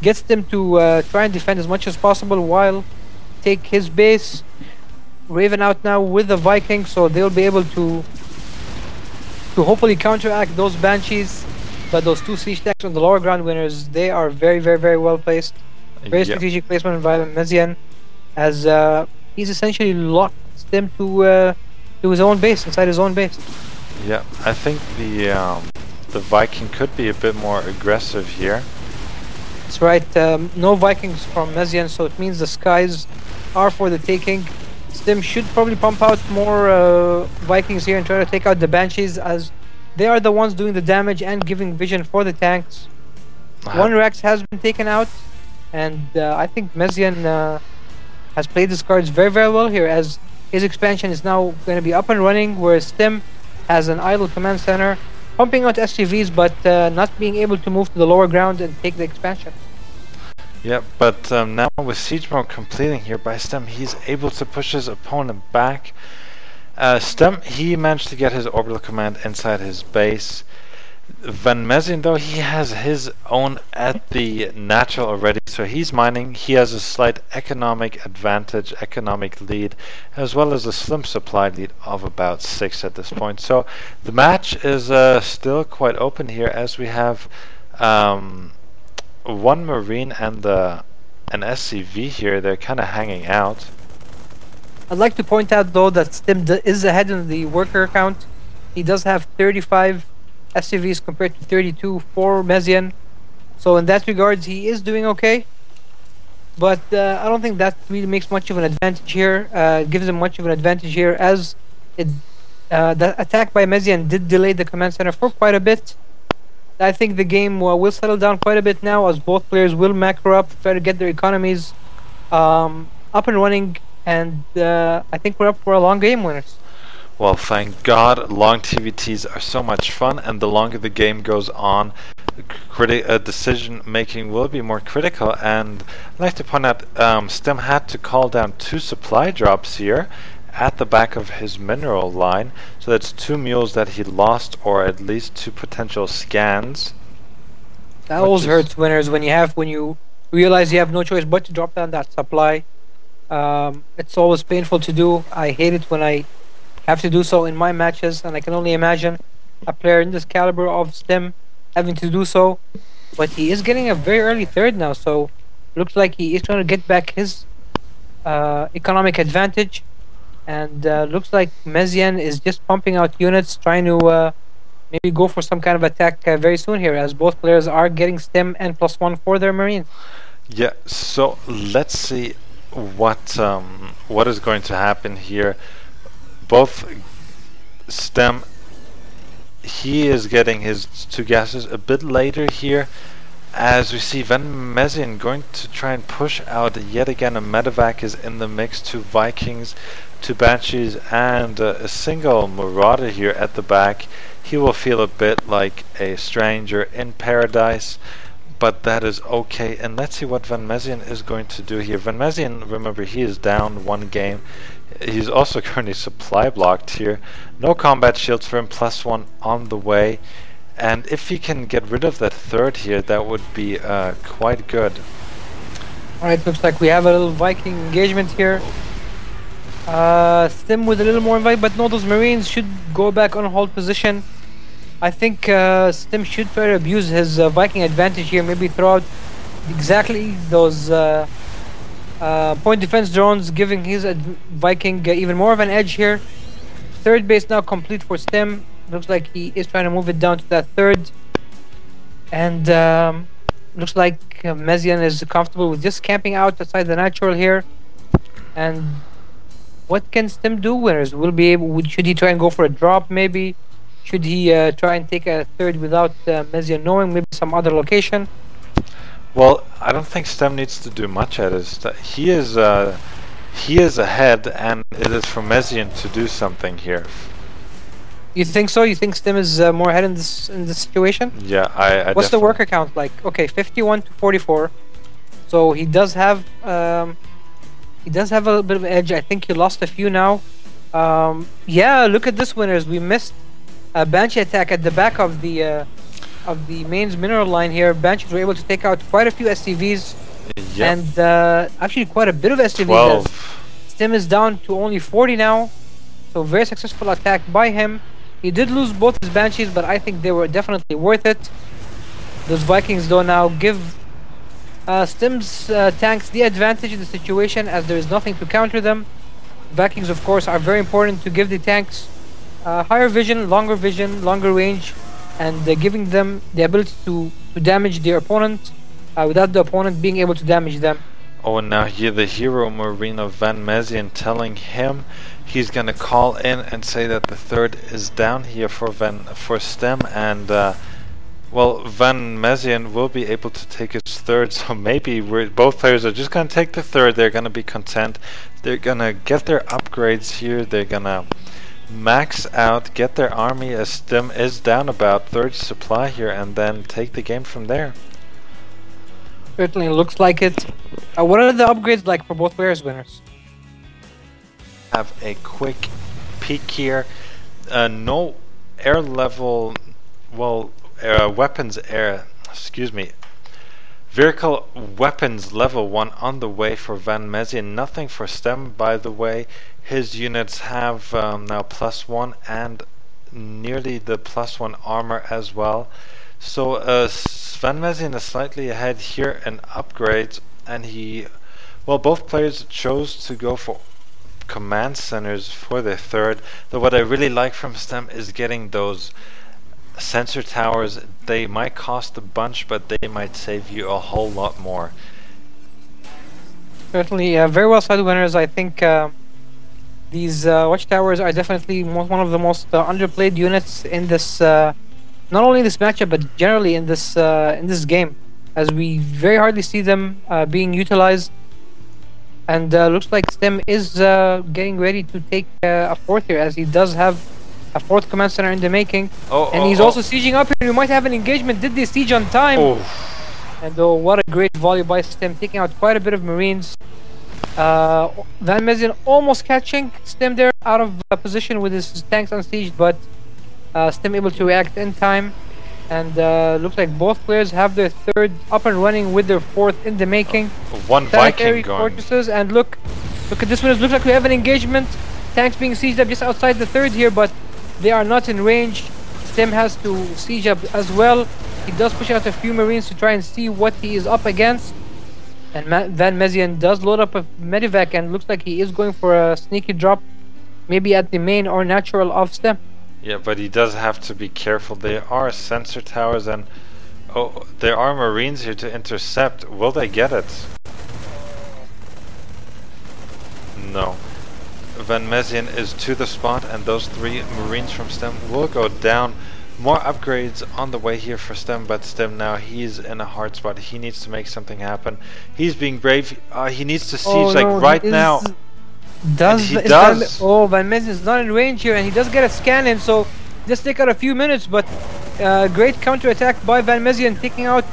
get them to try and defend as much as possible while take his base. Raven out now with the Vikings, so they'll be able to hopefully counteract those Banshees. But those two siege tanks on the lower ground winners, they are very, very, very well placed. Very strategic placement by Mezian, as he's essentially locked them to his own base, inside his own base. Yeah, I think the Viking could be a bit more aggressive here. That's right. No Vikings from Mezian, so it means the skies are for the taking. Stim should probably pump out more Vikings here and try to take out the Banshees, as they are the ones doing the damage and giving vision for the tanks. One Rex has been taken out, and I think Mezian has played his cards very, very well here, as his expansion is now going to be up and running, whereas Stim has an idle command center, pumping out SCVs, but not being able to move to the lower ground and take the expansion. Yeah, but now with siege mode completing here by Stem, he's able to push his opponent back. Stem, he managed to get his orbital command inside his base. Van Mezian, though, he has his own at the natural already, so he's mining. He has a slight economic advantage, economic lead, as well as a slim supply lead of about 6 at this point. So the match is still quite open here, as we have one Marine and an SCV here. They're kind of hanging out. I'd like to point out, though, that Stim is ahead in the worker count. He does have 35 SCVs compared to 32 for Mezian, so in that regards he is doing okay, but I don't think that really makes much of an advantage here. Gives him much of an advantage here, as the attack by Mezian did delay the command center for quite a bit. I think the game will settle down quite a bit now, as both players will macro up, try to get their economies up and running, and I think we're up for a long game, winners. Well, thank God, long TVTs are so much fun, and the longer the game goes on, decision making will be more critical. And I'd like to point out, Stem had to call down 2 supply drops here at the back of his mineral line, so that's 2 mules that he lost, or at least 2 potential scans. That always hurts, winners, when you realize you have no choice but to drop down that supply. It's always painful to do. I hate it when I have to do so in my matches, and I can only imagine a player in this caliber of Stem having to do so. But he is getting a very early third now, so looks like he is trying to get back his economic advantage, and looks like Mezian is just pumping out units, trying to maybe go for some kind of attack very soon here, as both players are getting Stem and +1 for their Marines. Yeah, so let's see what is going to happen here. Both Stem, he is getting his 2 gases a bit later here, as we see Van Mezian going to try and push out yet again. A medevac is in the mix, 2 Vikings, 2 Banshees, and a single Marauder here at the back. He will feel a bit like a stranger in paradise, but that is okay. And let's see what Van Mezian is going to do here. Van Mezian, remember, he is down 1 game. He's also currently supply blocked here. No combat shields for him, +1 on the way. And if he can get rid of that third here, that would be quite good. Alright, looks like we have a little Viking engagement here. Stim with a little more invite, but no, those Marines should go back on hold position. I think Stim should try to abuse his Viking advantage here, maybe throw out exactly those point defense drones, giving his Viking even more of an edge here. Third base now complete for Stim. Looks like he is trying to move it down to that third. And looks like Mezian is comfortable with just camping out outside the natural here. And what can Stim do, winners? Will be able? Should he try and go for a drop? Maybe. Should he try and take a third without Mezian knowing? Maybe some other location. Well, I don't think Stem needs to do much at it. He is ahead, and it is for Mezian to do something here. You think so? You think Stim is more ahead in this situation? Yeah, I What's the worker count like? Okay, 51 to 44. So he does have a little bit of edge. I think he lost a few now. Yeah, look at this, winners. We missed a Banshee attack at the back of the mains mineral line here. Banshees were able to take out quite a few SCVs. Yep. And actually quite a bit of SCVs. 12. Stim is down to only 40 now. So very successful attack by him. He did lose both his Banshees, but I think they were definitely worth it. Those Vikings though now give Stim's tanks the advantage in the situation, as there is nothing to counter them. Vikings of course are very important to give the tanks higher vision, longer range, and giving them the ability to damage their opponent without the opponent being able to damage them. Oh, and now here the hero Marine of Van Mezian telling him he's gonna call in and say that the third is down here for Stem, and well, Van Mezian will be able to take his third, so maybe both players are just gonna take the third. They're gonna be content. They're gonna get their upgrades here. They're gonna max out, get their army as Stem is down about third supply here, and then take the game from there. Certainly looks like it. What are the upgrades like for both players, winners? Have a quick peek here. No air level, well, vehicle weapons level 1 on the way for Van Mezian. Nothing for Stem, by the way. His units have now +1 and nearly the +1 armor as well. So Van Mezian is slightly ahead here in upgrades, and both players chose to go for command centers for their third. Though what I really like from Stem is getting those sensor towers. They might cost a bunch, but they might save you a whole lot more. Certainly, very well said, winners. I think these watchtowers are definitely one of the most underplayed units in this, not only in this matchup, but generally in this game, as we very hardly see them being utilized. And looks like Stem is getting ready to take a fourth here, as he does have a fourth command center in the making. And he's also sieging up here. We might have an engagement. Did they siege on time? And what a great volley by Stem, taking out quite a bit of Marines. Van Mezian almost catching Stem there out of position with his tanks unsieged, but Stem able to react in time. And looks like both players have their third up and running with their fourth in the making. One Viking going. Fortresses, and look at this one. It looks like we have an engagement. Tanks being sieged up just outside the third here, but they are not in range. Stem has to siege up as well. He does push out a few Marines to try and see what he is up against. And Van Mezian does load up a Medivac, and looks like he is going for a sneaky drop, maybe at the main or natural of Stem. Yeah, but he does have to be careful. There are sensor towers, and there are Marines here to intercept. Will they get it? No. Van Mezian is to the spot, and those 3 Marines from Stem will go down. More upgrades on the way here for Stem, but Stem now, he's in a hard spot. He needs to make something happen. He's being brave. He needs to siege right now. Van Mezian is not in range here, and he does get a scan in, so just take out a few minutes, but great counter attack by Van Mezian, taking out,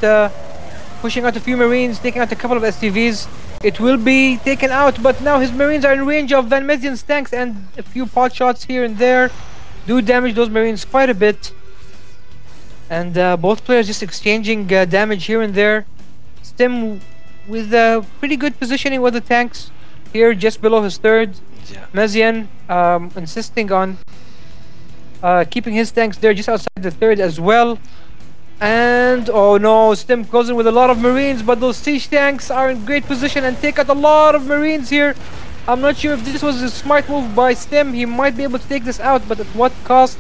pushing out a few Marines, taking out a couple of SCVs. It will be taken out, but now his Marines are in range of Van Mezian's tanks, and a few pot shots here and there do damage those Marines quite a bit. And both players just exchanging damage here and there. Stem with pretty good positioning with the tanks here just below his third. Yeah. Mezian insisting on keeping his tanks there just outside the third as well. And oh no, Stem goes in with a lot of Marines, but those siege tanks are in great position and take out a lot of Marines here. I'm not sure if this was a smart move by Stem. He might be able to take this out, but at what cost?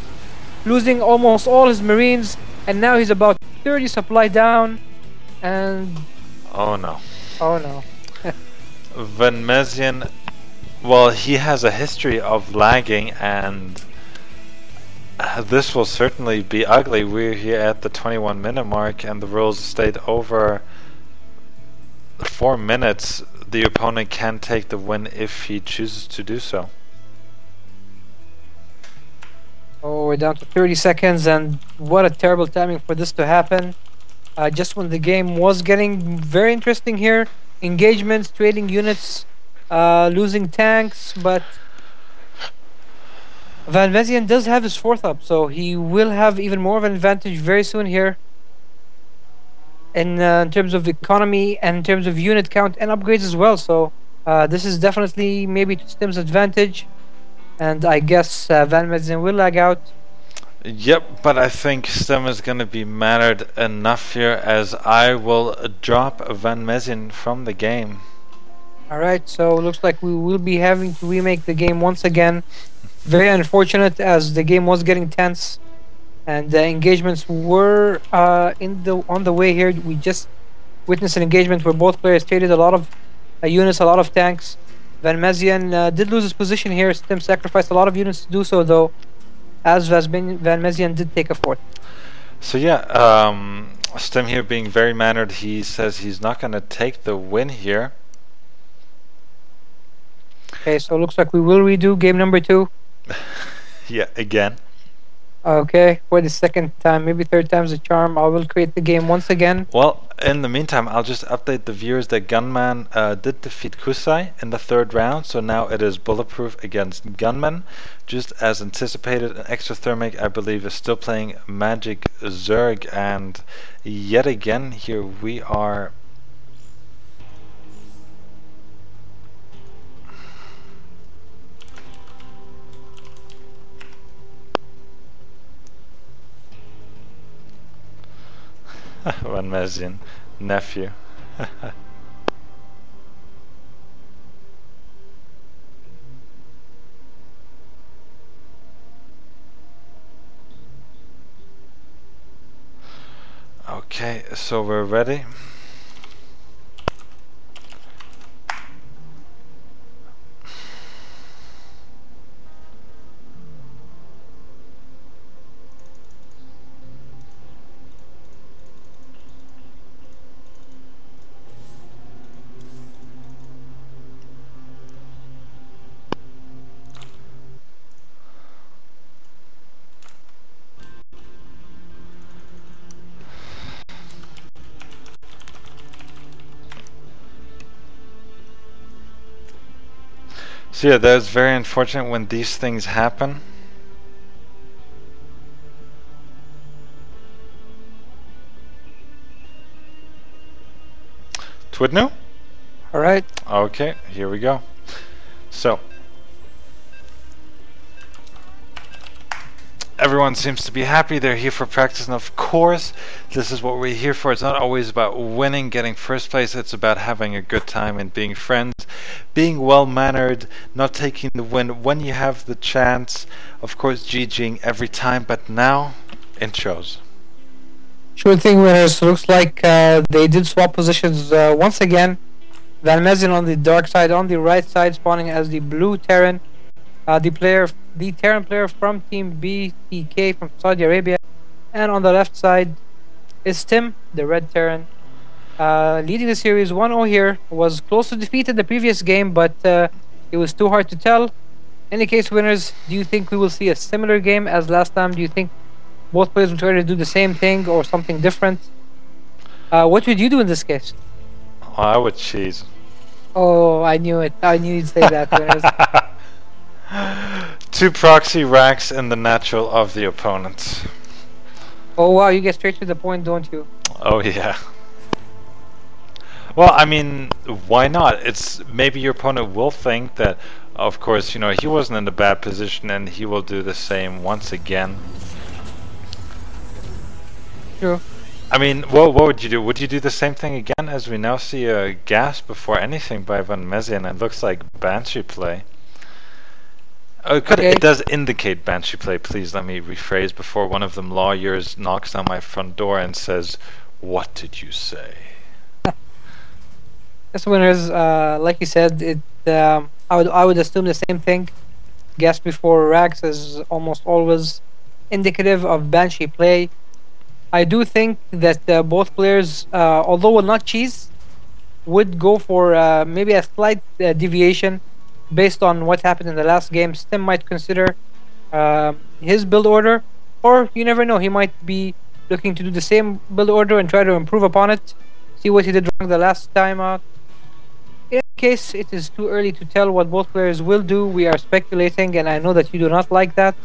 Losing almost all his Marines, and now he's about 30 supply down, and Oh no. oh no. Van Mezien, well, he has a history of lagging, and this will certainly be ugly. We're here at the 21-minute mark, and the rules stayed over 4 minutes. The opponent can take the win if he chooses to do so. Oh, we're down to 30 seconds, and what a terrible timing for this to happen. Just when the game was getting very interesting here. Engagements, trading units, losing tanks, but Van Mezien does have his 4th up, so he will have even more of an advantage very soon here. In terms of economy and in terms of unit count and upgrades as well. So this is definitely maybe to Stim's advantage. And I guess Van Mezien will lag out. Yep, but I think Stem is going to be mattered enough here, as I will drop Van Mezien from the game. Alright, so looks like we will be having to remake the game once again. Very unfortunate, as the game was getting tense and the engagements were on the way here. We just witnessed an engagement where both players traded a lot of units, a lot of tanks. Van Mezien did lose his position here. Stim sacrificed a lot of units to do so, though, as Van Mezien did take a 4th. So yeah, Stim here being very mannered. He says he's not going to take the win here. Okay, so looks like we will redo game number 2. Yeah, again. Okay, for the 2nd time, maybe 3rd time's a charm. I will create the game once again. Well, in the meantime, I'll just update the viewers that Gunman did defeat Kusai in the 3rd round, so now it is bulletproof against Gunman. Just as anticipated, an extra thermic, I believe, is still playing Magic Zerg, and yet again, here we are. Van Mezien, nephew. Okay, so we're ready. So yeah, that is very unfortunate when these things happen. twdnewh? Alright. Okay, here we go. So everyone seems to be happy. They're here for practice, and of course this is what we're here for. It's not always about winning, getting 1st place. It's about having a good time and being friends, being well mannered, not taking the win when you have the chance, of course GGing every time. But now intros. Sure thing, winners. Looks like they did swap positions once again. Van Mezien on the dark side, on the right side, spawning as the blue Terran. The Terran player from Team BTK from Saudi Arabia. And on the left side is Tim, the red Terran. Leading the series 1-0 here. Was close to defeat in the previous game, but it was too hard to tell. In any case, winners, do you think we will see a similar game as last time? Do you think both players will try to do the same thing or something different? What would you do in this case? Oh, I would cheese. Oh, I knew it. I knew you'd say that, winners. 2 proxy racks in the natural of the opponents. Oh wow, you get straight to the point, don't you? Oh yeah. Well, I mean, why not? It's maybe your opponent will think that, of course, you know, he wasn't in a bad position, and he will do the same once again. True. I mean, what would you do? Would you do the same thing again, as we now see a gasp before anything by Van Mezien? It looks like Banshee play. Okay. It does indicate Banshee play. Please let me rephrase before one of them lawyers knocks on my front door and says, "What did you say?" This winners, like you said, I would assume the same thing. Gas before Rags is almost always indicative of Banshee play. I do think that both players, although will not cheese, would go for maybe a slight deviation based on what happened in the last game. Stim might consider his build order, or you never know, he might be looking to do the same build order and try to improve upon it, see what he did wrong the last time out. In any case, it is too early to tell what both players will do. We are speculating, and I know that you do not like that.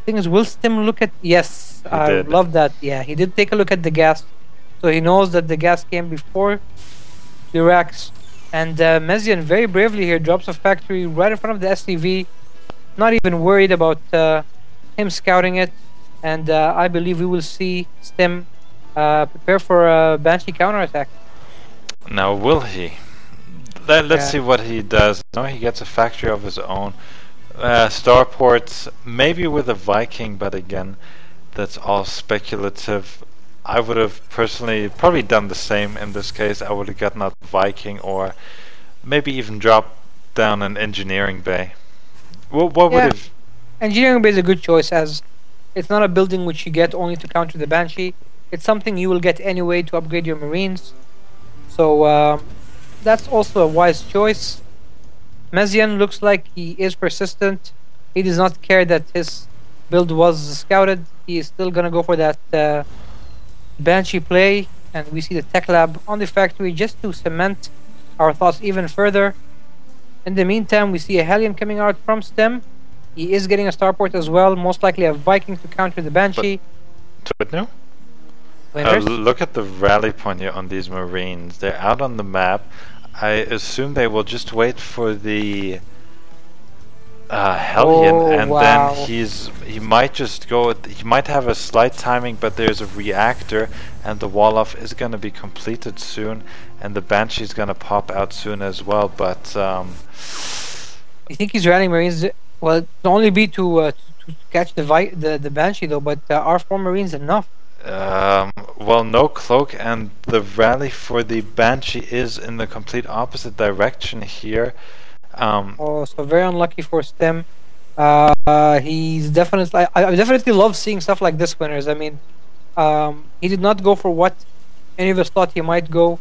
Thing is, will Stim look at... Yes, I love that. Yeah, he did take a look at the gas. So he knows that the gas came before the racks. And Mezian very bravely here drops a factory right in front of the SCV. Not even worried about him scouting it. And I believe we will see Stim prepare for a Banshee counterattack. Now, will he? Let's see what he does. No, he gets a factory of his own. Starports, maybe with a Viking, but again, that's all speculative. I would have personally probably done the same in this case. I would have gotten a Viking or maybe even dropped down an engineering bay. What would have... Engineering bay is a good choice, as it's not a building which you get only to counter the Banshee. It's something you will get anyway to upgrade your Marines. So that's also a wise choice. Mezian looks like he is persistent. He does not care that his build was scouted. He is still gonna go for that Banshee play, and we see the tech lab on the factory just to cement our thoughts even further. In the meantime, we see a Hellion coming out from Stim. He is getting a starport as well, most likely a Viking to counter the Banshee. twdnewh? Look at the rally point here on these Marines. They're out on the map. I assume they will just wait for the Hellion, and then he might just go. He might have a slight timing, but there's a reactor, and the wall-off is going to be completed soon, and the Banshee is going to pop out soon as well. But you think he's rallying Marines? Well, it'll only be to catch the Banshee though. But are 4 Marines enough? Well, no cloak, and the rally for the Banshee is in the complete opposite direction here. So very unlucky for Stim. He's definitely... I definitely love seeing stuff like this, winners. I mean, he did not go for what any of us thought he might go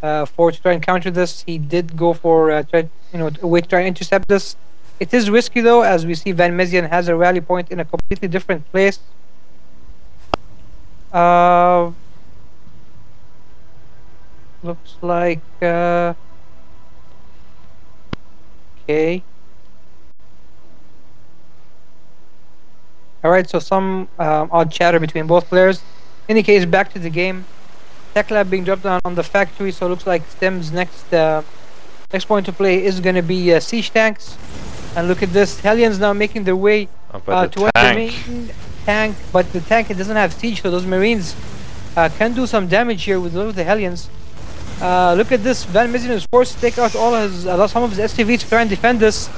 for to try and counter this. He did go for a way to try and intercept this. It is risky though, as we see Van Mezian has a rally point in a completely different place. Looks like okay. Alright, so some odd chatter between both players. In any case, back to the game. Tech lab being dropped down on the factory, so it looks like Stim's next point to play is going to be siege tanks. And look at this, Hellions now making their way towards the main tank, but the tank, it doesn't have siege, so those Marines can do some damage here with the Hellions. Look at this, Van Mezian is forced to take out some of his STVs to try and defend this.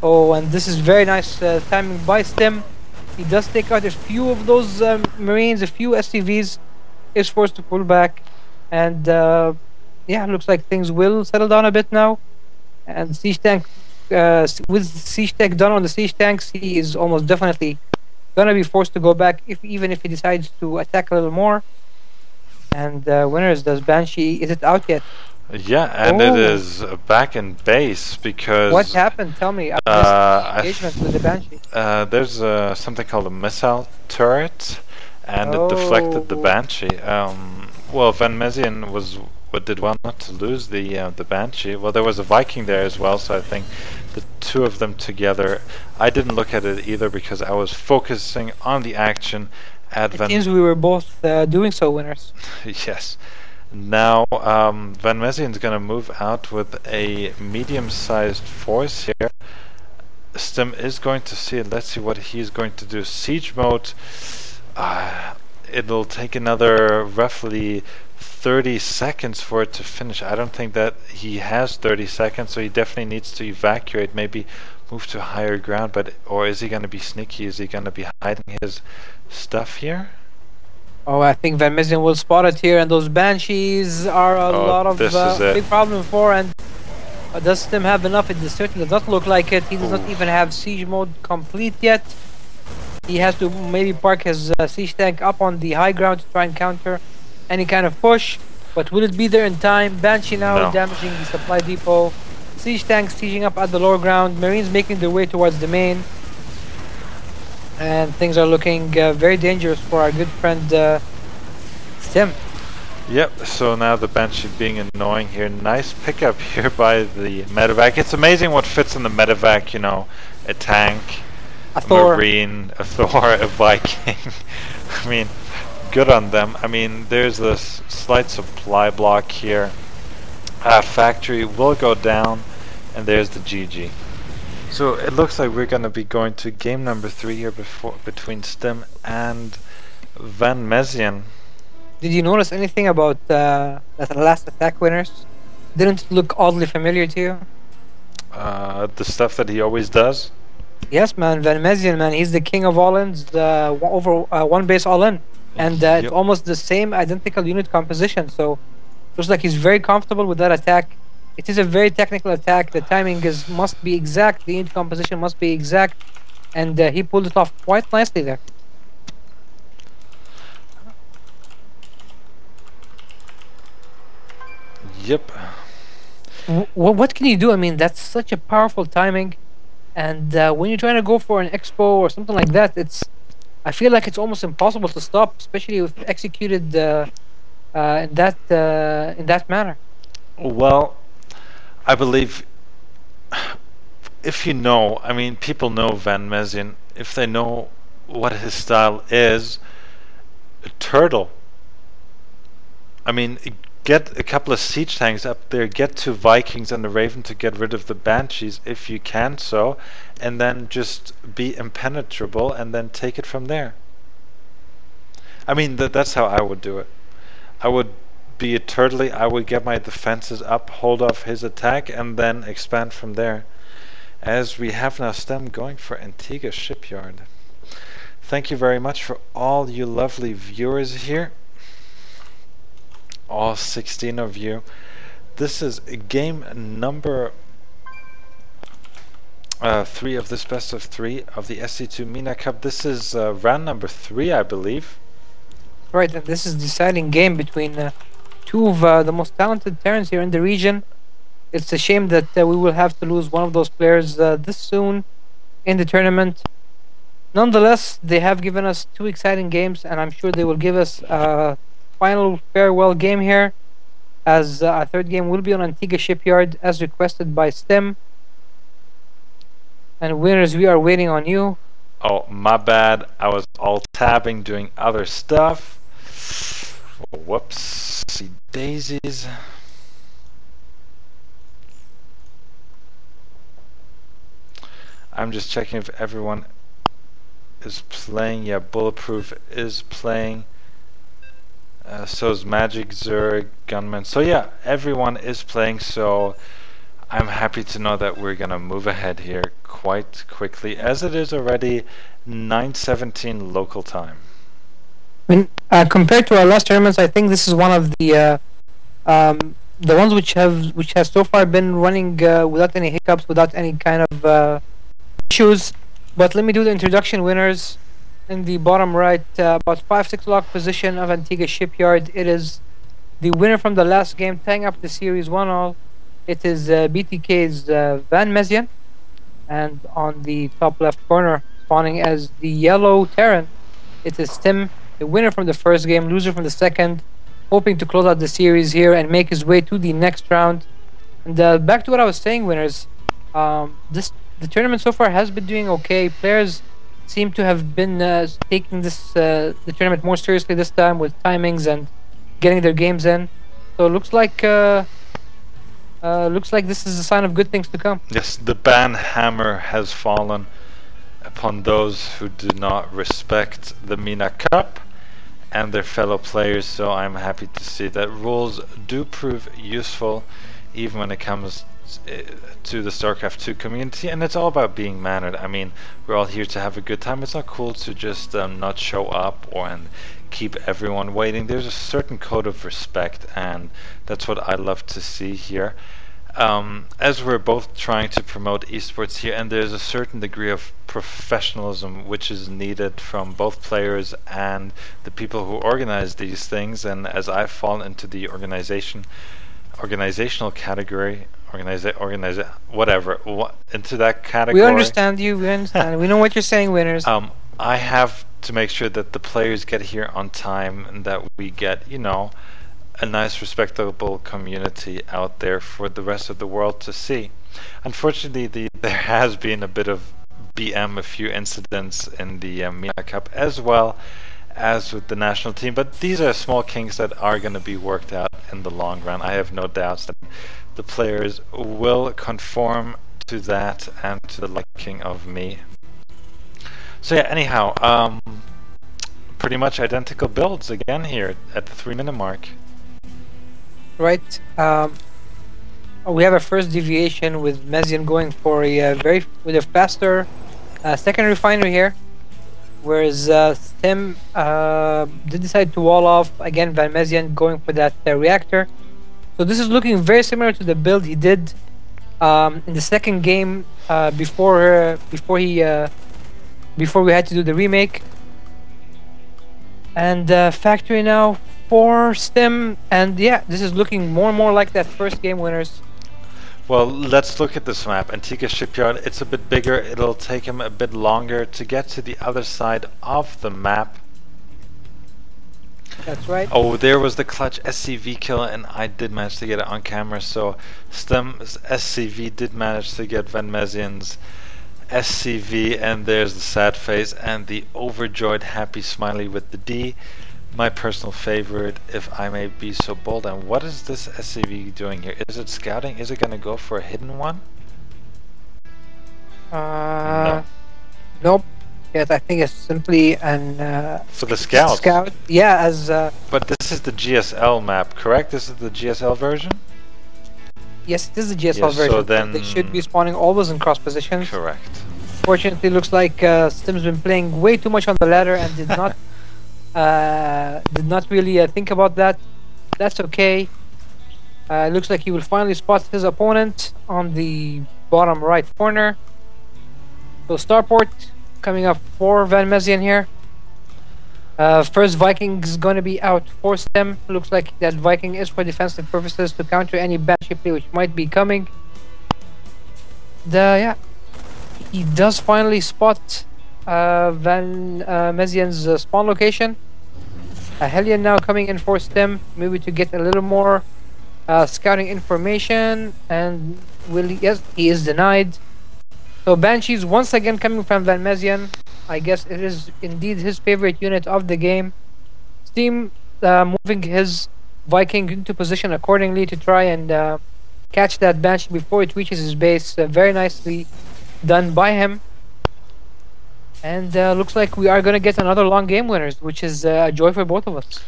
Oh, and this is very nice timing by Stim. He does take out a few of those Marines, a few STVs, is forced to pull back. And yeah, looks like things will settle down a bit now. And siege tank, with siege tech done on the siege tanks, he is almost definitely gonna be forced to go back, even if he decides to attack a little more. And winners, does Banshee, is it out yet? Yeah, and it is back in base because... What happened? Tell me. Engagement with the Banshee. There's something called a missile turret, and it deflected the Banshee. Well, Van Mezian did well not to lose the Banshee. Well, there was a Viking there as well, so I think the two of them together... I didn't look at it either because I was focusing on the action at It seems we were both doing so, winners. Yes. Now, Van Mezian's going to move out with a medium-sized force here. Stim is going to see it. Let's see what he's going to do. Siege mode, it'll take another roughly 30 seconds for it to finish. I don't think that he has 30 seconds, so he definitely needs to evacuate maybe move to higher ground, but or is he going to be sneaky? Is he going to be hiding his stuff here? Oh, I think Van Mizzen will spot it here, and those Banshees are a lot of this is it. big problem for. And does Tim have enough? It certainly does not look like it. He does not even have siege mode complete yet. He has to maybe park his siege tank up on the high ground to try and counter any kind of push. But will it be there in time? Banshee now damaging the supply depot. Siege tanks sieging up at the lower ground. Marines making their way towards the main. And things are looking very dangerous for our good friend Sim. Yep, so now the Banshee being annoying here. Nice pickup here by the medevac. It's amazing what fits in the medevac, you know. A tank, a Marine, a Thor, a Viking. I mean, good on them. I mean, there's this slight supply block here. Factory will go down, and there's the GG. So it looks like we're going to be going to game number 3 here between Stim and Van Mezien. Did you notice anything about that last attack, Winners? Didn't it look oddly familiar to you? The stuff that he always does? Yes, man. Van Mezien, man. He's the king of all-ins, over one base all-in. And it's almost the same identical unit composition. So looks like he's very comfortable with that attack. It is a very technical attack. The timing must be exact. The unit composition must be exact. And he pulled it off quite nicely there. Yep. What can you do? I mean, that's such a powerful timing. And when you're trying to go for an expo or something like that, I feel like it's almost impossible to stop, especially if executed in that manner. Well, I believe if you know, I mean, people know Van Mezien. If they know what his style is, a turtle. I mean, get a couple of siege tanks up there, get 2 Vikings and the Raven to get rid of the Banshees if you can so, and then just be impenetrable and then take it from there. I mean, that's how I would do it. I would be a turtley, I would get my defenses up, hold off his attack, and then expand from there. As we have now Stem going for Antigua Shipyard. Thank you very much for all you lovely viewers here. All 16 of you. This is game number 3 of this best of 3 of the SC2 MENA Cup. This is round number 3, I believe. Right, and this is the deciding game between 2 of the most talented Terrans here in the region. It's a shame that we will have to lose one of those players this soon in the tournament. Nonetheless, they have given us 2 exciting games, and I'm sure they will give us final farewell game here, as our 3rd game will be on Antigua Shipyard as requested by Stem. And Winners, we are waiting on you. Oh, my bad. I was alt tabbing, doing other stuff. Whoopsie daisies. I'm just checking if everyone is playing. Yeah, Bulletproof is playing. So is Magic, Zerg, Gunman. So yeah, everyone is playing, so I'm happy to know that we're gonna move ahead here quite quickly, as it is already 9:17 local time. I mean, compared to our last tournaments, I think this is one of the ones which has so far been running without any hiccups, without any kind of issues. But let me do the introduction, Winners. In the bottom right, about 5-6 lock position of Antigua Shipyard, it is the winner from the last game, tying up the series 1-all. It is BTK's Van Mezien, and on the top left corner, spawning as the yellow Terran, it is Tim, the winner from the first game, loser from the second, hoping to close out the series here and make his way to the next round. And back to what I was saying, Winners, the tournament so far has been doing okay. Players seem to have been taking the tournament more seriously this time, with timings and getting their games in. So it looks like this is a sign of good things to come. Yes, the ban hammer has fallen upon those who do not respect the MENA Cup and their fellow players, so I'm happy to see that rules do prove useful even when it comes to the StarCraft 2 community, and it's all about being mannered. I mean, we're all here to have a good time. It's not cool to just not show up and keep everyone waiting. There's a certain code of respect, and that's what I love to see here. As we're both trying to promote esports here, and there's a certain degree of professionalism which is needed from both players and the people who organize these things, and as I fall into the organizational category, into that category. We understand you. We understand. We know what you're saying, winners. I have to make sure that the players get here on time and that we get, a nice, respectable community out there for the rest of the world to see. Unfortunately, there has been a bit of a few incidents in the MENA Cup, as well as with the national team, but these are small kinks that are going to be worked out in the long run. I have no doubts that the players will conform to that and to the liking of me. So yeah, anyhow, pretty much identical builds again here at the 3-minute mark. Right. We have a first deviation with Mezian going for with a faster second refiner here, whereas Stim did decide to wall off again. Van Mezian going for that reactor. So this is looking very similar to the build he did in the second game before we had to do the remake. And factory now for Stim, and yeah, this is looking more and more like that first game, winners. Well, let's look at this map. Antigua Shipyard, it's a bit bigger. It'll take him a bit longer to get to the other side of the map. That's right. Oh, there was the clutch SCV kill, and I did manage to get it on camera. So Stim's SCV did manage to get Van Mezian's SCV, and there's the sad face and the overjoyed happy smiley with the D. My personal favorite, if I may be so bold. And what is this SCV doing here? Is it scouting? Is it going to go for a hidden one? No. Nope. Yes, I think it's simply an for the scout. Scout, yeah. But this is the GSL map, correct? This is the GSL version. Yes, it is the GSL version. So then they should be spawning always in cross positions. Correct. Fortunately, looks like Stim's been playing way too much on the ladder and did not really think about that. That's okay. Looks like he will finally spot his opponent on the bottom right corner. So starport coming up for Van Mezian here. First Viking is going to be out for Stim. Looks like that Viking is for defensive purposes to counter any Banshee play which might be coming. Yeah, he does finally spot Van Mezian's spawn location. Hellion now coming in for Stim, maybe to get a little more scouting information, and yes, he is denied. So Banshees once again coming from Van Mezian. I guess it is indeed his favorite unit of the game. Steam moving his Viking into position accordingly to try and catch that Banshee before it reaches his base. Very nicely done by him. And looks like we are going to get another long game, winners, which is a joy for both of us.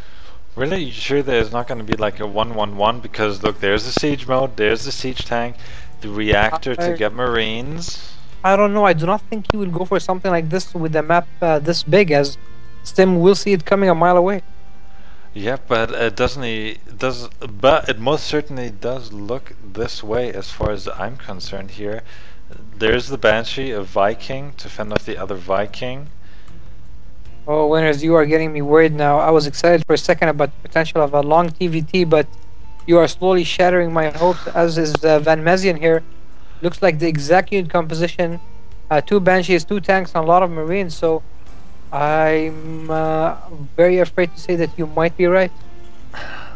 Really? You sure there's not going to be like a 1-1-1? Because look, there's the siege mode, there's the siege tank, the reactor to get marines. I don't know. I do not think he will go for something like this with the map this big, as Stim will see it coming a mile away. Yeah, but but it most certainly does look this way as far as I'm concerned here. There's the Banshee, a Viking to fend off the other Viking. Oh, winners, you are getting me worried now. I was excited for a second about the potential of a long TVT, but you are slowly shattering my hopes, as is Van Mezian here. Looks like the exact unit composition. 2 Banshees, 2 tanks, and a lot of marines, so I'm very afraid to say that you might be right.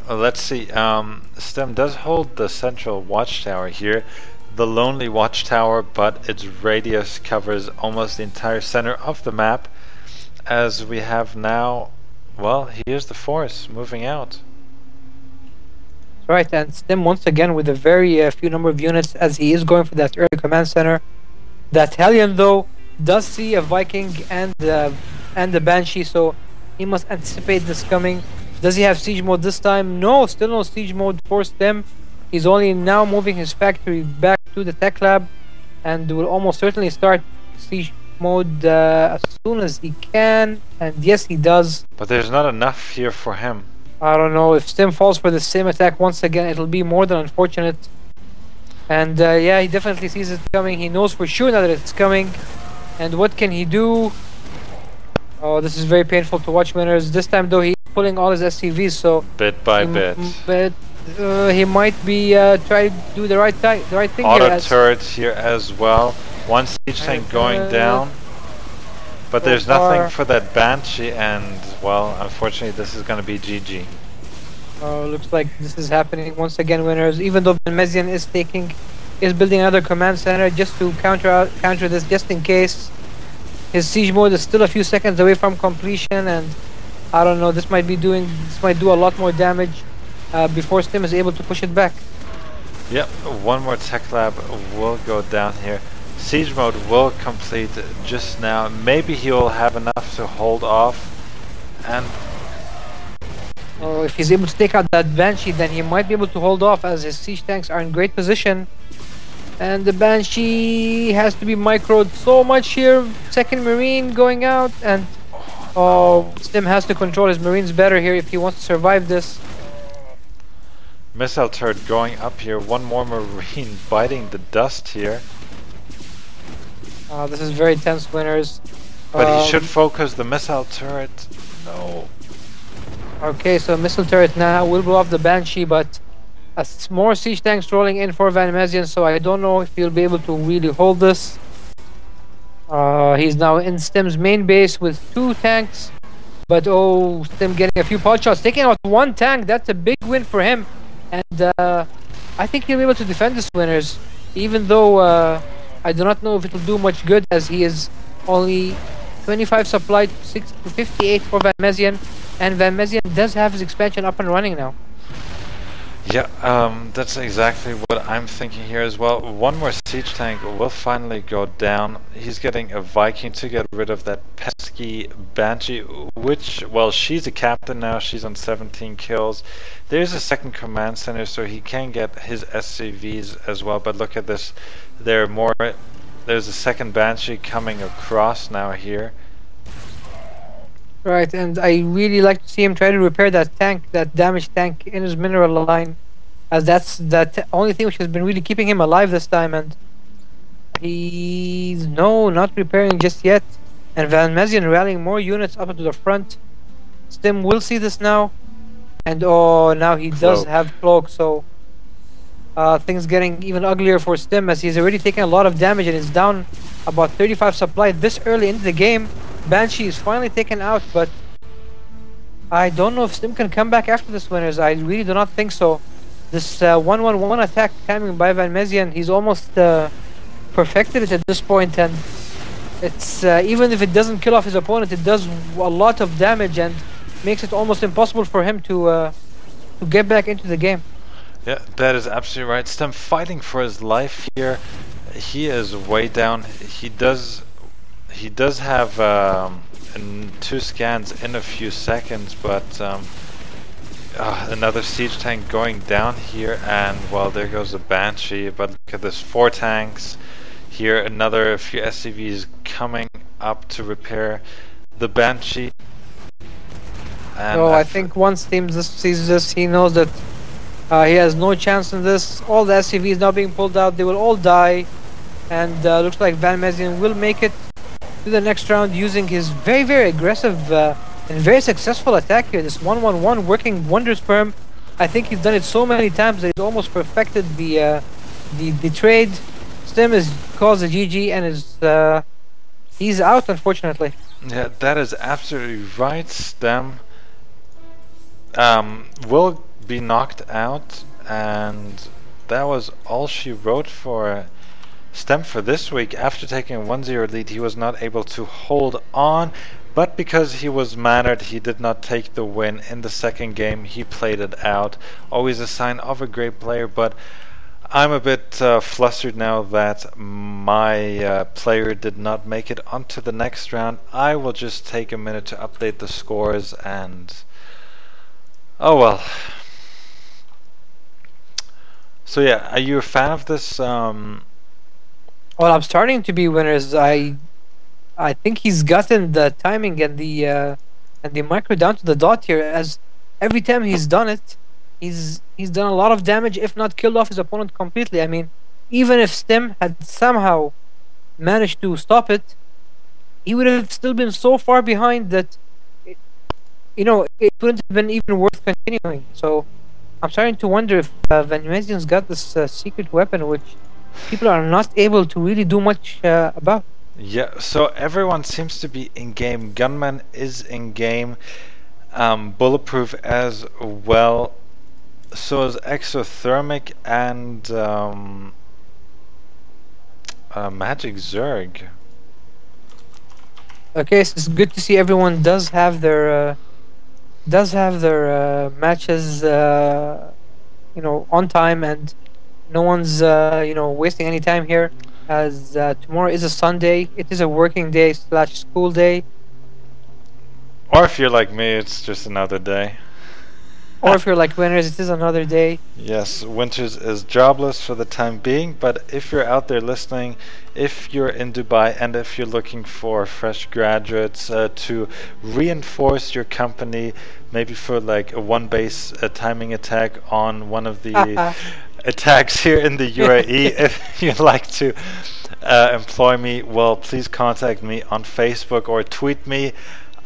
Let's see. Stim does hold the central watchtower here. The lonely watchtower, but its radius covers almost the entire center of the map, as we have now, well, here's the force moving out. Right, and Stim once again with a very few number of units, as he is going for that early command center. That Hellion though does see a Viking and the Banshee, so he must anticipate this coming. Does he have siege mode this time? No, still no siege mode for Stim. He's only now moving his factory back to the tech lab, and will almost certainly start siege mode as soon as he can. And yes, he does. But there's not enough here for him. I don't know if Stim falls for the same attack once again. It'll be more than unfortunate. And yeah, he definitely sees it coming. He knows for sure now that it's coming. And what can he do? Oh, this is very painful to watch, winners. This time though, he's pulling all his SCVs, so Bit by bit. But he might be trying to do the right thing Auto here. turrets here as well. One siege tank going down. But so there's far, nothing for that Banshee, and well, unfortunately this is going to be GG. looks like this is happening once again, winners. Even though Van Mezian is building another command center just to counter this, just in case. His siege mode is still a few seconds away from completion, and I don't know. This might do a lot more damage before Stim is able to push it back. Yep, one more tech lab will go down here. Siege mode will complete just now. Maybe he will have enough to hold off, and if he's able to take out that Banshee, then he might be able to hold off, as his siege tanks are in great position. And the Banshee has to be microed so much here. Second Marine going out, and Stim has to control his Marines better here if he wants to survive this. missile turret going up here. One more Marine biting the dust here. This is very tense, winners. But he should focus the missile turret. No. Okay, so missile turret now will blow off the Banshee, but more siege tanks rolling in for Van Mezian, so I don't know if he'll be able to really hold this. He's now in Stim's main base with 2 tanks, but Stim getting a few pot shots, taking out 1 tank. That's a big win for him, and I think he'll be able to defend this, winners, even though I do not know if it'll do much good, as he is only 25 supplied, 6 to 58 for Van Mezian, and Van Mezian does have his expansion up and running now. Yeah, that's exactly what I'm thinking here as well. One more siege tank will finally go down. He's getting a Viking to get rid of that pesky Banshee, which, well, she's a captain now. She's on 17 kills. There's a second command center, so he can get his SCVs as well. But look at this. There's a second Banshee coming across now here. Right, and I really like to see him try to repair that tank, that damaged tank in his mineral line, as that's the only thing which has been really keeping him alive this time, and he's not repairing just yet. And Van Mezian rallying more units up to the front. Stim will see this now, and now he does have cloak, so things getting even uglier for Stim, as he's already taken a lot of damage and is down about 35 supply this early into the game. Banshee is finally taken out, but I don't know if Stim can come back after this, winners. I really do not think so. This 1-1-1 attack coming by Van Mezian, he's almost perfected it at this point, and it's even if it doesn't kill off his opponent, it does a lot of damage and makes it almost impossible for him to get back into the game. Yeah, that is absolutely right. Stim fighting for his life here. He is way down. He does have 2 scans in a few seconds, but another siege tank going down here, and well, there goes the Banshee. But look at this, 4 tanks here, another few SCVs coming up to repair the Banshee. And I think once Team sees this, he knows that he has no chance in this. All the SCVs now being pulled out, they will all die, and looks like Van Mezian will make it to the next round using his very, very aggressive and very successful attack here. This 1-1-1 working wonders for him. I think he's done it so many times that he's almost perfected the trade. Stim is calls a GG, and he's out, unfortunately. Yeah, that is absolutely right. Stim will be knocked out, and that was all she wrote for Stim for this week. After taking a 1-0 lead, he was not able to hold on, but because he was mannered, he did not take the win in the second game. He played it out. Always a sign of a great player, but I'm a bit flustered now that my player did not make it onto the next round. I will just take a minute to update the scores, and oh well. So yeah, are you a fan of this? Well, I'm starting to be winners. I think he's gotten the timing and the micro down to the dot here. As every time he's done it, he's done a lot of damage, if not killed off his opponent completely. I mean, even if Stem had somehow managed to stop it, he would have still been so far behind that, it, it wouldn't have been even worth continuing. So I'm starting to wonder if Van Mezian's got this secret weapon, which people are not able to really do much about. Yeah, so everyone seems to be in game. Gunman is in game. Bulletproof as well. So is Exothermic and Magic Zerg. Okay, so it's good to see everyone does have their matches on time, and no one's wasting any time here, as tomorrow is a Sunday. It is a working day / school day. Or if you're like me, it's just another day. Or if you're like Winners, it is another day. Yes, Winters is jobless for the time being, but if you're out there listening, if you're in Dubai and if you're looking for fresh graduates to reinforce your company, maybe for like a one base timing attack on one of the attacks here in the UAE, if you'd like to employ me, well, please contact me on Facebook or tweet me.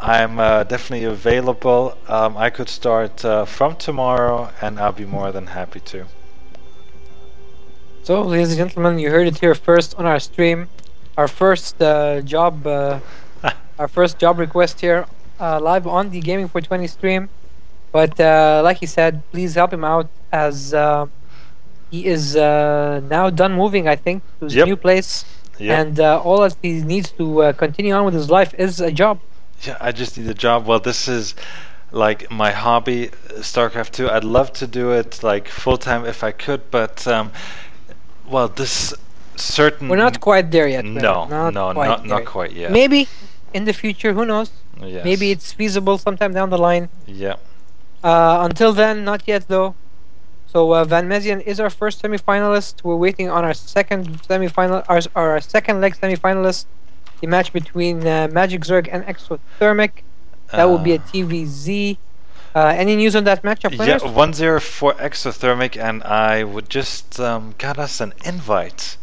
I'm definitely available. I could start from tomorrow, and I'll be more than happy to. So, ladies and gentlemen, you heard it here first on our stream. Our first job request here, live on the Gaming 420 stream. But like he said, please help him out, as he is now done moving, I think, to his new place. Yep. And all that he needs to continue on with his life is a job. Yeah, I just need a job. Well, this is like my hobby, StarCraft 2. I'd love to do it like full time if I could, but well, this certain. We're not quite there yet. No, not quite yet. Maybe in the future, who knows? Yes. Maybe it's feasible sometime down the line. Yeah. Until then, not yet though. So Van Mezian is our first semi-finalist. We're waiting on our second semi-final, our second leg semi-finalist. The match between Magic Zerg and Exothermic. That will be a TVZ. Any news on that matchup? Yeah, 1-0 for Exothermic, and I would just got us an invite.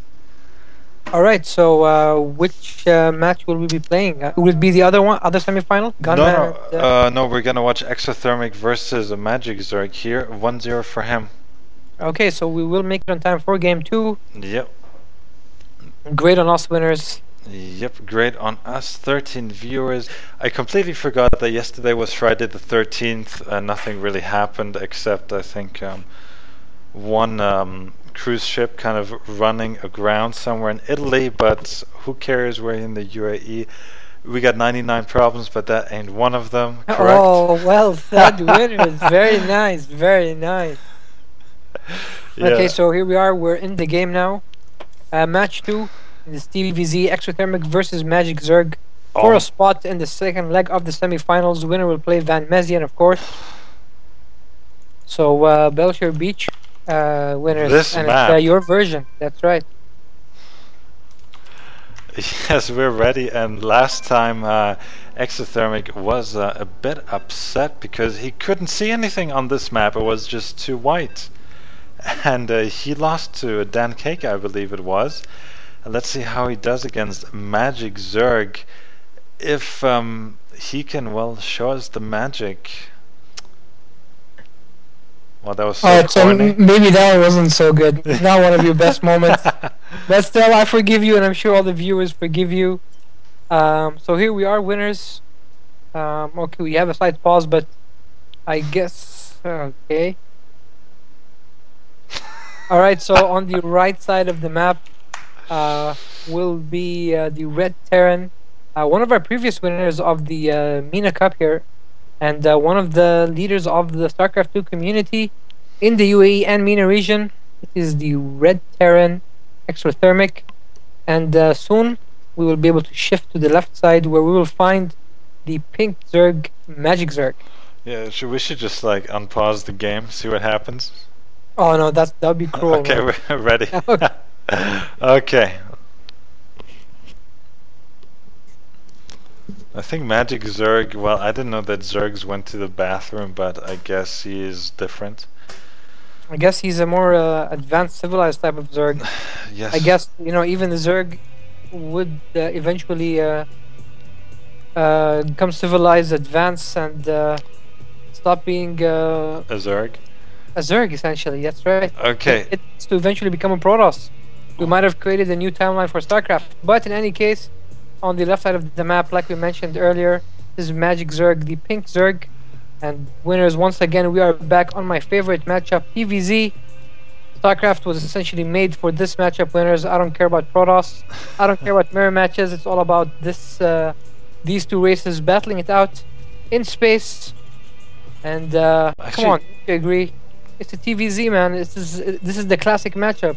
All right. So which match will we be playing? Will it be the other semi-final? No, we're gonna watch Exothermic versus Magic Zerg here. 1-0 for him. Okay, so we will make it on time for game 2. Yep. Great on us, winners. Yep, great on us. 13 viewers. I completely forgot that yesterday was Friday the 13th. Nothing really happened except I think one cruise ship kind of running aground somewhere in Italy, but who cares? We're in the UAE. We got 99 problems, but that ain't one of them. Correct? Oh, well said, winners. Very nice, very nice. Yeah. Okay, so here we are. We're in the game now. Match 2. This TVZ Exothermic versus Magic Zerg for a spot in the second leg of the semi-finals. Winner will play Van Mezian, of course. So Belshire Beach winners, this and map. It's your version. That's right. Yes, we're ready. And last time Exothermic was a bit upset because he couldn't see anything on this map. It was just too white, and he lost to Dan Cake, I believe it was. Let's see how he does against Magic Zerg. If he can, well, show us the magic. Well, that was so Alright, so maybe that one wasn't so good. Not one of your best moments. But still, I forgive you, and I'm sure all the viewers forgive you. So here we are, winners. Okay, we have a slight pause, but I guess... Okay. Alright, so on the right side of the map, will be the Red Terran, one of our previous winners of the MENA Cup here, and one of the leaders of the StarCraft 2 community in the UAE and MENA region. It is the Red Terran Exothermic, and soon we will be able to shift to the left side where we will find the Pink Zerg Magic Zerg. Yeah, we should just like unpause the game, see what happens. Oh no, that would be cruel. Okay, Man. we're ready. Okay. Okay. I think Magic Zerg, well, I didn't know that Zergs went to the bathroom, but I guess he is different. I guess he's a more advanced, civilized type of Zerg. Yes. I guess, you know, even the Zerg would eventually become civilized, advance, and stop being A Zerg? a Zerg, essentially. That's right. Okay. It's to eventually become a Protoss. We might have created a new timeline for StarCraft. But in any case, on the left side of the map, like we mentioned earlier, this is Magic Zerg, the pink Zerg. And winners, once again, we are back on my favorite matchup, PvZ. StarCraft was essentially made for this matchup, winners. I don't care about Protoss. I don't care about mirror matches. It's all about this, these two races battling it out in space. And come on, you agree? It's a TVZ, man. This is the classic matchup.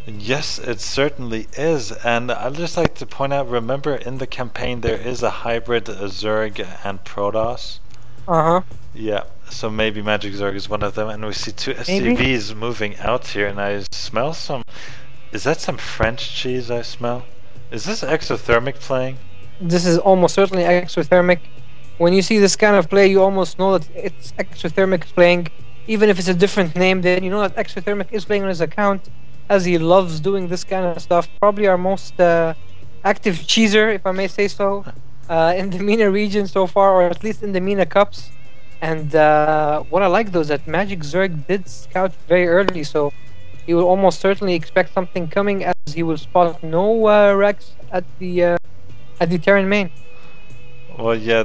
Yes, it certainly is. And I'd just like to point out, remember in the campaign there is a hybrid Zerg and Protoss. Uh-huh. Yeah, so maybe Magic Zerg is one of them. And we see two SCVs moving out here, and I smell some... Is that some French cheese I smell? Is this exothermic playing? This is almost certainly exothermic. When you see this kind of play, you almost know that it's exothermic playing. Even if it's a different name, then you know that exothermic is playing on his account, as he loves doing this kind of stuff. Probably our most active cheeser, if I may say so, in the MENA region so far, or at least in the MENA Cups. And what I like though is that Magic Zerg did scout very early, so he will almost certainly expect something coming, as he will spot no Rex at the Terran main. Well, yeah,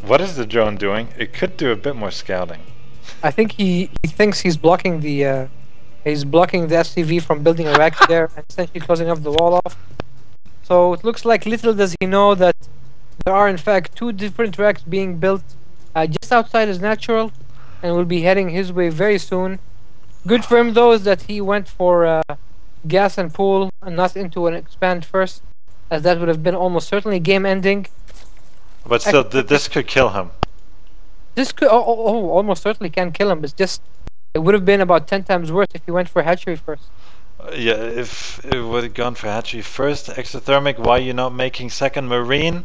what is the drone doing? It could do a bit more scouting. I think he thinks he's blocking the SCV from building a Rex there and essentially closing off the wall off. So it looks like, little does he know that there are in fact two different Rex being built just outside his natural, and will be heading his way very soon. Good for him though is that he went for gas and pool and not into an expand first, as that would have been almost certainly game ending. But still, this could kill him. This could almost certainly can kill him. It's just, it would have been about 10 times worse if he went for hatchery first. Yeah, if it would have gone for hatchery first. Exothermic, why are you not making second Marine?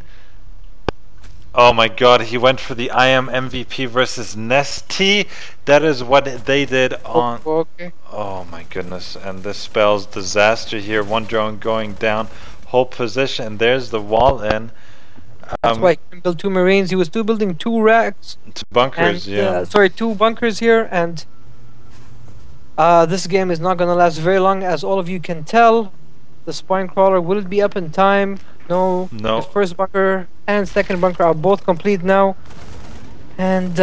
Oh my god, he went for the I am MVP versus Nesty. That is what they did on... Okay. Oh my goodness, and this spells disaster here. One drone going down, whole position, and there's the wall in. That's why he can build two Marines. He was still building two racks. Two bunkers, and, yeah. Sorry, two bunkers here, and this game is not going to last very long, as all of you can tell. The spine crawler, will it be up in time? No. No. The first bunker and second bunker are both complete now. And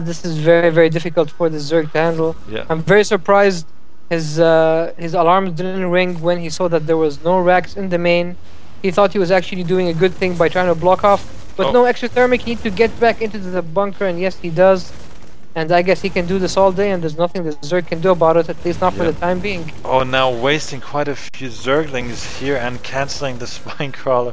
this is very, very difficult for the Zerg to handle. Yeah. I'm very surprised his alarms didn't ring when he saw that there was no racks in the main. He thought he was actually doing a good thing by trying to block off. But no exothermic, he needs to get back into the bunker, and yes, he does. And I guess he can do this all day, and there's nothing the Zerg can do about it, at least not for the time being. Oh, now wasting quite a few Zerglings here and cancelling the spine crawler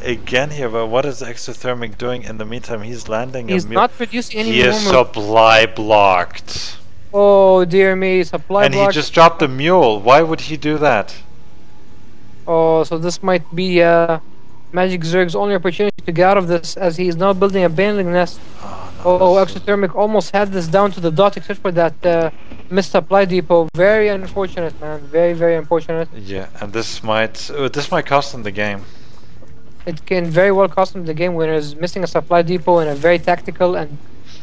again here. But what is exothermic doing in the meantime? He's landing. He's not producing any more. He is supply blocked. Oh dear me, supply blocked. And he just dropped the mule. Why would he do that? Oh, so this might be Magic Zerg's only opportunity to get out of this, as he is now building a baneling nest. Oh, exothermic almost had this down to the dot, except for that missed supply depot. Very unfortunate, man. Very, very unfortunate. Yeah, and this might cost him the game. It can very well cost him the game, winners. Missing a supply depot in a very tactical and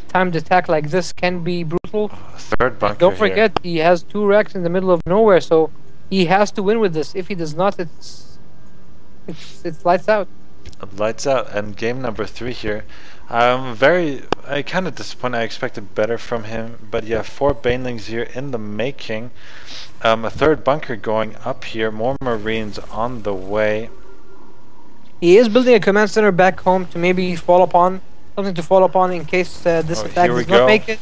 timed attack like this can be brutal. Third bunker. Don't forget, he has two racks in the middle of nowhere, so he has to win with this. If he does not, it's lights out. Lights out, and game number 3 here. I kind of disappointed. I expected better from him, but yeah, 4 banelings here in the making. A third bunker going up here. More Marines on the way. He is building a command center back home to maybe fall upon something to fall upon in case this attack does not make it.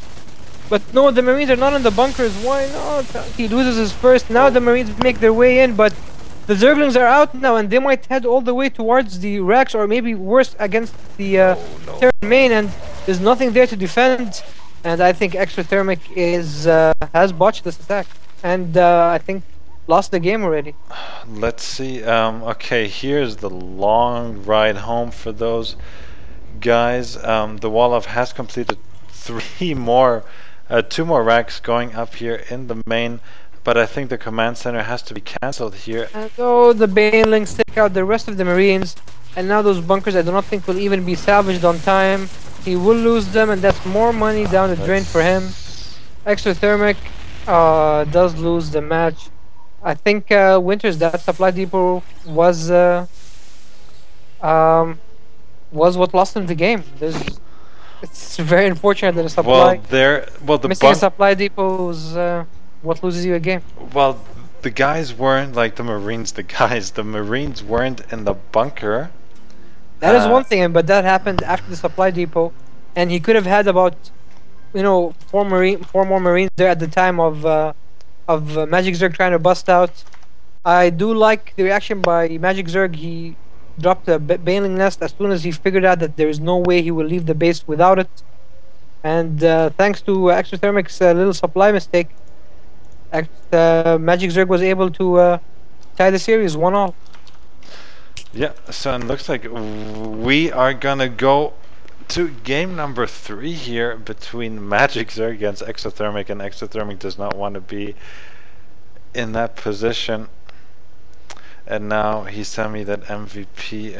But no, the Marines are not in the bunkers. Why not? He loses his first. Now the Marines make their way in, but the Zerglings are out now, and they might head all the way towards the racks, or maybe worse, against the Terran main, and there's nothing there to defend. and I think Exothermic is has botched this attack, and I think lost the game already. Let's see. Okay, here's the long ride home for those guys. The Wolof has completed two more racks going up here in the main, but I think the command center has to be cancelled here. And so the Banelings take out the rest of the Marines, and now those bunkers I do not think will even be salvaged on time. He will lose them, and that's more money down the drain for him. Exothermic does lose the match. I think Winters, that supply depot was what lost him the game. It's very unfortunate that a supply missing a supply depot is what loses you a game. Well, the guys weren't like the Marines. The Marines weren't in the bunker. That is one thing, but that happened after the supply depot, and he could have had about, four more Marines there at the time of Magic Zerg trying to bust out. I do like the reaction by Magic Zerg. He dropped a Baneling nest as soon as he figured out that there is no way he will leave the base without it. And thanks to Exothermic's little supply mistake, Magic Zerg was able to tie the series 1-1. Yeah, so it looks like we are gonna go to game number 3 here between Magic Zerg against Exothermic, and Exothermic does not want to be in that position. And now he sent me that MVP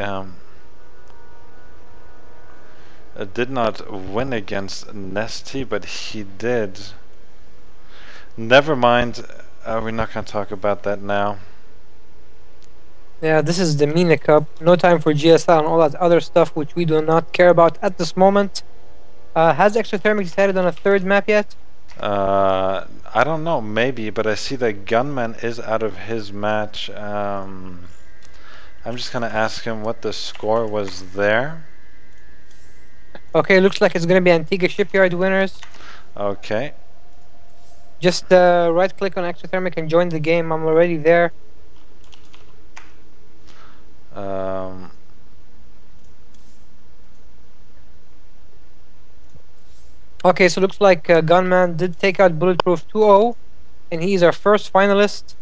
did not win against Nesty, but he did. Never mind, we're not going to talk about that now. Yeah, this is the MENA Cup. No time for GSL and all that other stuff which we do not care about at this moment. Has Exothermic decided on a third map yet? I don't know, maybe, but I see that Gunman is out of his match. I'm just going to ask him what the score was there. Okay, looks like it's going to be Antigua Shipyard winners. Okay. Just right click on Exothermic and join the game. I'm already there. Okay, so looks like Gunman did take out Bulletproof 2-0, and he's our first finalist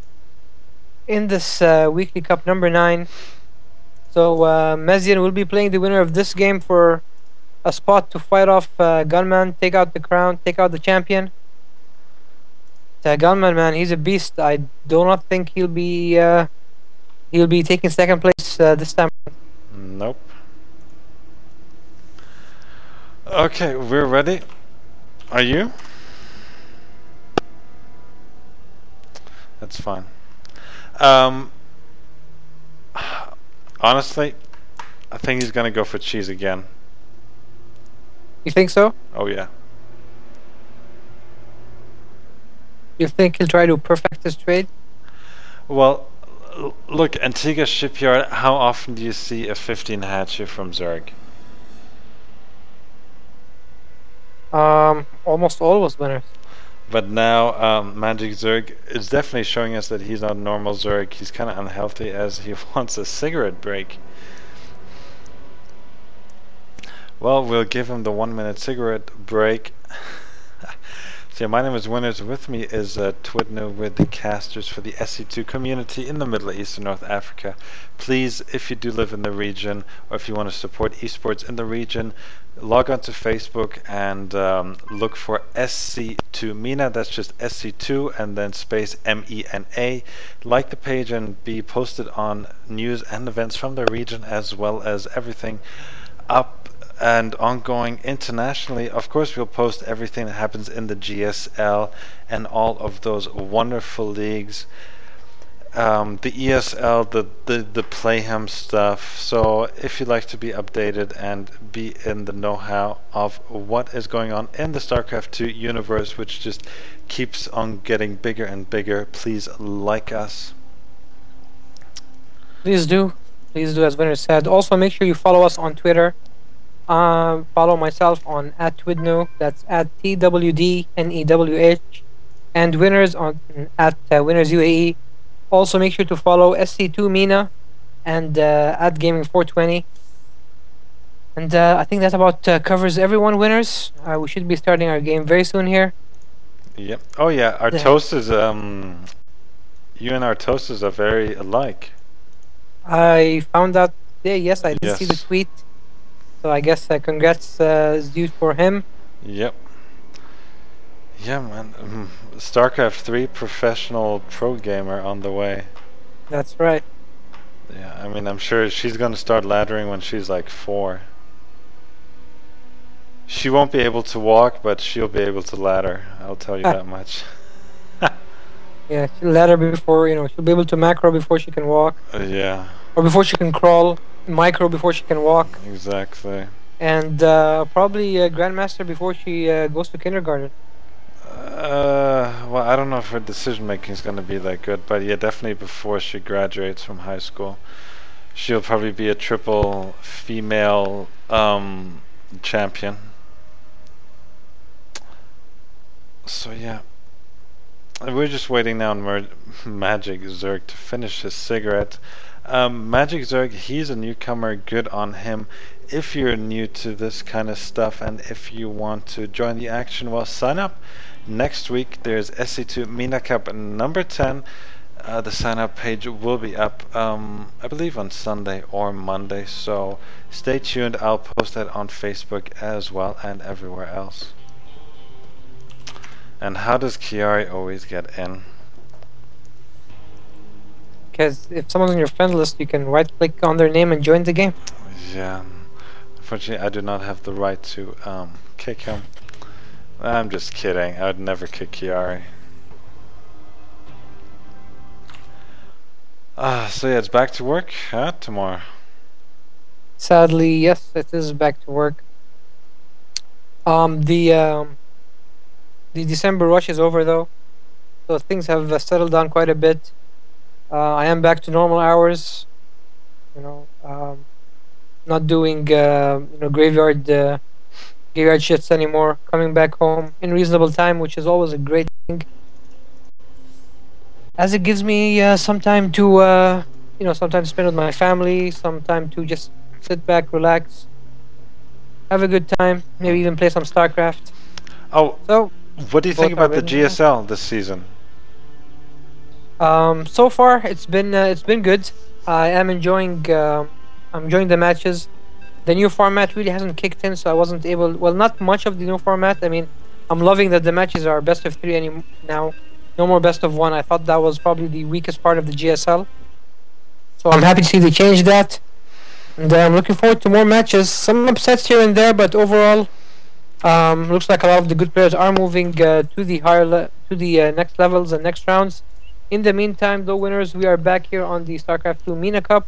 in this weekly cup number 9. So Mezian will be playing the winner of this game for a spot to fight off Gunman, take out the crown, take out the champion. Gunman, man, he's a beast. I do not think he'll be taking second place this time. Nope. Okay, we're ready. Are you? That's fine. Honestly, I think he's gonna go for cheese again. You think so? Oh yeah. You think he'll try to perfect his trade? Well, look, Antigua Shipyard, how often do you see a 15 hatchet from Zerg? Almost always winners. But now Magic Zerg is definitely showing us that he's not normal Zerg. He's kind of unhealthy as he wants a cigarette break. Well, we'll give him the 1-minute cigarette break. So my name is Winners. With me is twdnewh with the casters for the SC2 community in the Middle East and North Africa. Please, if you do live in the region, or if you want to support esports in the region, log on to Facebook and look for SC2 MENA. That's just SC2 and then space MENA. Like the page and be posted on news and events from the region, as well as everything up and ongoing internationally. Of course, we'll post everything that happens in the GSL and all of those wonderful leagues. The ESL, the Playham stuff. So if you'd like to be updated and be in the know-how of what is going on in the StarCraft 2 universe, which just keeps on getting bigger and bigger, please like us. Please do, as Winner said. Also, make sure you follow us on Twitter. Follow myself on @twdnewh, that's @TWDNEWH, and Winners on Winners UAE. Also, make sure to follow SC2 MENA and @Gaming420. And I think that about covers everyone, winners. We should be starting our game very soon here. Yep. Oh yeah, our Yeah. toast is you and our toasters are very alike. I found out today, yes, I did see the Yes. tweet. So I guess congrats is due for him. Yep. Yeah, man. StarCraft 3 professional pro gamer on the way. That's right. Yeah, I mean, I'm sure she's gonna start laddering when she's like 4. She won't be able to walk, but she'll be able to ladder. I'll tell you that much. Yeah, she'll ladder before, she'll be able to macro before she can walk. Yeah. Or before she can crawl, micro before she can walk. Exactly. And probably Grandmaster before she goes to kindergarten. Well, I don't know if her decision making is gonna be that good, but yeah, definitely before she graduates from high school. She'll probably be a triple female champion. So yeah. We're just waiting now on Magic Zerg to finish his cigarette. Magic Zerg, he's a newcomer, good on him. If you're new to this kind of stuff and if you want to join the action, well, sign up. Next week there's SC2 MENA Cup number 10. The sign up page will be up, I believe on Sunday or Monday, so stay tuned. I'll post that on Facebook as well and everywhere else. And how does Chiari always get in? Because if someone's on your friend list, you can right click on their name and join the game. Yeah. Unfortunately, I do not have the right to kick him. I'm just kidding. I would never kick Chiari. So yeah, it's back to work tomorrow. Sadly, yes, it is back to work. The December rush is over though, so things have settled down quite a bit. I am back to normal hours. Not doing graveyard shifts anymore. Coming back home in reasonable time, which is always a great thing, as it gives me some time to sometimes spend with my family, some time to just sit back, relax, have a good time, maybe even play some StarCraft. Oh, so what do you think about the GSL this season? So far it's been good. I am enjoying the matches. The new format really hasn't kicked in, so I wasn't able. Well, not much of the new format. I mean, I'm loving that the matches are best of 3 now. No more best of 1. I thought that was probably the weakest part of the GSL. So I'm happy to see they changed that, and I'm looking forward to more matches. Some upsets here and there, but overall, looks like a lot of the good players are moving to the next levels and next rounds. In the meantime, though, winners, we are back here on the StarCraft 2 MENA Cup,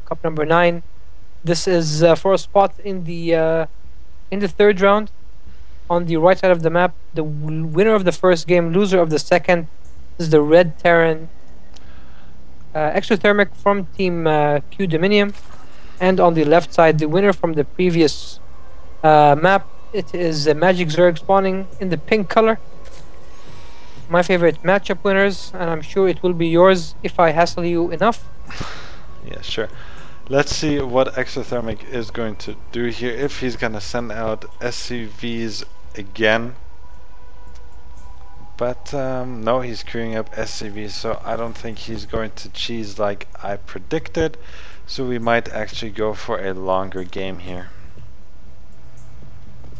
Cup number 9. This is for a spot in the 3rd round. On the right side of the map, the winner of the first game, loser of the second, is the Red Terran Exothermic from Team twdnewh. And on the left side, the winner from the previous map, it is Magic Zerg spawning in the pink color. My favorite matchup winners, and I'm sure it will be yours if I hassle you enough. Yeah, sure. Let's see what Exothermic is going to do here. If he's going to send out SCVs again. But no, he's queuing up SCVs, so I don't think he's going to cheese like I predicted. So we might actually go for a longer game here.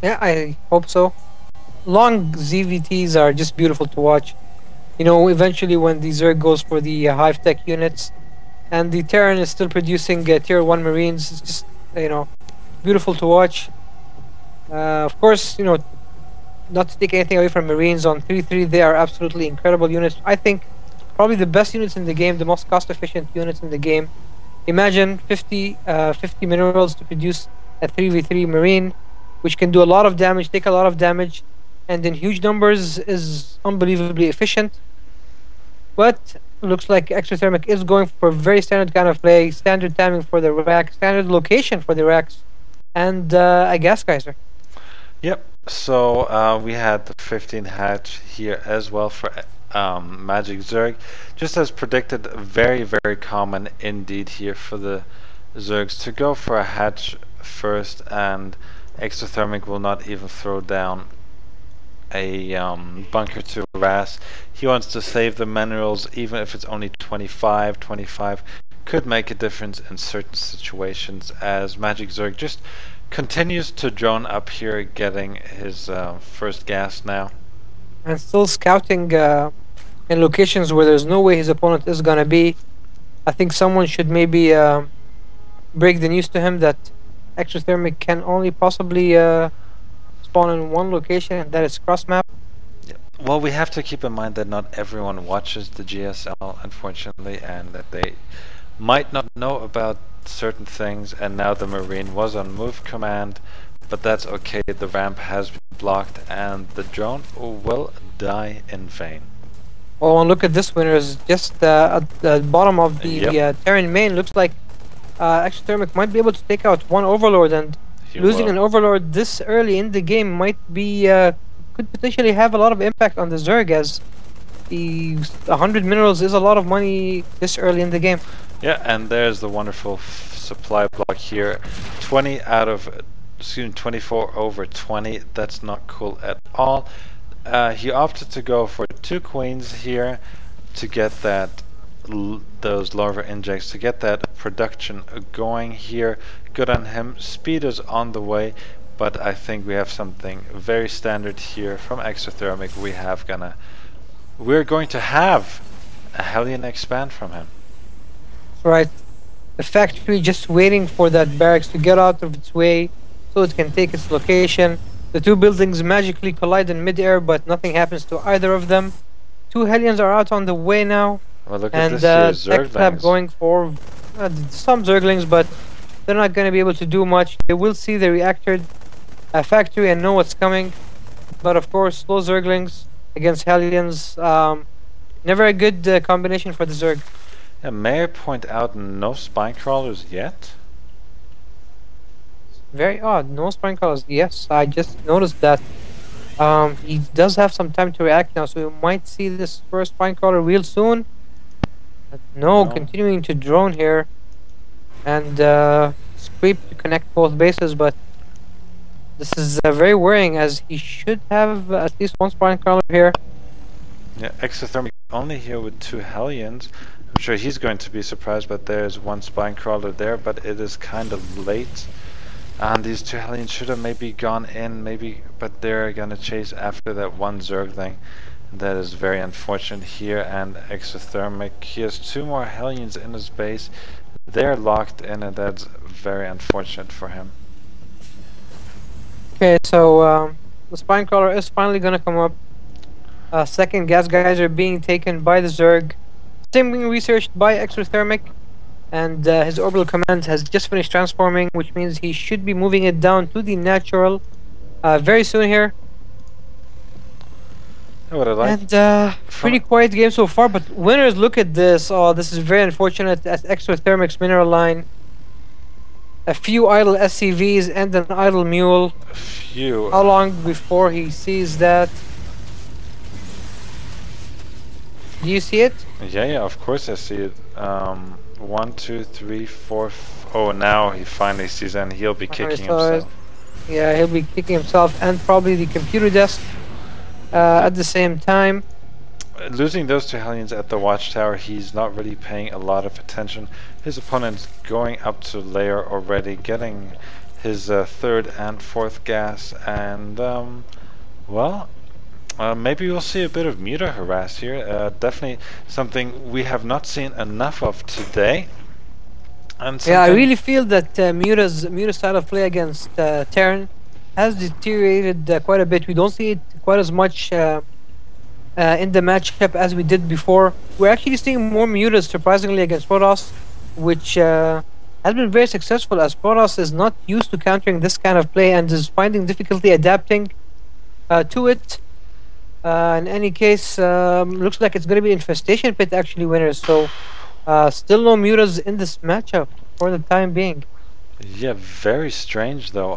Yeah, I hope so. Long ZVTs are just beautiful to watch. Eventually when the Zerg goes for the Hive Tech units, and the Terran is still producing Tier 1 Marines, it's just, beautiful to watch. Of course, not to take anything away from Marines, on 3-3 they are absolutely incredible units. I think probably the best units in the game, the most cost-efficient units in the game. Imagine 50 minerals to produce a 3v3 Marine, which can do a lot of damage, take a lot of damage, and in huge numbers is unbelievably efficient. But looks like Exothermic is going for a very standard kind of play, standard timing for the rack, standard location for the racks, and a gas geyser. Yep, so we had the 15 hatch here as well for Magic Zerg. Just as predicted, very, very common indeed here for the Zergs to go for a hatch first, and Exothermic will not even throw down a bunker to harass. He wants to save the minerals, even if it's only 25. Could make a difference in certain situations, as Magic Zerg just continues to drone up here, getting his first gas now. And still scouting in locations where there's no way his opponent is gonna be. I think someone should maybe break the news to him that Exothermic can only possibly spawn in one location, and that is cross map. Well, we have to keep in mind that not everyone watches the GSL, unfortunately, and that they might not know about certain things, and now the Marine was on move command, but that's okay. The ramp has been blocked and the drone will die in vain. Oh, and look at this, winners. Just at the bottom of the Terran main, looks like Exothermic might be able to take out one Overlord, and losing an Overlord this early in the game might be could potentially have a lot of impact on the Zerg, as the 100 minerals is a lot of money this early in the game. Yeah, and there's the wonderful supply block here. 24 over 20. That's not cool at all. He opted to go for 2 queens here to get that those larva injects, to get that production going here. Good on him. Speed is on the way, but I think we have something very standard here from Exothermic. We're going to have a Hellion expand from him. Right. The factory just waiting for that barracks to get out of its way so it can take its location. The 2 buildings magically collide in mid-air, but nothing happens to either of them. 2 Hellions are out on the way now. Well, look at this here, Zerglings. Going for some Zerglings, but they're not going to be able to do much. They will see the reactor factory and know what's coming. But of course, slow Zerglings against Hellions, never a good combination for the Zerg. Yeah, may I point out, no spine crawlers yet? Very odd, no spine crawlers. Yes, I just noticed that. He does have some time to react now, so we might see this first spine crawler real soon. But no, continuing to drone here. And scrape to connect both bases, but this is very worrying, as he should have at least 1 spine crawler here. Yeah, Exothermic only here with 2 Hellions. I'm sure he's going to be surprised, but there's 1 spine crawler there, but it is kind of late. And these 2 Hellions should have maybe gone in, but they're gonna chase after that 1 Zergling. That is very unfortunate here, and Exothermic, he has 2 more Hellions in his base. They're locked in, and that's very unfortunate for him. Okay, so the spine crawler is finally gonna come up. Second gas geyser being taken by the Zerg. Same being researched by Exothermic, and his orbital command has just finished transforming, which means he should be moving it down to the natural very soon here. What I like. And pretty quiet game so far, but winners, look at this. Oh, this is very unfortunate at Exothermic's mineral line. A few idle SCVs and an idle mule. Phew. How long before he sees that? Do you see it? Yeah, of course I see it. 1, 2, 3, 4. Oh, now he finally sees it, and he'll be kicking himself. Yeah, he'll be kicking himself, and probably the computer desk at the same time. Losing those 2 Hellions at the watchtower, he's not really paying a lot of attention. His opponent's going up to layer already, getting his 3rd and 4th gas, and well, maybe we'll see a bit of Muta harass here. Definitely something we have not seen enough of today. And yeah, I really feel that Muta's style of play against Terran has deteriorated quite a bit. We don't see it quite as much in the matchup as we did before. We're actually seeing more Mutas, surprisingly, against Protoss, which has been very successful, as Protoss is not used to countering this kind of play and is finding difficulty adapting to it. In any case, looks like it's going to be Infestation Pit actually winners, so still no Mutas in this matchup for the time being. Yeah, very strange though.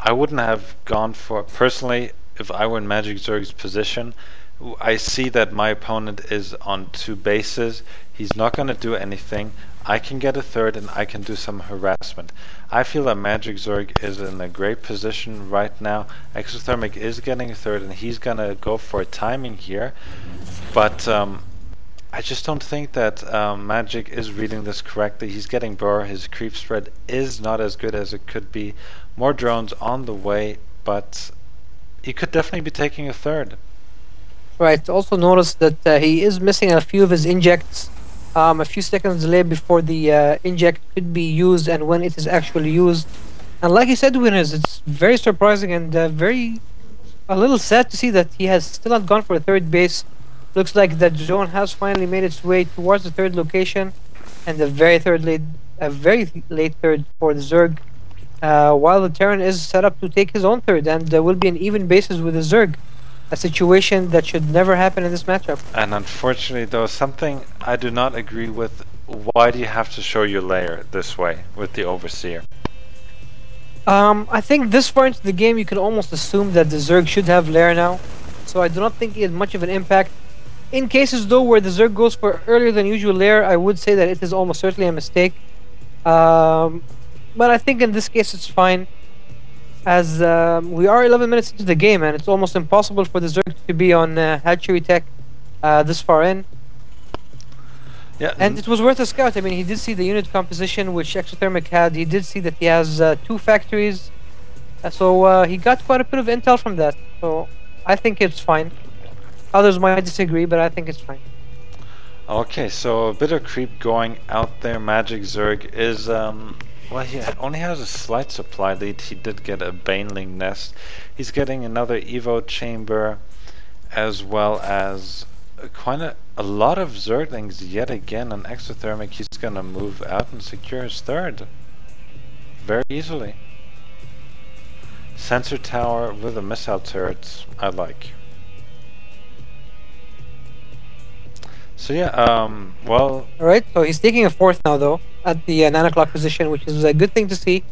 I wouldn't have gone for, personally, if I were in Magic Zerg's position, I see that my opponent is on 2 bases. He's not going to do anything. I can get a third and I can do some harassment. I feel that Magic Zerg is in a great position right now. Exothermic is getting a third and he's gonna go for timing here, but I just don't think that Magic is reading this correctly. He's getting burr. His creep spread is not as good as it could be. More drones on the way, but he could definitely be taking a third. Right. Also notice that he is missing a few of his injects. A few seconds delay before the inject could be used and when it is actually used. And like you said, winners, it's very surprising and a little sad to see that he has still not gone for a third base. Looks like that drone has finally made its way towards the third location, and a very late third for the Zerg. While the Terran is set up to take his own third, and will be an even basis with the Zerg. A situation that should never happen in this matchup. And unfortunately, though, something I do not agree with. Why do you have to show your layer this way with the Overseer? I think this far into the game, you can almost assume that the Zerg should have lair now, so I do not think it has much of an impact. In cases though where the Zerg goes for earlier than usual lair, I would say that it is almost certainly a mistake. But I think in this case it's fine, as we are 11 minutes into the game and it's almost impossible for the Zerg to be on hatchery tech this far in. Yeah, and it was worth a scout. I mean, he did see the unit composition which Exothermic had. He did see that he has 2 factories, so he got quite a bit of intel from that. So I think it's fine. Others might disagree, but I think it's fine. Okay, so a bit of creep going out there. Magic Zerg is, well, he only has a slight supply lead. He did get a Baneling nest. He's getting another Evo chamber, as well as quite a lot of Zerglings yet again. On Exothermic, he's gonna move out and secure his third very easily. Sensor tower with a missile turret, I like. So yeah, well... Alright, so he's taking a fourth now though, at the 9 o'clock position, which is a good thing to see.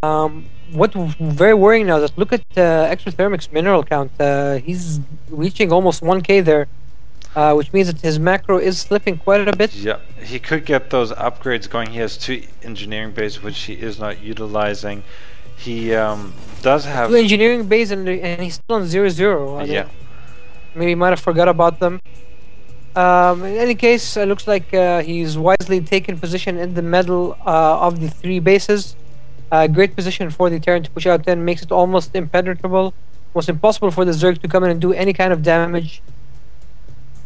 What's very worrying now is that look at Exothermic's mineral count. He's reaching almost 1k there, which means that his macro is slipping quite a bit. Yeah, he could get those upgrades going. He has 2 engineering bases, which he is not utilizing. He does have... 2 engineering bases and he's still on 0-0. Yeah. Maybe he might have forgot about them. In any case, it looks like he's wisely taken position in the middle of the 3 bases. Great position for the Terran to push out, then makes it almost impenetrable. Almost impossible for the Zerg to come in and do any kind of damage.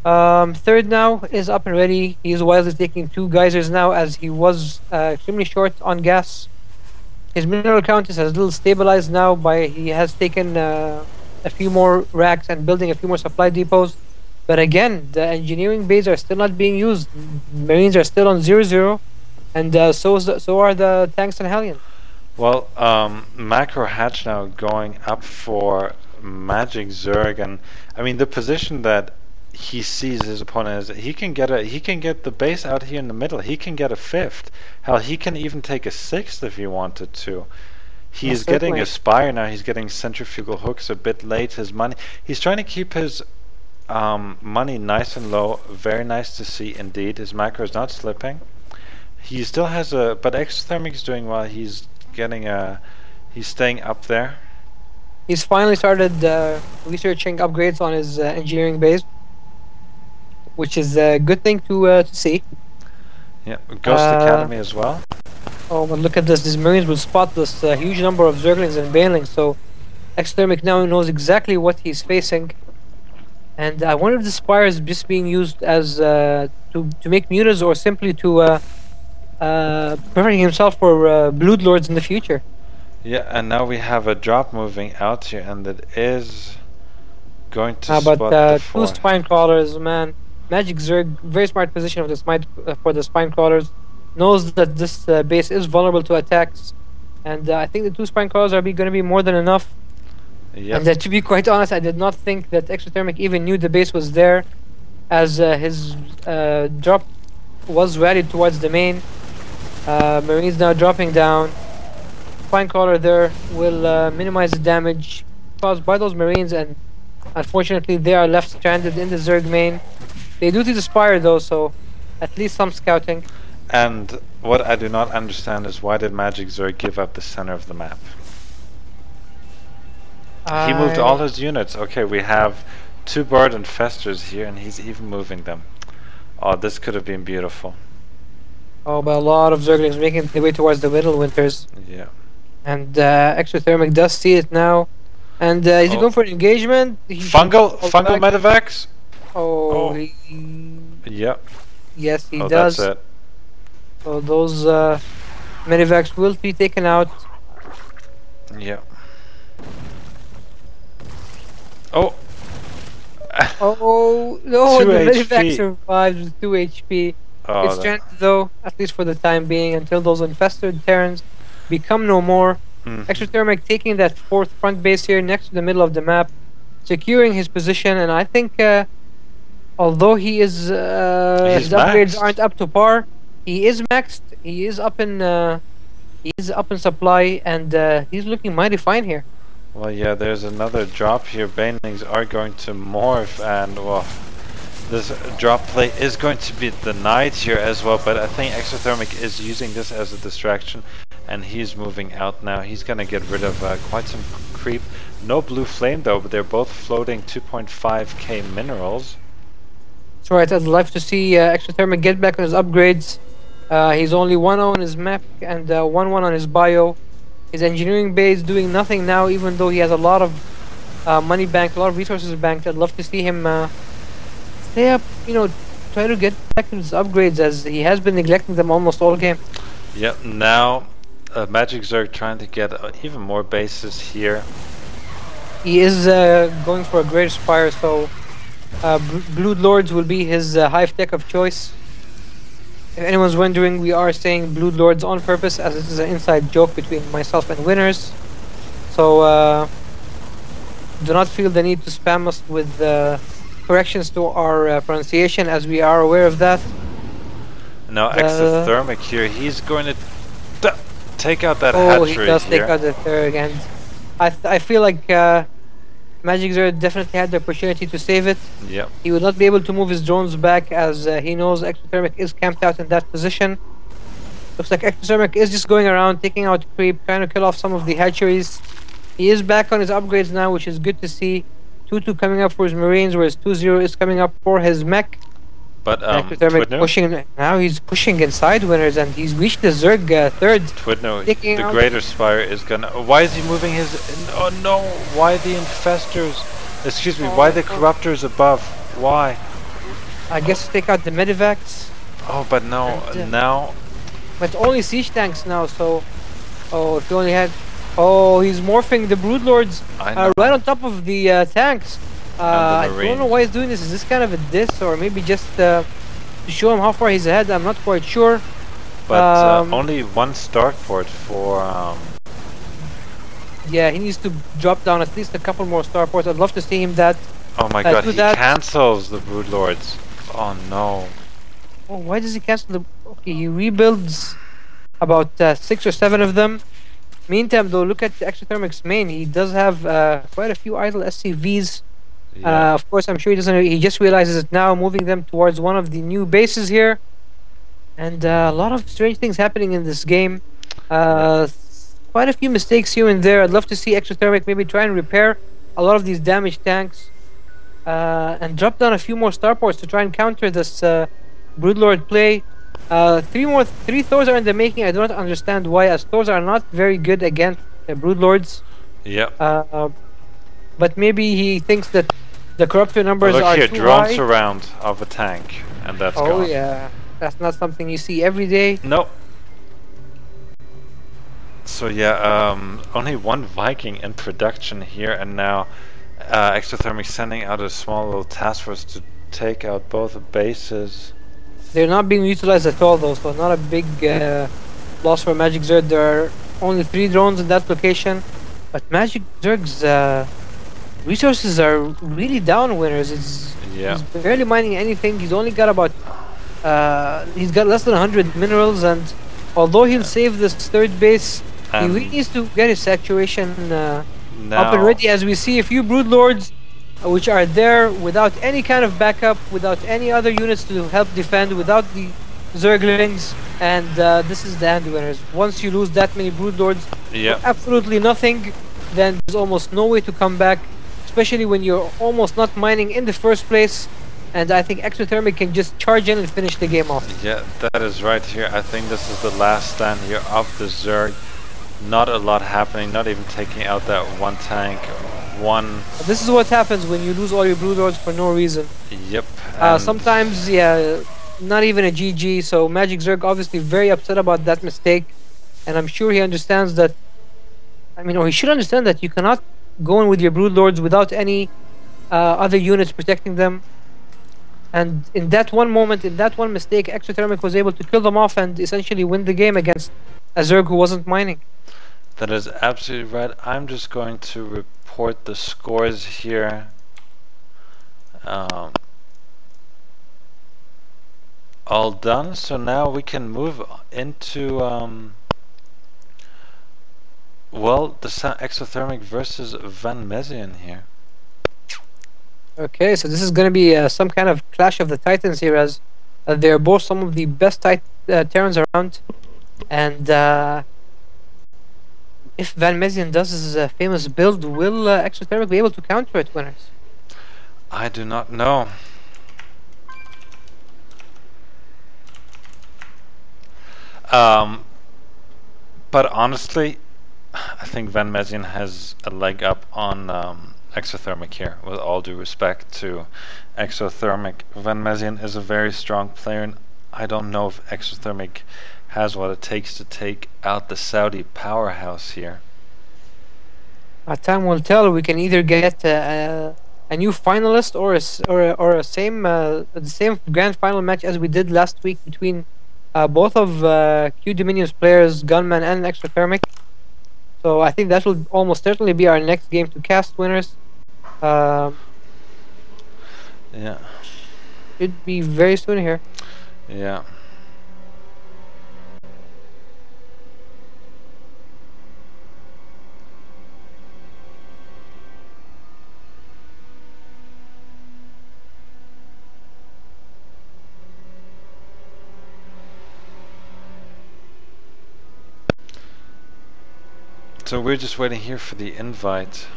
Third now is up and ready. He is wisely taking 2 geysers now, as he was extremely short on gas. His mineral count is a little stabilized now by he has taken a few more racks and building a few more supply depots. But again, the engineering bays are still not being used. Marines are still on 0-0, and so are the tanks and Hellions. Well, macro hatch now going up for Magic Zerg, and I mean the position that he sees his opponent is he can get the base out here in the middle. He can get a 5th. Hell, he can even take a 6th if he wanted to. He's getting a spire now. He's getting centrifugal hooks a bit late. His money. He's trying to keep his money nice and low. Very nice to see indeed. His macro is not slipping. He still has a, but Exothermic is doing well. He's getting a, he's staying up there. He's finally started researching upgrades on his engineering base, which is a good thing to see. Yeah, Ghost Academy as well. Oh, but look at this. These Marines will spot this huge number of Zerglings and Banelings, so Exothermic now knows exactly what he's facing. And I wonder if the Spire is just being used as to make mutas, or simply to preparing himself for Blood Lords in the future. Yeah, and now we have a drop moving out here, and it is going to spot the 2 spine crawlers, man. Magic Zerg, very smart position of the for the spine crawlers. Knows that this base is vulnerable to attacks, and I think the 2 spine crawlers are going to be more than enough. Yep. And to be quite honest, I did not think that Exothermic even knew the base was there, as his drop was rallied towards the main. Marines now dropping down. Spine crawler there will minimize the damage caused by those Marines, and unfortunately they are left stranded in the Zerg main. They do see the Spire though, so at least some scouting. And what I do not understand is why did Magic Zerg give up the center of the map? He moved all his units. Okay, we have 2 Bird Infestors here, and he's even moving them. Oh, this could have been beautiful. Oh, but a lot of Zerglings making their way towards the middle winters. Yeah. And Exothermic does see it now. And is he going for an engagement? Fungal Medivacs? Oh, Yep. Yes, he does. That's it. So those Medivacs will be taken out. Yep. Oh. Oh no, 2 the HP. Medivac survived with 2 HP. Oh, It's stranded though, at least for the time being, until those infested Terrans become no more. Exothermic taking that 4th front base here next to the middle of the map, securing his position, and I think although he is his upgrades aren't up to par, he is maxed. He is up in supply, and he's looking mighty fine here. Well, yeah, there's another drop here. Banelings are going to morph, and well, this drop play is going to be denied here as well, but I think Exothermic is using this as a distraction, and he's moving out now. He's going to get rid of quite some creep. No blue flame though, but they're both floating 2.5k minerals. That's right, I'd love to see Exothermic get back on his upgrades. He's only 1-0 on his map and 1-1 on his bio. His engineering base doing nothing now, even though he has a lot of money banked, a lot of resources banked. I'd love to see him stay up, try to get back to his upgrades, as he has been neglecting them almost all game. Yep, now Magic Zerg trying to get even more bases here. He is going for a Great Spire, so Blood Lords will be his hive tech of choice. If anyone's wondering, we are saying Blood Lords on purpose, as this is an inside joke between myself and Winners. So do not feel the need to spam us with corrections to our pronunciation, as we are aware of that. Now Exothermic here, he's going to take out that hatchery here. Oh, he does take out the third, and I feel like Magic Zerg definitely had the opportunity to save it. Yep. He would not be able to move his drones back, as he knows Exothermic is camped out in that position. Looks like Exothermic is just going around, taking out creep, trying to kill off some of the hatcheries. He is back on his upgrades now, which is good to see. 2-2 coming up for his Marines, whereas 2-0 is coming up for his mech. But pushing now, he's pushing inside Winners, and he's reached the Zerg third. Twidno, the Greater Spire is gonna. Why is he moving his? Oh no! Why the infestors? Excuse me. Why the corruptors above? Why? I guess to take out the Medivacs. Oh, but no, now. But only siege tanks now. So, if you only had. Oh, he's morphing the Broodlords right on top of the tanks. I don't know why he's doing this. Is this kind of a diss, or maybe just to show him how far he's ahead? I'm not quite sure. But only 1 starport for. Yeah, he needs to drop down at least a couple more starports. I'd love to see him that. Oh my god, he cancels the Broodlords. Oh no. Oh, why does he cancel the? Okay, he rebuilds about 6 or 7 of them. Meantime, though, look at Exothermic's main. He does have quite a few idle SCVs. Yeah. Of course, I'm sure he doesn't. He just realizes it now, moving them towards one of the new bases here, and a lot of strange things happening in this game. Quite a few mistakes here and there. I'd love to see Exothermic maybe try and repair a lot of these damaged tanks, and drop down a few more starports to try and counter this Broodlord play. 3 Thors are in the making. I do not understand why, as Thors are not very good against Broodlords. Yeah. But maybe he thinks that the corruptor numbers are too high. Look here, drone surround of a tank, and that's gone. Oh yeah, that's not something you see every day. Nope. So yeah, only 1 Viking in production here, and now Exothermic sending out a small little task force to take out both bases. They're not being utilized at all though, so not a big loss for Magic Zerg. There are only 3 drones in that location, but Magic Zerg's resources are really down, Winners. He's barely mining anything. He's only got about he's got less than 100 minerals, and although he'll save this 3rd base, he really needs to get his saturation up and ready, as we see a few Broodlords which are there without any kind of backup, without any other units to help defend, without the Zerglings, and this is the end, winners. Once you lose that many Broodlords for Yep. absolutely nothing, then there's almost no way to come back, especially when you're almost not mining in the first place. And I think Exothermic can just charge in and finish the game off. Yeah, that is right here. I think this is the last stand here of the Zerg. Not a lot happening, not even taking out that one tank. This is what happens when you lose all your Broodlords for no reason. Yep. Sometimes, yeah, not even a GG. So Magic Zerg obviously very upset about that mistake. And I'm sure he understands that, I mean, or he should understand that you cannot go in with your Broodlords without any other units protecting them. And in that one moment, in that one mistake, Exothermic was able to kill them off and essentially win the game against a Zerg who wasn't mining. That is absolutely right. I'm just going to report the scores here. All done. So now we can move into well, the Exothermic versus Van Mezien here. Okay, so this is going to be some kind of clash of the titans here, as they're both some of the best Terrans around. And if Van Mezien does his famous build, will Exothermic be able to counter it, winners? I do not know. But honestly, I think Van Mezien has a leg up on Exothermic here, with all due respect to Exothermic. Van Mezien is a very strong player, and I don't know if Exothermic has what it takes to take out the Saudi powerhouse here. Time will tell. We can either get a new finalist or the same grand final match as we did last week between both of Q Dominion's players, Gunman and Exothermic. So I think that will almost certainly be our next game to cast, winners. Yeah. Should be very soon here. Yeah. So we're just waiting here for the invite.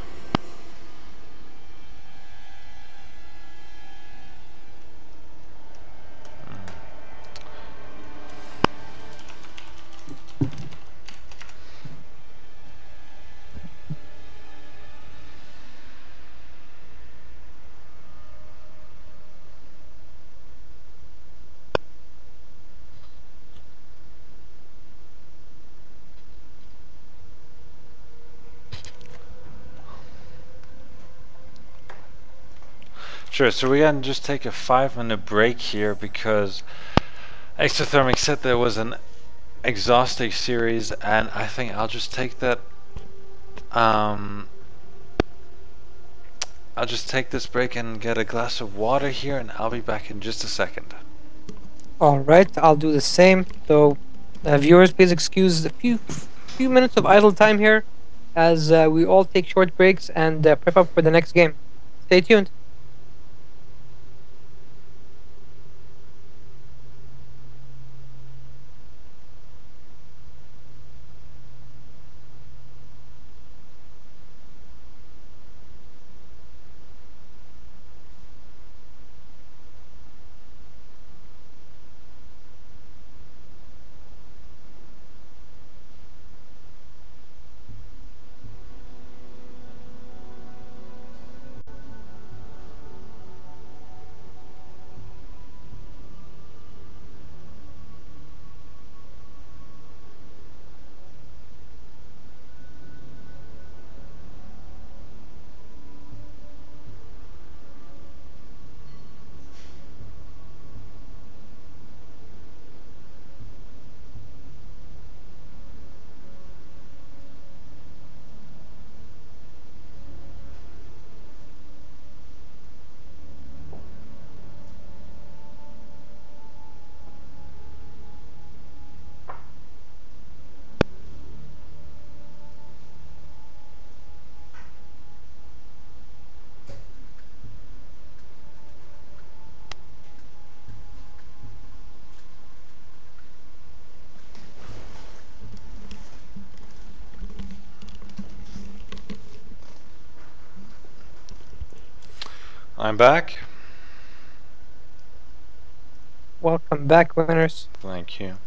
Sure, so we're gonna just take a 5-minute break here because Exothermic said there was an exhausting series, and I think I'll just take that. I'll just take this break and get a glass of water here, and I'll be back in just a second. Alright, I'll do the same. So, viewers, please excuse a few minutes of idle time here as we all take short breaks and prep up for the next game. Stay tuned. I'm back. Welcome back, winners. Thank you.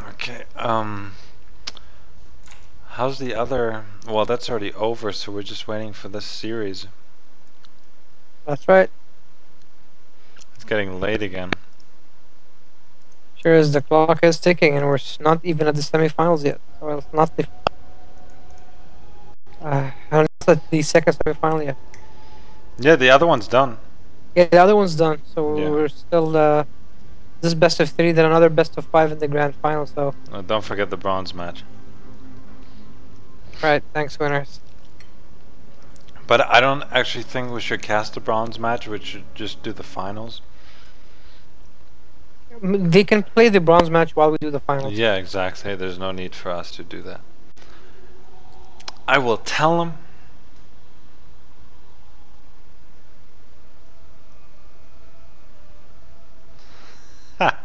Okay, how's the other? Well, that's already over, so we're just waiting for this series. That's right. It's getting late again. Sure as the clock is ticking, and we're not even at the semifinals yet. Well, it's not the not at the second semifinal yet. Yeah, the other one's done. Yeah, the other one's done, so Yeah. we're still this best of 3, then another best of 5 in the grand final. So Don't forget the bronze match. right, thanks, winners. But I don't actually think we should cast the bronze match. We should just do the finals. They can play the bronze match while we do the finals. Yeah, exactly. There's no need for us to do that. I will tell them. Ha!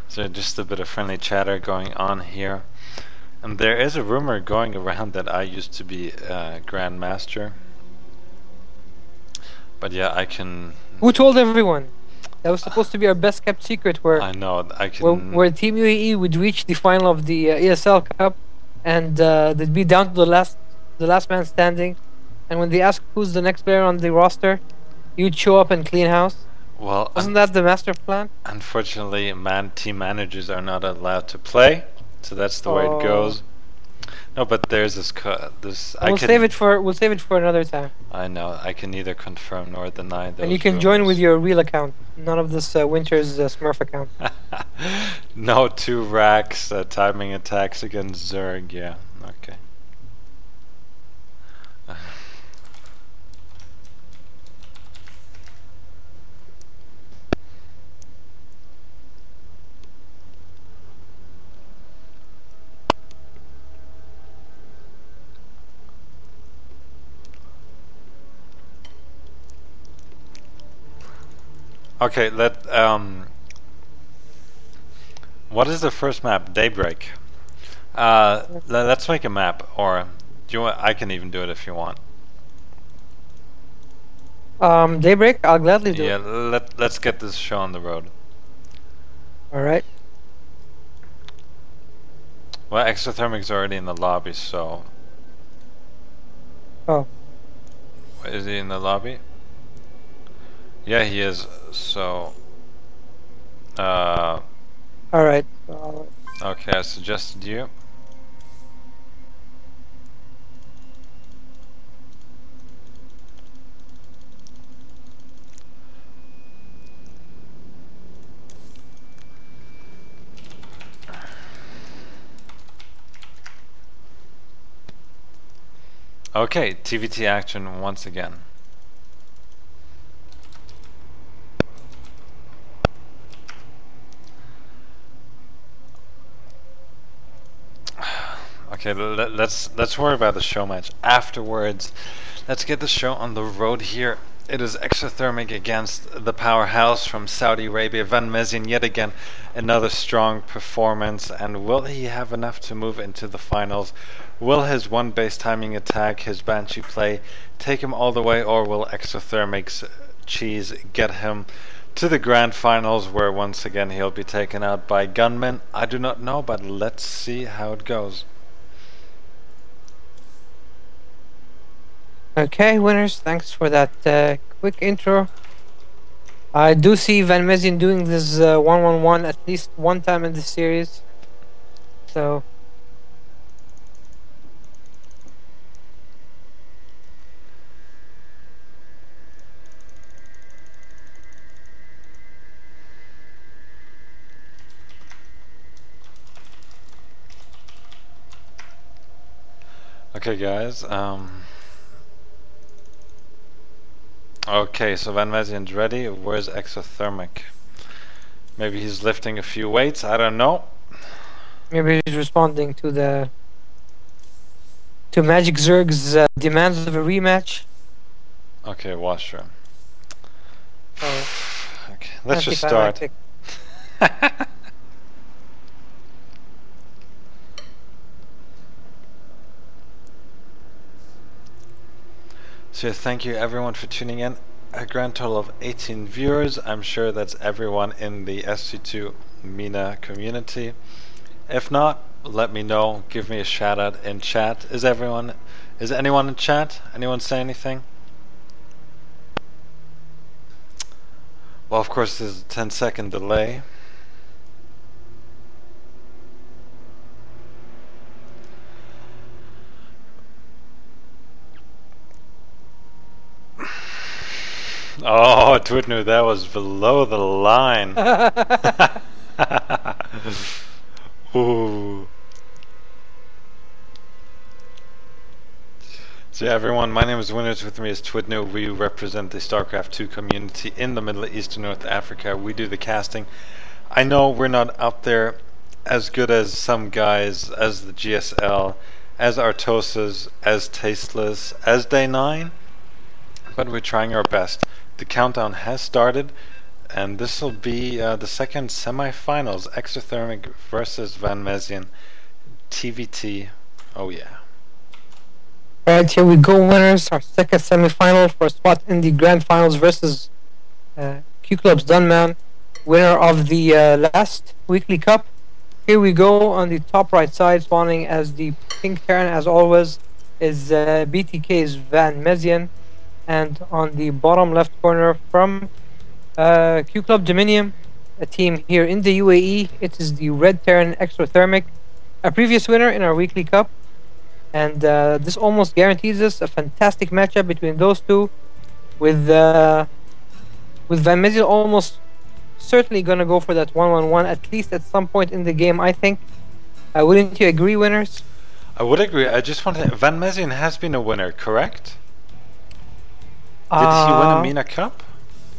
So just a bit of friendly chatter going on here. And there is a rumor going around that I used to be a Grandmaster. But yeah, I can... Who told everyone? That was supposed to be our best kept secret, where I know, I can... where Team UAE would reach the final of the ESL Cup, and they'd be down to the last man standing. And when they ask who's the next player on the roster, you'd show up and clean house. Well, Wasn't that the master plan? unfortunately, team managers are not allowed to play, so that's the way it goes. No, but there's this. We'll save it for another time. I know. I can neither confirm nor deny those. And you can join with your real account, none of this Winter's Smurf account. No 2 racks timing attacks against Zerg. Yeah. Okay. Okay, what is the first map? Daybreak. Let's make a map, or do you want, I can even do it if you want. Daybreak, I'll gladly do it. Yeah, let's get this show on the road. Alright. Well, Exothermic's already in the lobby, so... Oh. Is he in the lobby? Yeah, he is, so... Alright. Okay, I suggested you. Okay, TVT action once again. Okay, let's worry about the show match afterwards. Let's get the show on the road here. It is Exothermic against the powerhouse from Saudi Arabia, Van Mezien, yet again another strong performance. And will he have enough to move into the finals? Will his one base timing attack, his Banshee play, take him all the way, or will Exothermic's cheese get him to the grand finals, where once again he'll be taken out by gunmen? I do not know, but let's see how it goes. Okay, winners, thanks for that quick intro. I do see Van Mezien doing this 1-1-1 at least one time in this series. So... Okay, guys. Okay, so Van Mezien's ready. Where's Exothermic? Maybe he's lifting a few weights. I don't know. Maybe he's responding to the to Magic Zerg's demands of a rematch. Okay, washroom. Oh, Okay, let's just start. So thank you everyone for tuning in. A grand total of 18 viewers. I'm sure that's everyone in the SC2 MENA community. If not, let me know. Give me a shout out in chat. Is anyone in chat? Anyone say anything? Well, of course, there's a 10-second delay. Oh, twdnewh, that was below the line. Ooh. So everyone, my name is Winners, with me is twdnewh. We represent the StarCraft 2 community in the Middle East and North Africa. We do the casting. I know we're not up there as good as some guys, as the GSL, as Artosas, as Tasteless, as Day 9, but we're trying our best. The countdown has started, and this will be the second semi-finals, Exothermic versus Van Mezien, TVT. Oh yeah. Alright, here we go, winners. Our second semi-final for a spot in the grand finals versus Q Club's Dunman, winner of the last weekly cup. Here we go. On the top right side, spawning as the pink Terran as always, is BTK's Van Mezien. And on the bottom left corner from Q Club Dominion, a team here in the UAE, it is the Red Terran Exothermic, a previous winner in our weekly cup. And this almost guarantees us a fantastic matchup between those two, with Van Mezien almost certainly going to go for that 1-1-1, at least at some point in the game, I think. Wouldn't you agree, winners? I would agree. I just want to... Van Mezien has been a winner, correct? Did he win a MENA Cup?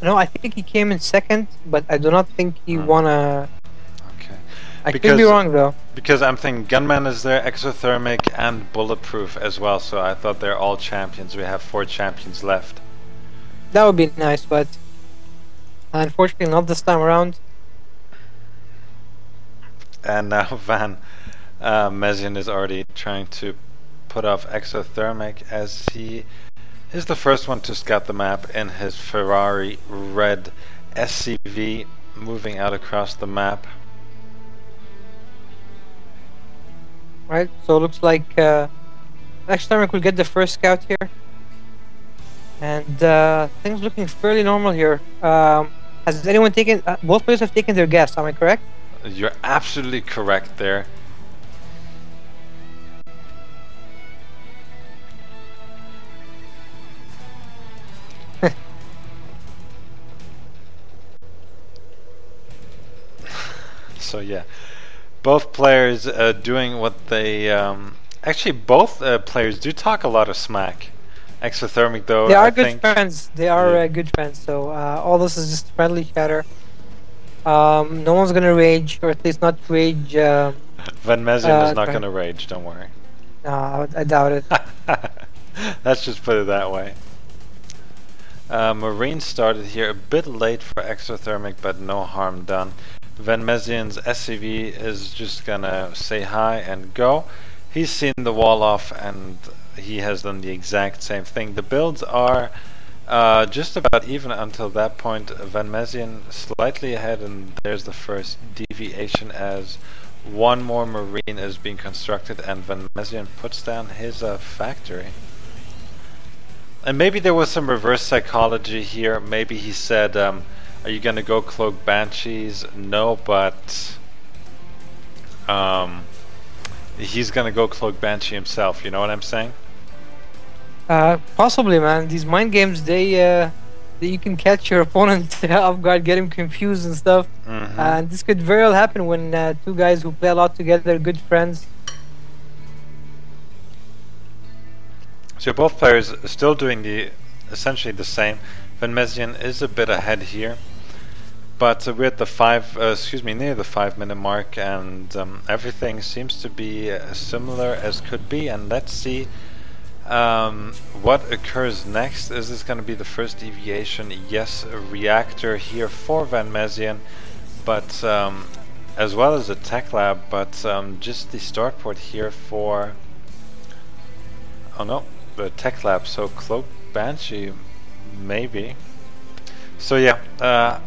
No, I think he came in second, but I do not think he won a... Okay. I could be wrong, though. Because I'm thinking Gunman is there, Exothermic, and Bulletproof as well, so I thought they're all champions. We have 4 champions left. That would be nice, but unfortunately not this time around. And now Van Mezien is already trying to put off Exothermic, as he is the first one to scout the map in his Ferrari red SCV, moving out across the map. Right, so it looks like Exothermic will get the first scout here. And things looking fairly normal here. Has anyone taken... both players have taken their guess, am I correct? You're absolutely correct there. So yeah, both players doing what they... actually, both players do talk a lot of smack. Exothermic, though, they are good friends. They are good friends. So all this is just friendly chatter. No one's gonna rage, or at least not rage. Van Mezien is not gonna rage. Don't worry. No, I doubt it. Let's just put it that way. Marine started here a bit late for Exothermic, but no harm done. Van Mezien's SCV is just gonna say hi and go. He's seen the wall off, and he has done the exact same thing. The builds are just about even until that point. Van Mezien slightly ahead, and there's the first deviation as one more Marine is being constructed, and Van Mezien puts down his factory. And maybe there was some reverse psychology here. Maybe he said, are you gonna go Cloak Banshees? No, but he's gonna go Cloak Banshee himself, you know what I'm saying? Possibly, man. These mind games, you can catch your opponent off guard, get him confused and stuff. And this could very well happen when two guys who play a lot together, good friends. So both players are still doing essentially the same. Van Mezien is a bit ahead here, but we're at the near the 5-minute mark, and everything seems to be as similar as could be. And let's see What occurs next? Is this going to be the first deviation? Yes, a reactor here for Van Mezien, but as well as a tech lab, but just the start port here for... Oh no, the tech lab, so Cloak Banshee, maybe. So yeah,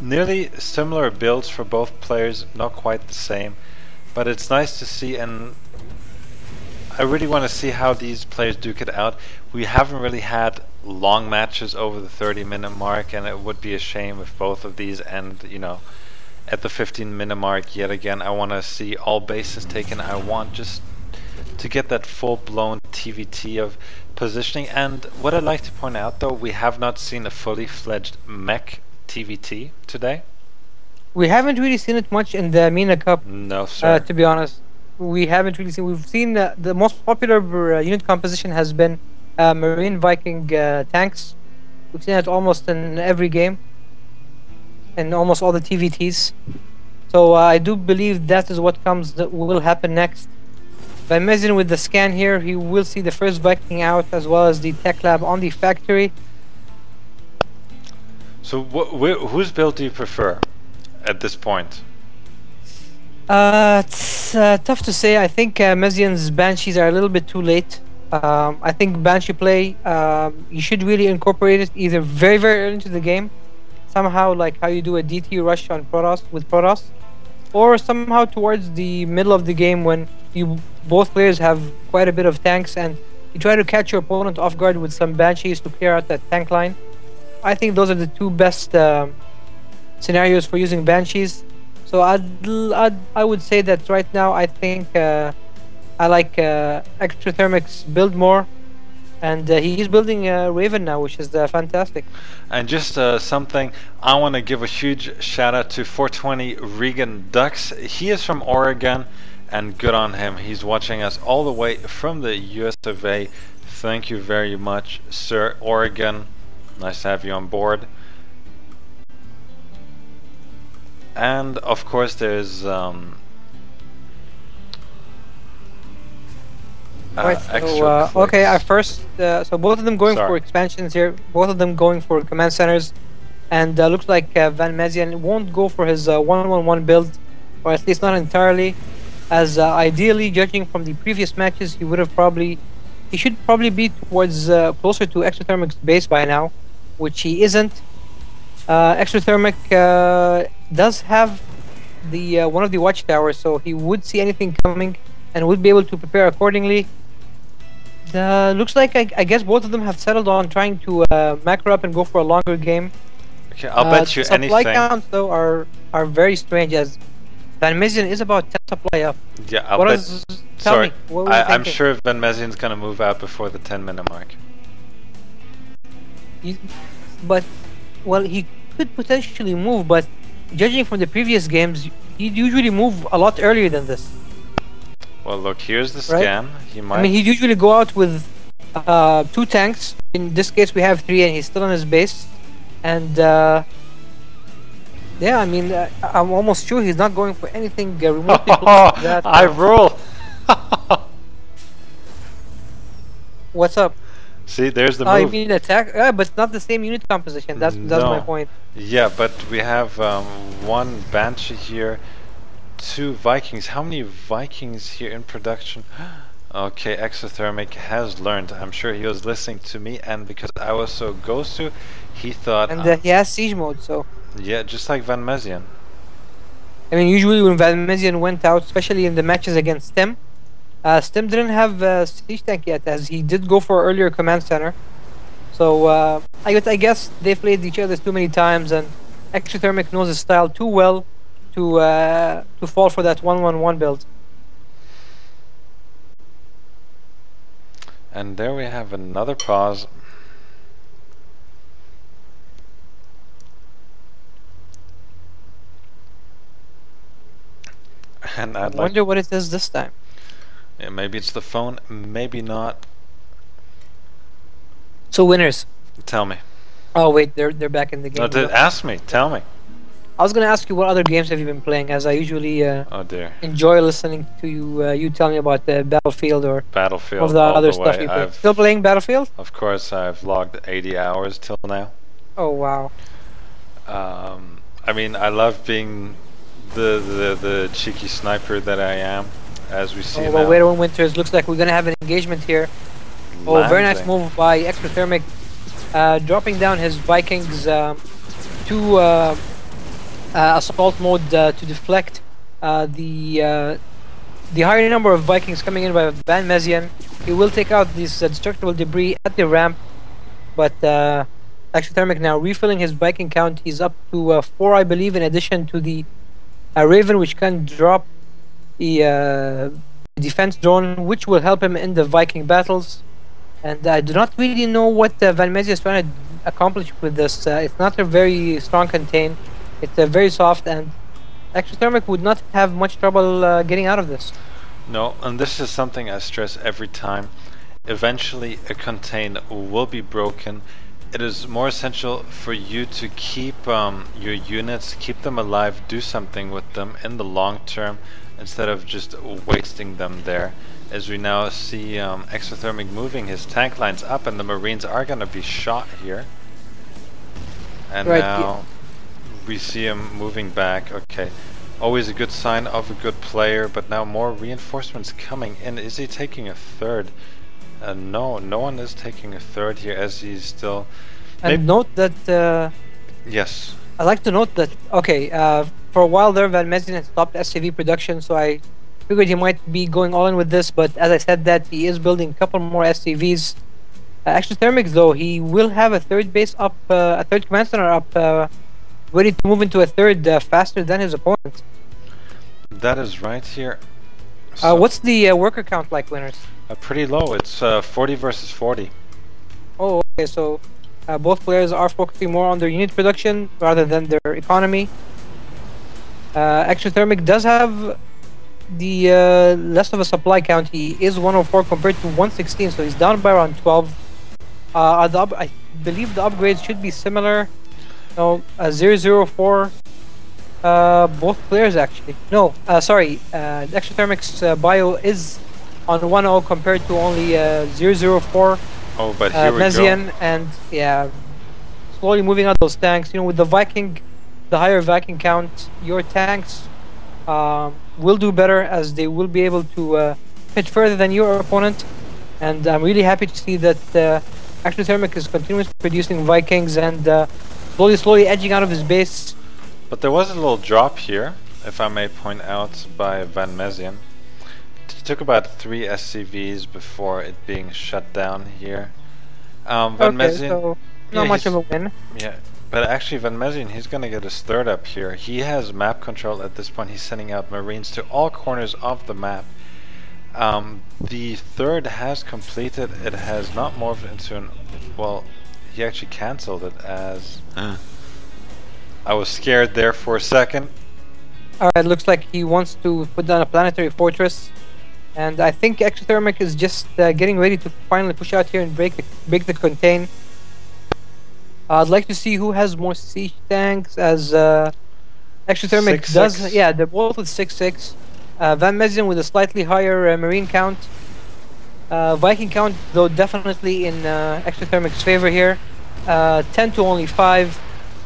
nearly similar builds for both players, not quite the same, but it's nice to see, and I really want to see how these players duke it out. We haven't really had long matches over the 30-minute mark, and it would be a shame if both of these end, you know, at the 15-minute mark yet again. I want to see all bases taken. I want just to get that full-blown TVT of positioning. And what I'd like to point out, though, we have not seen a fully fledged mech TVT today. We haven't really seen it much in the MENA Cup. No, sir. To be honest, we haven't really seen. We've seen the most popular unit composition has been Marine Viking tanks. We've seen it almost in every game, in almost all the TVTs. So I do believe that is what will happen next. Van Mezien with the scan here, he will see the first Viking out, as well as the tech lab on the factory. So whose build do you prefer at this point? It's tough to say. I think Mezien's Banshees are a little bit too late. I think Banshee play, you should really incorporate it either very, very early into the game, somehow like how you do a DT rush on Protoss with Protoss, or somehow towards the middle of the game when both players have quite a bit of tanks and you try to catch your opponent off guard with some Banshees to clear out that tank line. I think those are the two best scenarios for using Banshees. So I would say that right now I think I like Exothermic's build more, and he's building Raven now, which is fantastic. And just something, I want to give a huge shout out to 420 Regan Ducks. He is from Oregon, and good on him. He's watching us all the way from the US of A. Thank you very much, Sir Oregon. Nice to have you on board. And of course there's right, so, okay, at first, so both of them going for expansions here, both of them going for command centers, and looks like Van Mezien won't go for his 1-1-1 build, or at least not entirely, as ideally, judging from the previous matches, he should probably be towards closer to Exothermic's base by now, which he isn't. Exothermic does have the one of the watchtowers, so he would see anything coming and would be able to prepare accordingly. Looks like I guess both of them have settled on trying to macro up and go for a longer game. Okay, I'll bet you anything. Supply counts though are very strange, as Van Mezien is about 10 supply up. Yeah, I'll bet. Sorry, I'm sure Van Mezien's gonna move out before the 10-minute mark. But well, he could potentially move, but judging from the previous games, he'd usually move a lot earlier than this. Well, look, here's the scan. Right? He might. I mean, he'd usually go out with 2 tanks. In this case, we have 3, and he's still on his base. And yeah, I mean, I'm almost sure he's not going for anything remotely close to that. I rule. What's up? See, there's the move. I mean, attack, but it's not the same unit composition. That's my point. Yeah, but we have 1 Banshee here, 2 Vikings. How many Vikings here in production? Okay, Exothermic has learned. I'm sure he was listening to me, and because I was so Gosu, he thought... And he has siege mode, so... Yeah, just like Van Mezien. I mean, usually when Van Mezien went out, especially in the matches against Stem, Stem didn't have siege tank yet, as he did go for earlier command center. So I guess they've played each other too many times, and Exothermic knows his style too well to fall for that 1-1-1 build. And there we have another pause. And I wonder what it is this time. Yeah, maybe it's the phone, maybe not. So winners. Tell me. Oh wait, they're back in the game. No, ask me. Tell me. I was gonna ask you what other games have you been playing, as I usually Oh dear. enjoy listening to you. You tell me about the Battlefield or some of Battlefield the all other the stuff way. you play. Still playing Battlefield? Of course, I've logged 80 hours till now. Oh wow. I mean, I love being the cheeky sniper that I am, as we see Oh now. well, wait on Winters. Looks like we're gonna have an engagement here. Oh, very nice move by Exothermic, dropping down his Vikings to assault mode to deflect the higher number of Vikings coming in by Van Mezian. He will take out this destructible debris at the ramp, but Exothermic now refilling his Viking count. He's up to 4, I believe, in addition to the Raven, which can drop the defense drone, which will help him in the Viking battles. And I do not really know what Van Mezian is trying to accomplish with this. It's not a very strong contain. It's very soft, and Exothermic would not have much trouble getting out of this. No, and this is something I stress every time. Eventually, a contain will be broken. It is more essential for you to keep your units, keep them alive, do something with them in the long term, instead of just wasting them there. As we now see Exothermic moving his tank lines up, and the Marines are going to be shot here. And right, now we see him moving back. Okay, always a good sign of a good player, but now more reinforcements coming in. Is he taking a third? No, no one is taking a third here, as he's still... And note that... yes. I'd like to note that, okay, for a while there, Van Mezian had stopped SCV production, so I figured he might be going all in with this, but as I said that, he is building a couple more SCVs. Exothermic, though, he will have a third base up, a third command center up, ready to move into a third faster than his opponent. That is right here. So what's the worker count like, Winners? pretty low. It's 40 versus 40. Oh, okay, so both players are focusing more on their unit production rather than their economy. Exothermic does have the less of a supply count. He is 104 compared to 116, so he's down by around 12. I believe the upgrades should be similar. No, 004. Both players actually. No, sorry. Exothermic's bio is on 1-0 compared to only 004. Oh, but here we Mezian, go. and yeah, slowly moving out those tanks. You know, with the Viking, the higher Viking count, your tanks will do better, as they will be able to hit further than your opponent. And I'm really happy to see that Exothermic is continuously producing Vikings and slowly edging out of his base. But there was a little drop here, if I may point out, by Van Mezian. It took about 3 SCVs before it being shut down here. Van Mezian, so not much of a win. Yeah, but actually Van Mezian, he's going to get his third up here. He has map control at this point. He's sending out Marines to all corners of the map. The third has completed. It has not morphed into an... Well, he actually cancelled it as... I was scared there for a second. Alright, looks like he wants to put down a planetary fortress. And I think Exothermic is just getting ready to finally push out here and break the contain. I'd like to see who has more siege tanks, as Exothermic 6-6. does. Yeah, they're both with 6-6. Van Mezian with a slightly higher Marine count. Viking count, though, definitely in Exothermic's favor here. 10 to only 5.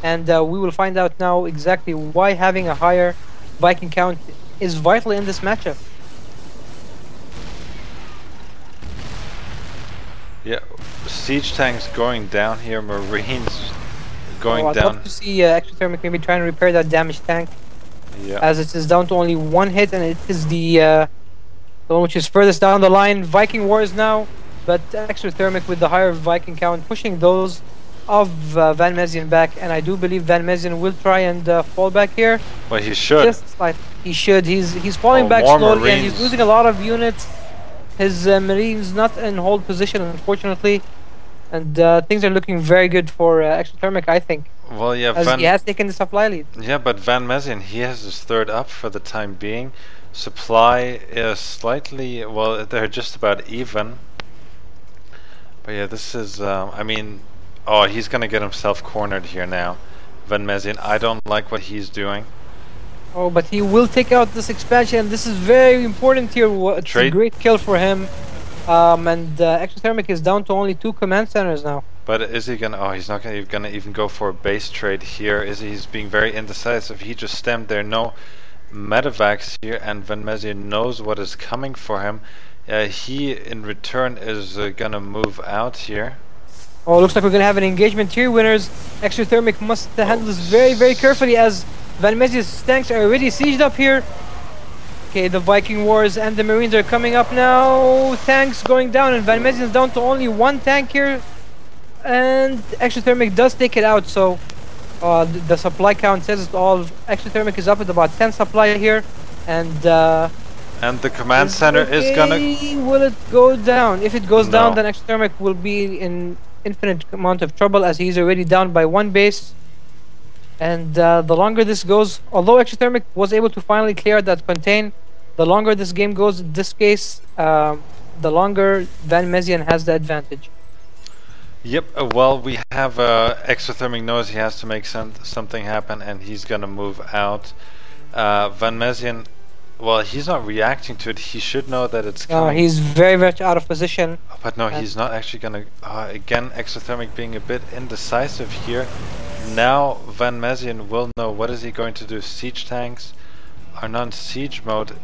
And we will find out now exactly why having a higher Viking count is vital in this matchup. Yeah, siege tanks going down here, Marines going I'd down. love to see Exothermic maybe trying to repair that damaged tank. Yeah. As it is down to only 1 hit, and it is the one which is furthest down the line. Viking Wars now, but Exothermic with the higher Viking count pushing those of Van Mezian back, and I do believe Van Mezian will try and fall back here. Well, he should. Just slightly. He should. He's falling back more slowly, Marines. and he's losing a lot of units. His Marines not in hold position, unfortunately, and things are looking very good for Exothermic, I think. Well, yeah, as he has taken the supply lead. Yeah, but Van Mezian, he has his third up for the time being. Supply is slightly, well, they're just about even. But yeah, this is, I mean, oh, he's gonna get himself cornered here now. Van Mezien. I don't like what he's doing. Oh, but he will take out this expansion. This is very important here. It's a great kill for him. And Exothermic is down to only 2 command centers now. But is he gonna? Oh, he's not gonna even go for a base trade here. Is he? He's being very indecisive. He just stemmed there. No medevacs here, and Van Mezien knows what is coming for him. He, in return, is gonna move out here. Oh, looks like we're gonna have an engagement here, winners. Exothermic must handle this very, very carefully as Van Mezien's tanks are already sieged up here. Okay, the Viking Wars and the Marines are coming up now. Tanks going down, and Van Mezien's down to only 1 tank here. And Exothermic does take it out, so the supply count says it all. Exothermic is up at about 10 supply here, and the command center is gonna... Will it go down? If it goes down, then Exothermic will be in infinite amount of trouble as he's already down by 1 base. And the longer this goes, although Exothermic was able to finally clear that contain, the longer this game goes, in this case, the longer Van Mezien has the advantage. Yep, well, we have Exothermic knows he has to make something happen, and he's gonna move out. Van Mezien, well, he's not reacting to it. He should know that it's coming. He's very much out of position. But no, he's not actually gonna... again, Exothermic being a bit indecisive here. Now Van Mezien will know what is he going to do. Siege tanks are not in siege mode.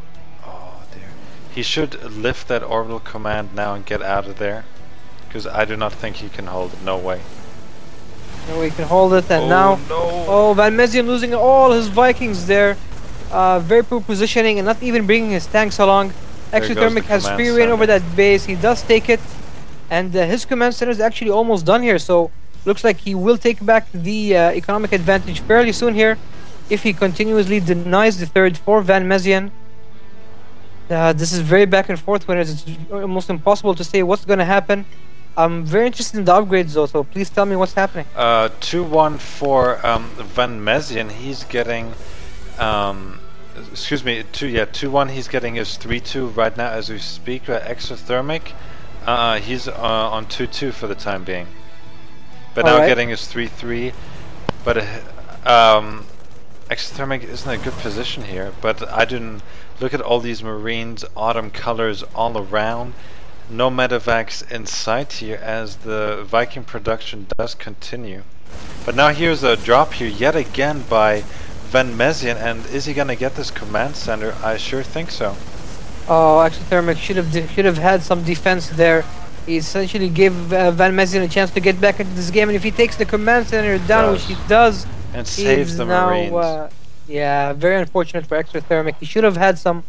Oh dear. He should lift that orbital command now and get out of there, because I do not think he can hold it. No way. No, he can hold it, and now... No. Oh, Van Mezien losing all his Vikings there. Very poor positioning and not even bringing his tanks along. Exothermic has free reign over that base. He does take it, and his command center is actually almost done here, so looks like he will take back the economic advantage fairly soon here if he continuously denies the 3rd for Van Mezien. This is very back and forth, when it's almost impossible to say what's going to happen. I'm very interested in the upgrades though, so please tell me what's happening. 2-1 for Van Mezien. He's getting... excuse me, 2-1. He's getting his 3-2 right now as we speak. Exothermic, he's on 2-2 for the time being. But now getting his 3-3. But Exothermic isn't in a good position here. But I didn't look at all these Marines, autumn colors all around. No medevacs in sight here as the Viking production does continue. But now here's a drop here yet again by Van Mezien, and is he gonna get this command center? I sure think so. Oh, Exothermic should have had some defense there. He essentially gave Van Mezien a chance to get back into this game, and if he takes the command center down, which he does, and saves the Marines. Yeah, very unfortunate for Exothermic. He should have had some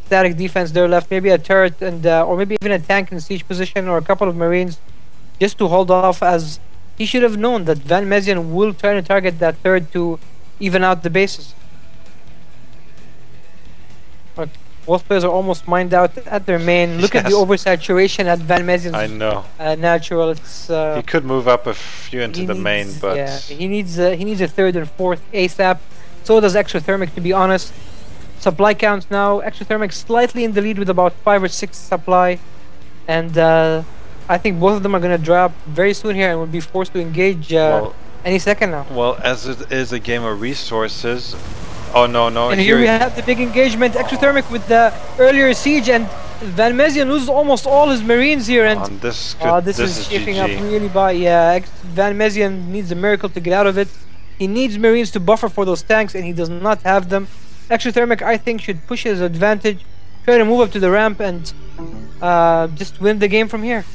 static defense there left, maybe a turret and or maybe even a tank in siege position or a couple of Marines, just to hold off, as he should have known that Van Mezien will try to target that 3rd to even out the bases. Both players are almost mined out at their main. Look at the oversaturation at Van Mezien's. I know. Natural. It's. He could move up a few into the main, but yeah, he needs a 3rd and 4th ASAP. So does Exothermic, to be honest. Supply counts now. Exothermic slightly in the lead with about 5 or 6 supply, and I think both of them are going to drop very soon here and will be forced to engage any second now. Well, as it is a game of resources. Oh no! And here we have the big engagement. Exothermic with the earlier siege, and Van Mezien loses almost all his Marines here. And this is shaping up really bad. Yeah, Van Mezien needs a miracle to get out of it. He needs Marines to buffer for those tanks, and he does not have them. Exothermic, I think, should push his advantage, try to move up to the ramp, and just win the game from here.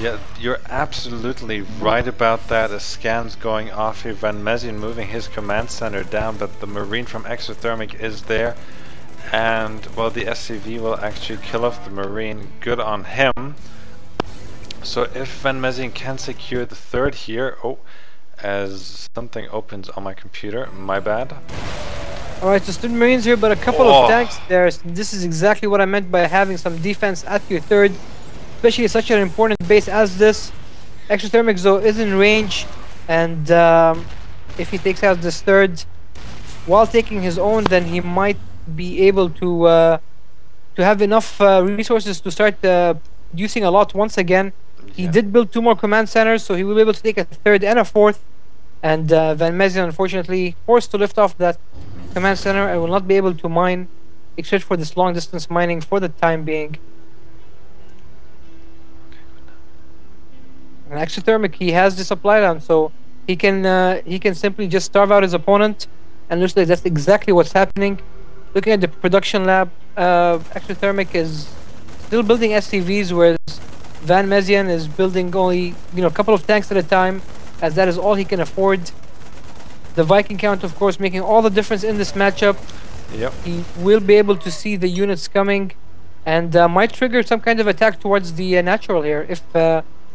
Yeah, you're absolutely right about that. A scan's going off here. Van Mezien moving his command center down, but the Marine from Exothermic is there. And, well, the SCV will actually kill off the Marine. Good on him. So if Van Mezien can secure the 3rd here... Oh, as something opens on my computer. My bad. Alright, so still Marines here, but a couple of tanks there. This is exactly what I meant by having some defense at your 3rd. Especially such an important base as this. Exothermic though is in range, and if he takes out this 3rd while taking his own, then he might be able to have enough resources to start producing a lot once again. He did build 2 more command centers, so he will be able to take a 3rd and a 4th. And Van Mezian, unfortunately, forced to lift off that command center and will not be able to mine, except for this long distance mining for the time being. And Exothermic, he has the supply line, so he can simply just starve out his opponent, and looks like that's exactly what's happening. Looking at the production lab, Exothermic is still building SCVs, whereas Van Mezian is building only a couple of tanks at a time, as that is all he can afford. The Viking count, of course, making all the difference in this matchup. Yep. He will be able to see the units coming, and might trigger some kind of attack towards the natural here if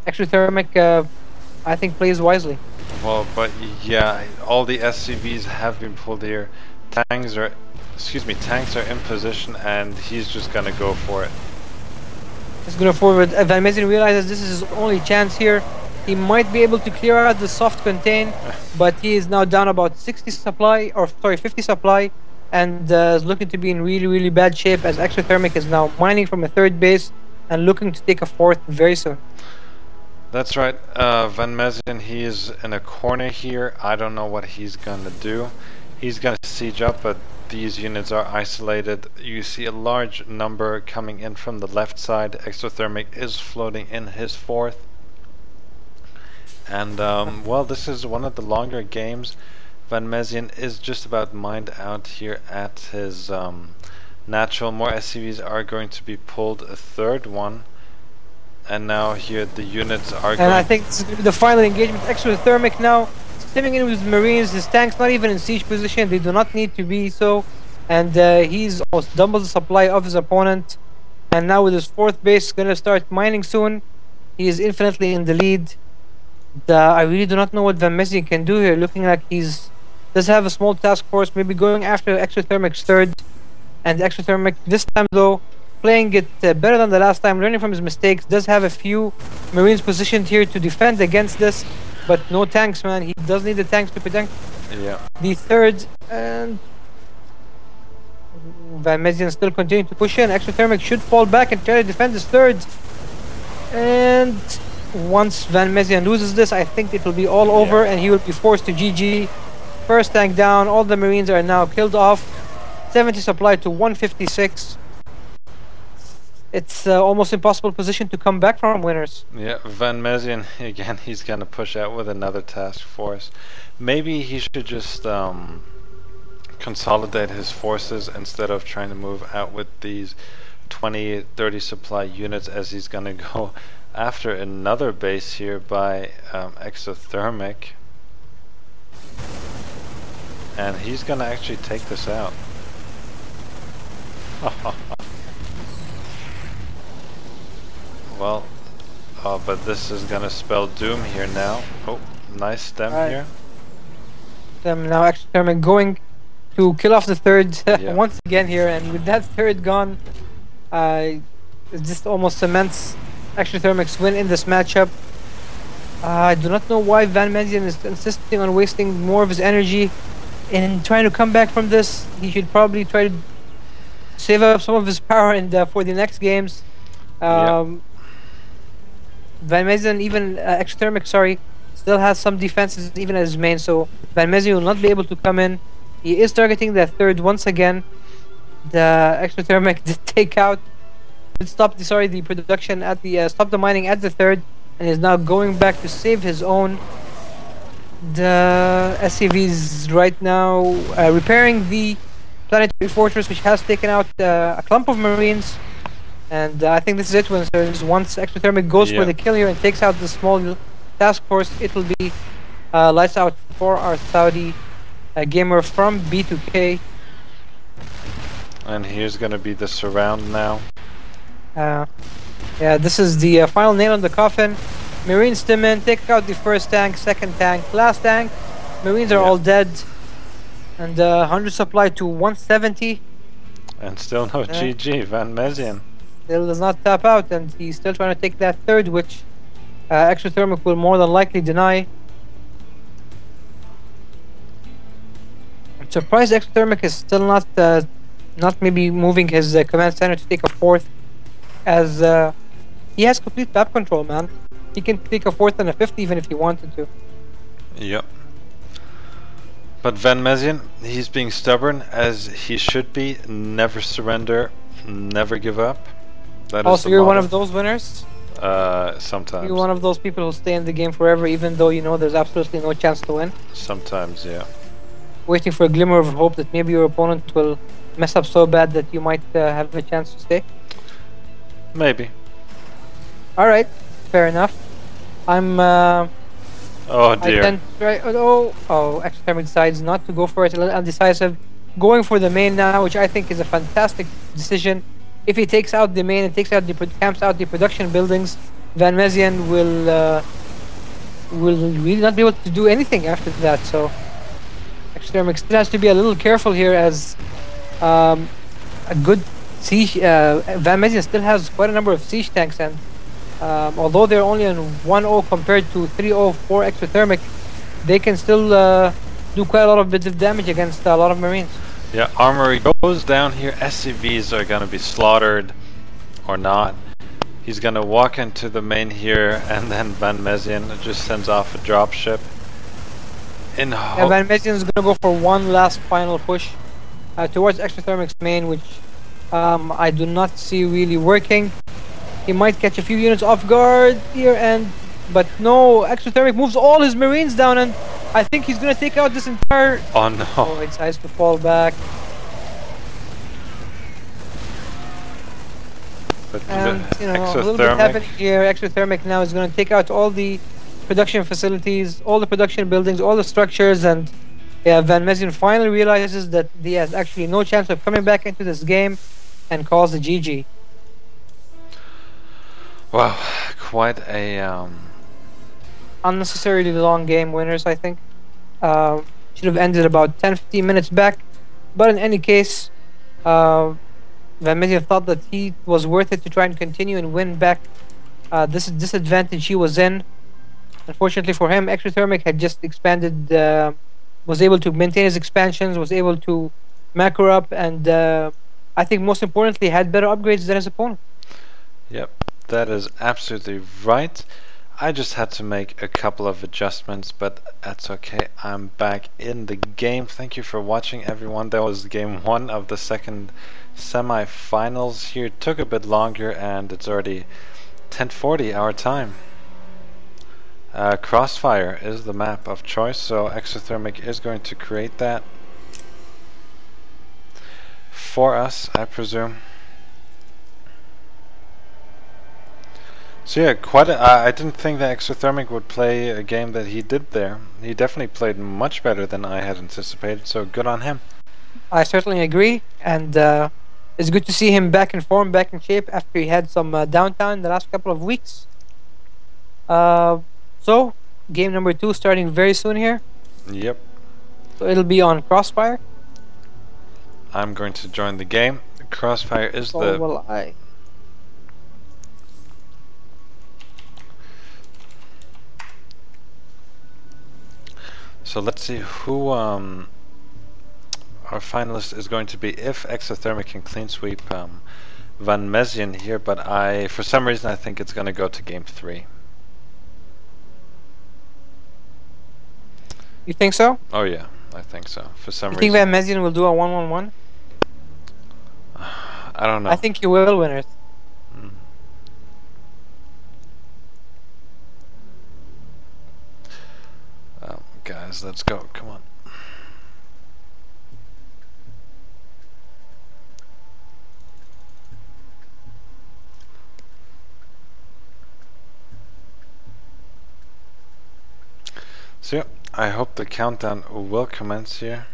Exothermic, I think, plays wisely. Well, but yeah, all the SCVs have been pulled here. Tanks are in position, and he's just gonna go for it. He's gonna forward. Van Mezian realizes this is his only chance here. He might be able to clear out the soft contain, but he is now down about 60 supply, or sorry, 50 supply, and is looking to be in really, really bad shape, as Exothermic is now mining from a third base and looking to take a fourth very soon. That's right. Van Mezian, he is in a corner here. I don't know what he's gonna do. He's gonna siege up, but these units are isolated. You see a large number coming in from the left side. Exothermic is floating in his fourth. And well, this is one of the longer games. Van Mezian is just about mined out here at his natural. More SCVs are going to be pulled, a third one. And now here the units are going... And I think this is going to be the final engagement. Exothermic now stimming in with Marines. His tanks not even in siege position. They do not need to be so. And he's almost double the supply of his opponent. And now with his fourth base going to start mining soon. He is infinitely in the lead. I really do not know what Van Mezian can do here. Looking like does have a small task force, maybe going after Exothermic's third. And Exothermic this time though, playing it better than the last time, learning from his mistakes, does have a few Marines positioned here to defend against this, but no tanks, man. He does need the tanks to protect the third, and Van Mezian still continuing to push in. Exothermic should fall back and try to defend his third, and once Van Mezian loses this, I think it will be all over, and he will be forced to GG. First tank down, all the Marines are now killed off, 70 supply to 156. It's almost impossible position to come back from, winners. Yeah, Van Mezian, again, he's going to push out with another task force. Maybe he should just consolidate his forces instead of trying to move out with these 20, 30 supply units, as he's going to go after another base here by Exothermic. And he's going to actually take this out. Well, but this is gonna spell doom here now. Oh, nice stem here. Now Exothermic going to kill off the third once again here, and with that third gone, it just almost cements Exothermic's win in this matchup. I do not know why Van Mezian is insisting on wasting more of his energy in trying to come back from this. He should probably try to save up some of his power for the next games. Van Mezian, even Exothermic, still has some defenses even as his main, so Van Mezian will not be able to come in. He is targeting that third once again. The Exothermic did take out, stop the production at the stop the mining at the third, and is now going back to save his own. The SCVs right now repairing the planetary fortress, which has taken out a clump of Marines. And I think this is it, Winston. Once Exothermic goes for the kill here and takes out the small task force, it will be lights out for our Saudi gamer from B2K. And here's going to be the surround now. Yeah, this is the final nail on the coffin. Marines stim in, take out the first tank, second tank, last tank. Marines are all dead. And 100 supply to 170. And still no GG, Van Mezian. Still does not tap out, and he's still trying to take that third, which Exothermic will more than likely deny. I'm surprised Exothermic is still not maybe moving his command center to take a fourth, as he has complete map control, man. He can take a fourth and a fifth even if he wanted to. Yep. But Van Mezien, he's being stubborn as he should be. Never surrender, never give up. That is Also, the you're one motto. of those winners. Sometimes. You're one of those people who stay in the game forever, even though you know there's absolutely no chance to win. Sometimes, yeah. Waiting for a glimmer of hope that maybe your opponent will mess up so bad that you might have a chance to stay. Maybe. Alright, fair enough. I'm Oh I dear. tend to try, Exothermic decides not to go for it, a little undecisive. Going for the main now, which I think is a fantastic decision. If he takes out the main and camps out the production buildings, Van Mezien will really not be able to do anything after that. So Exothermic still has to be a little careful here, as a good siege. Van Mezien still has quite a number of siege tanks, and although they're only on 1-0 compared to 3-0 for Exothermic, they can still do quite a lot of bits of damage against a lot of Marines. Yeah, armory goes down here. SCVs are gonna be slaughtered, or not. He's gonna walk into the main here, and then Van Mezien just sends off a dropship. Yeah, Van Mezien is gonna go for one last final push towards Exothermic's main, which I do not see really working. He might catch a few units off guard here, but no, Exothermic moves all his Marines down, and I think he's gonna take out this entire... Oh no. Oh, he decides to fall back. But And, you know, a little bit happening here. Exothermic now is gonna take out all the production facilities, all the production buildings, all the structures, and yeah, Van Mezien finally realizes that he has actually no chance of coming back into this game and calls the GG. Wow, quite a Unnecessarily long game, winners, I think. Should have ended about 10-15 minutes back, but in any case, Van Mezien thought that he was worth it to try and continue and win back this disadvantage he was in. Unfortunately for him, Exothermic had just expanded, was able to maintain his expansions, was able to macro up, and I think most importantly had better upgrades than his opponent. Yep, that is absolutely right. I just had to make a couple of adjustments, but that's okay. I'm back in the game. Thank you for watching, everyone. That was game 1 of the second semi-finals here. It took a bit longer, and it's already 10:40 our time. Crossfire is the map of choice, so Exothermic is going to create that for us, I presume. So yeah, I didn't think that Exothermic would play a game that he did there. He definitely played much better than I had anticipated, so good on him. I certainly agree, and it's good to see him back in form, back in shape after he had some downtime the last couple of weeks. So, game number 2 starting very soon here. Yep. So it'll be on Crossfire. I'm going to join the game. Crossfire is So the... will I. So let's see who our finalist is going to be if Exothermic can clean sweep Van Mezien here, but for some reason I think it's going to go to game 3. You think so? Oh yeah, I think so. For some You reason. think Van Mezien will do a 1-1-1? I don't know. I think he will, winners. Guys, let's go. Come on. So yeah, I hope the countdown will commence here.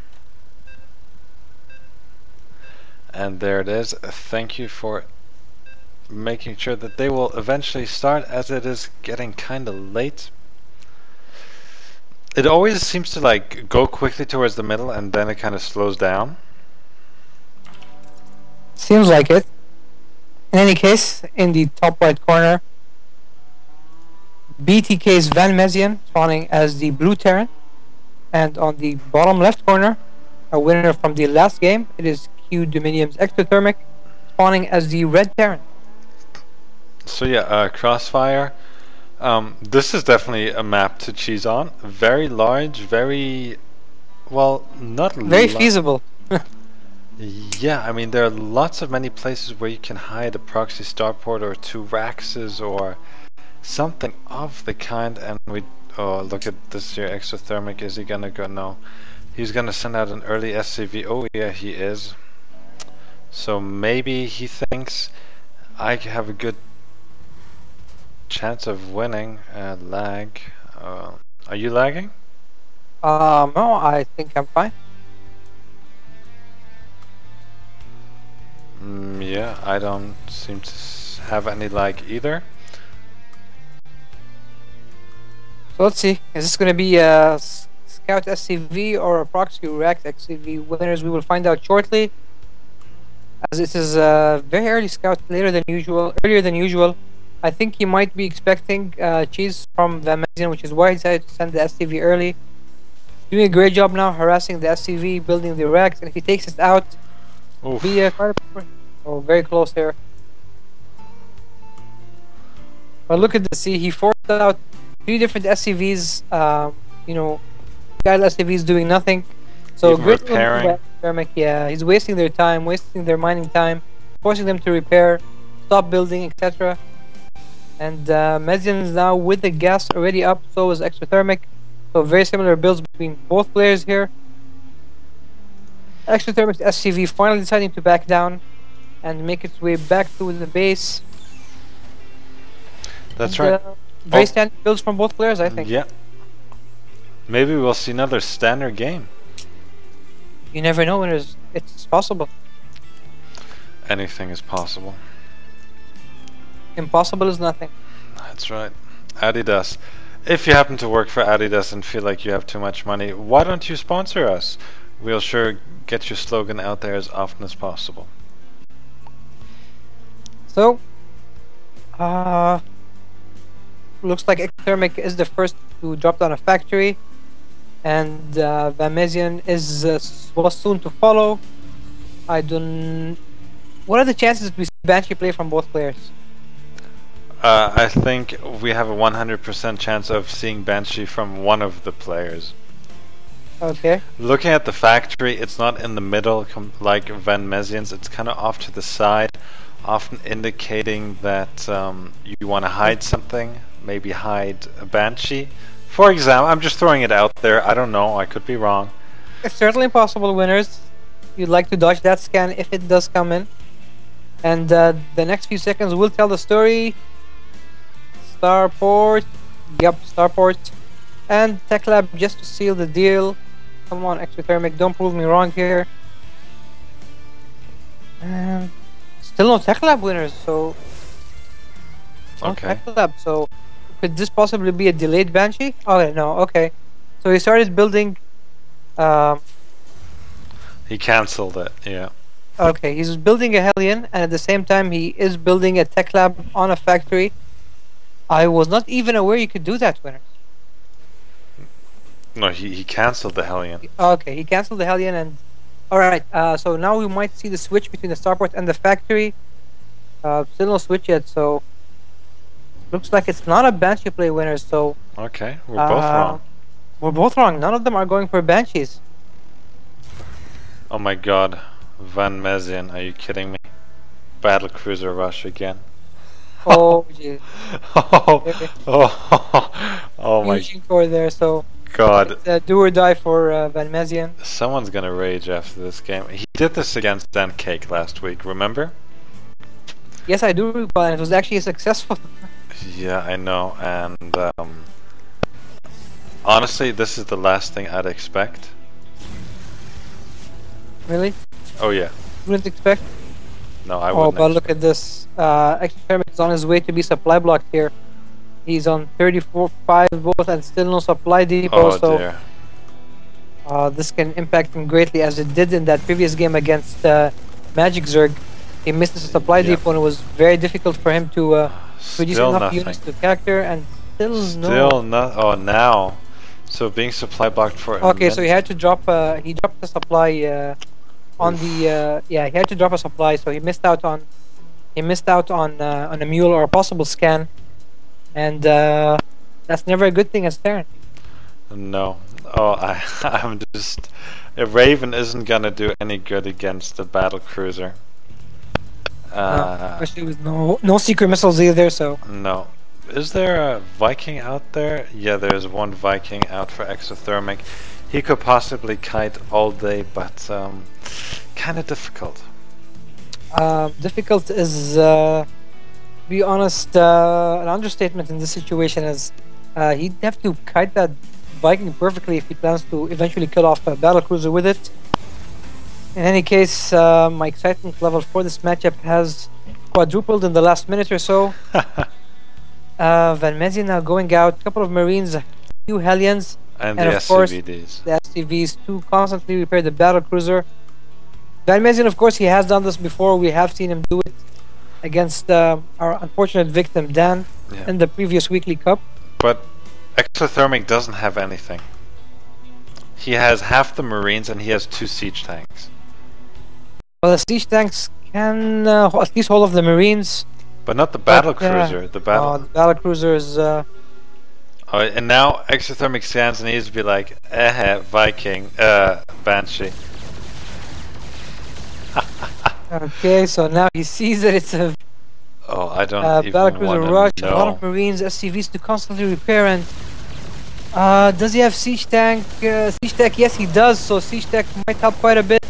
And there it is. Thank you for making sure that they will eventually start, as it is getting kinda late. It always seems to like go quickly towards the middle and then it kind of slows down. Seems like it. In any case, in the top right corner, BTK's Van Mezien spawning as the blue Terran, and on the bottom left corner, a winner from the last game, it is twdnewh's Exothermic spawning as the red Terran. So yeah, Crossfire. This is definitely a map to cheese on. Very large, very Well, not Very feasible. Yeah, I mean there are lots of many places where you can hide a proxy starport or two Raxes or something of the kind, and we oh look at this here exothermic. Is he gonna go? No, he's gonna send out an early SCV. Oh yeah, he is. So maybe he thinks I have a good chance of winning. Lag. Are you lagging? No, I think I'm fine. Yeah, I don't seem to have any lag either. So let's see. Is this going to be a Scout SCV or a Proxy React SCV? Winners we will find out shortly. As it is very early Scout, earlier than usual. I think he might be expecting cheese from the Amazon, which is why he decided to send the SCV early. Doing a great job now, harassing the SCV, building the React, and if he takes it out, be very close here. But look at this. See, he forced out 3 different SCVs. You know, guide SCVs doing nothing. So even repairing. Yeah, he's wasting their time, wasting their mining time, forcing them to repair, stop building, etc. And Mezian is now with the gas already up. So is Exothermic. So very similar builds between both players here. Exothermic's SCV finally deciding to back down and make its way back to the base. That's right. Very standard builds from both players, I think. Yeah. Maybe we'll see another standard game. You never know when it's possible. Anything is possible. Impossible is nothing. That's right. Adidas. If you happen to work for Adidas and feel like you have too much money, why don't you sponsor us? We'll sure get your slogan out there as often as possible. So, looks like Exothermic is the first to drop down a factory, and Vamazian is was soon to follow. What are the chances we see Banshee play from both players? I think we have a 100% chance of seeing Banshee from one of the players. Okay. Looking at the factory, it's not in the middle like Van Mezian's. It's kind of off to the side, often indicating that you want to hide something. Maybe hide a Banshee. For example, I'm just throwing it out there. I don't know. I could be wrong. It's certainly possible, winners. You'd like to dodge that scan if it does come in. And the next few seconds will tell the story. Starport. Yep, Starport. And Tech Lab just to seal the deal. Come on, Exothermic, don't prove me wrong here. And still no Tech Lab winners, so... No Okay. Tech Lab, so... Could this possibly be a delayed Banshee? Oh, no, okay. So he started building... He cancelled it, yeah. Okay, he's building a Hellion, and at the same time he is building a Tech Lab on a factory. I was not even aware you could do that, winners. No, he cancelled the Hellion. Okay, he cancelled the Hellion, and... Alright, so now we might see the switch between the starport and the factory. Still no switch yet, so... Looks like it's not a Banshee play, winners, so... Okay, we're both wrong. We're both wrong. None of them are going for Banshees. Oh my god. Van Mezian, are you kidding me? Battle Cruiser Rush again. Oh, jeez. Oh my core there, so... god. It's do or die for Van Mezian. Someone's gonna rage after this game. He did this against Dan Cake last week, remember? Yes, I do recall, and it was actually successful. Yeah, I know, and honestly, this is the last thing I'd expect. Really? Oh yeah. Wouldn't expect? No, I wouldn't. Oh, but look at this. Exothermic is on his way to be supply blocked here. He's on 34.5 both and still no supply depot, Oh so dear. this can impact him greatly as it did in that previous game against Magic Zerg. He missed the supply depot and it was very difficult for him to produce Still enough nothing. units to character, and still no. Still not. Oh, now. So being supply blocked for. Okay, so he had to drop. He dropped the supply on the. Yeah, he had to drop a supply, so he missed out on. He missed out on a mule or a possible scan, and that's never a good thing as Terran. No. Oh, I'm just... A Raven isn't gonna do any good against the battle cruiser. Especially with no secret missiles either, so... No. Is there a Viking out there? Yeah, there's one Viking out for exothermic. He could possibly kite all day, but kind of difficult. Difficult is, to be honest, an understatement in this situation. Is he'd have to kite that Viking perfectly if he plans to eventually kill off a battlecruiser with it. In any case, my excitement level for this matchup has quadrupled in the last minute or so. Van Mezien now going out, a couple of Marines, a few Hellions, and of the course SCVs. the SCVs to constantly repair the battlecruiser. Van Mezien, of course, he has done this before. We have seen him do it against our unfortunate victim Dan in the previous weekly cup. But exothermic doesn't have anything. He has half the Marines and he has 2 siege tanks. Well, the siege tanks can at least hold of the Marines. But not the battlecruiser. The battlecruiser is... Oh, and now exothermic stance needs to be like, Viking, Banshee. Okay, so now he sees that it's a I don't even battlecruiser rush, know. a lot of Marines, SCVs to constantly repair, and does he have siege tank? Siege tank, yes he does, so siege tank might help quite a bit.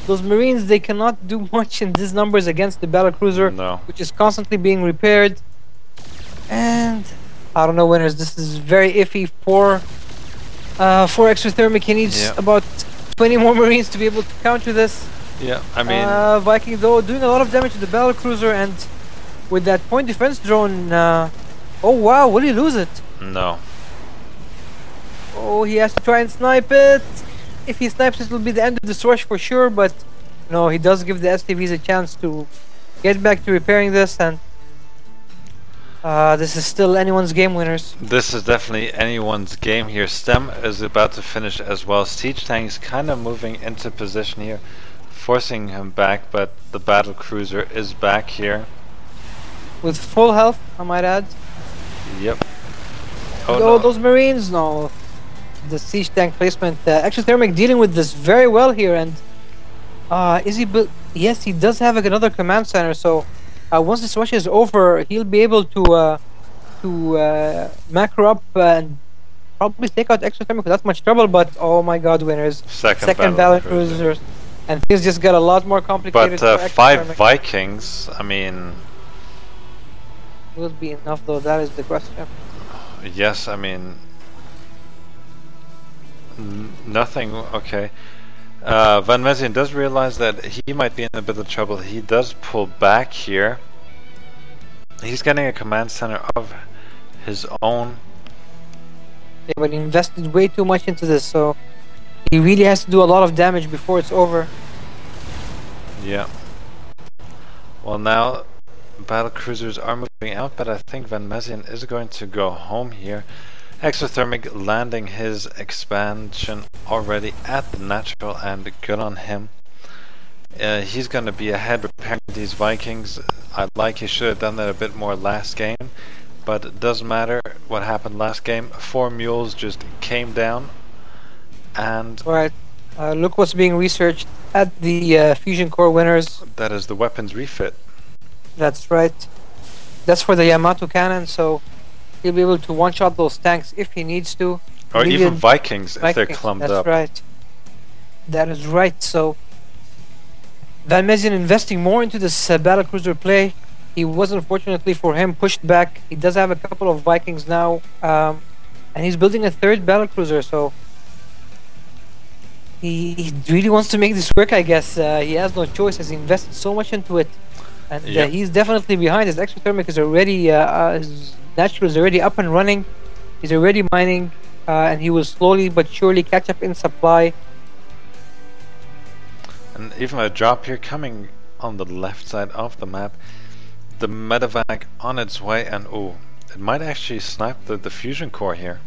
Those Marines, they cannot do much in these numbers against the battlecruiser, which is constantly being repaired. And I don't know, winners, this is very iffy for exothermic. He needs about 20 more Marines to be able to counter this. Yeah, I mean... Viking, though, doing a lot of damage to the battlecruiser, and with that point defense drone... oh, wow, will he lose it? No. Oh, he has to try and snipe it. If he snipes it, will be the end of this rush for sure, but... No, he does give the STVs a chance to get back to repairing this, and... this is still anyone's game, winners. This is definitely anyone's game here. Stem is about to finish as well. Siege tank is kind of moving into position here, forcing him back, but the battle cruiser is back here with full health, I might add. Yep. Oh no, those Marines! No, the siege tank placement. Exothermic dealing with this very well here, and is he? Yes, he does have another command center. So once this rush is over, he'll be able to macro up and probably take out exothermic without much trouble. But oh my God, winners! Second battle cruisers. And things just got a lot more complicated. But 5 Vikings, I mean... Will be enough though, that is the question. Yes, I mean... Nothing, okay. Van Mezien does realize that he might be in a bit of trouble. He does pull back here. He's getting a command center of his own. Yeah, but he invested way too much into this, so... He really has to do a lot of damage before it's over. Yeah. Well, now battle cruisers are moving out, but I think Van Mezien is going to go home here. Exothermic landing his expansion already at the natural, and good on him. He's going to be ahead repairing these Vikings. I like he should have done that a bit more last game, but it doesn't matter what happened last game. 4 mules just came down. And right, look what's being researched at the Fusion Core, winners. That is the weapons refit. That's right. That's for the Yamato cannon, so he'll be able to one-shot those tanks if he needs to. Or even Vikings if they're clumped up. That's right. That is right. So Van Mezien investing more into this battlecruiser play. He was, unfortunately for him, pushed back. He does have a couple of Vikings now, and he's building a 3rd battlecruiser, so he really wants to make this work, I guess. He has no choice as he invested so much into it. And he's definitely behind. His exothermic is already, his natural is already up and running. He's already mining, and he will slowly but surely catch up in supply. And even a drop here coming on the left side of the map. The medevac on its way, and it might actually snipe the fusion core here.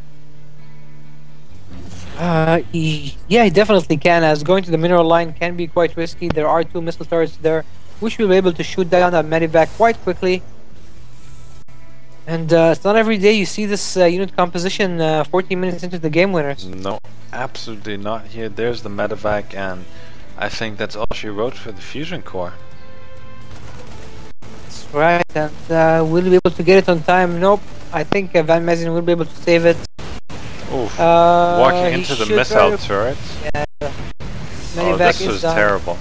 Yeah, he definitely can, as going to the mineral line can be quite risky. There are 2 missile turrets there, which will be able to shoot down that medevac quite quickly. And it's not every day you see this unit composition 14 minutes into the game, winners. No, absolutely not here. There's the medevac, and I think that's all she wrote for the fusion core. That's right, and will we be able to get it on time? Nope. I think Van Mezian will be able to save it. Oof. Walking into the missile turret. Yeah. Oh, this was terrible.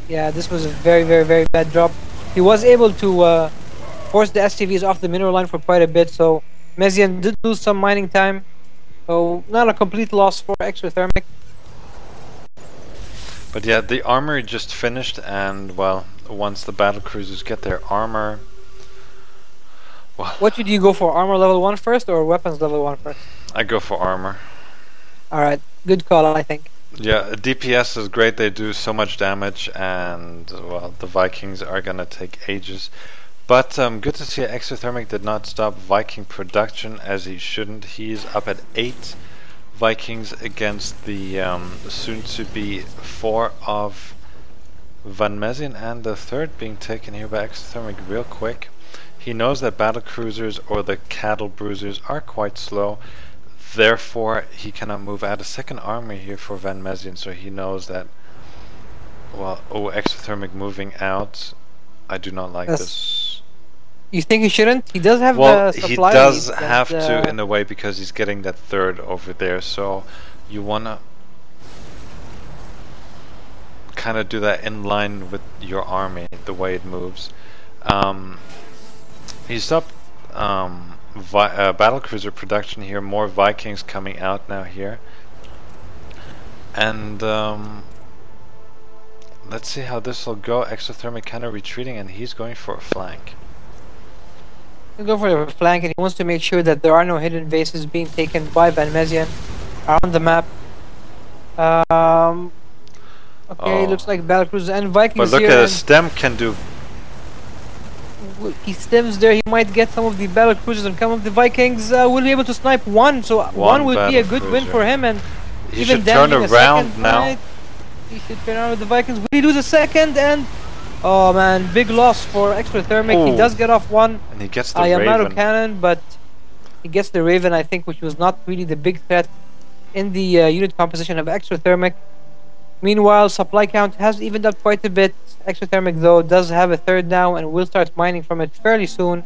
Yeah, this was a very, very, very bad drop. He was able to force the SCVs off the mineral line for quite a bit, so Mezian did lose some mining time. So not a complete loss for Exothermic. But yeah, the armory just finished, and well, once the battle cruisers get their armor, well, what should you go for? Armor level 1 first or weapons level 1 first? I go for armor. Alright, good call, I think. Yeah, DPS is great, they do so much damage, and well, the Vikings are gonna take ages. But good to see Exothermic did not stop Viking production, as he shouldn't. He's up at 8 Vikings against the soon-to-be 4 of Van Mezian, and the third being taken here by Exothermic real quick. He knows that battle cruisers or the cattle bruisers are quite slow, therefore he cannot move out a second army here for Van Mezian, so he knows that, well, oh, Exothermic moving out. I do not like this. You think he shouldn't? He does have well, the supply. He does have to in a way, because he's getting that third over there, so you wanna kind of do that in line with your army, the way it moves. He stopped battlecruiser production here, more Vikings coming out now here. And let's see how this will go. Exothermic kind of retreating, and he's going for a flank. He'll go for the flank, and he wants to make sure that there are no hidden bases being taken by Van Mezian around the map. Okay, looks like battlecruisers and Vikings. But look here, at the stem can do. He stems there. He might get some of the battlecruisers, and come of the Vikings will be able to snipe one. So one would be a good win for him, and he even should turn around now. Right, he should turn around with the Vikings. Will he lose a second? And oh man, big loss for Exothermic. He does get off one. And he gets the Raven. Cannon, but he gets the Raven, I think, which was not really the big threat in the unit composition of Exothermic. Meanwhile, supply count has evened up quite a bit. Exothermic, though, does have a third now and will start mining from it fairly soon.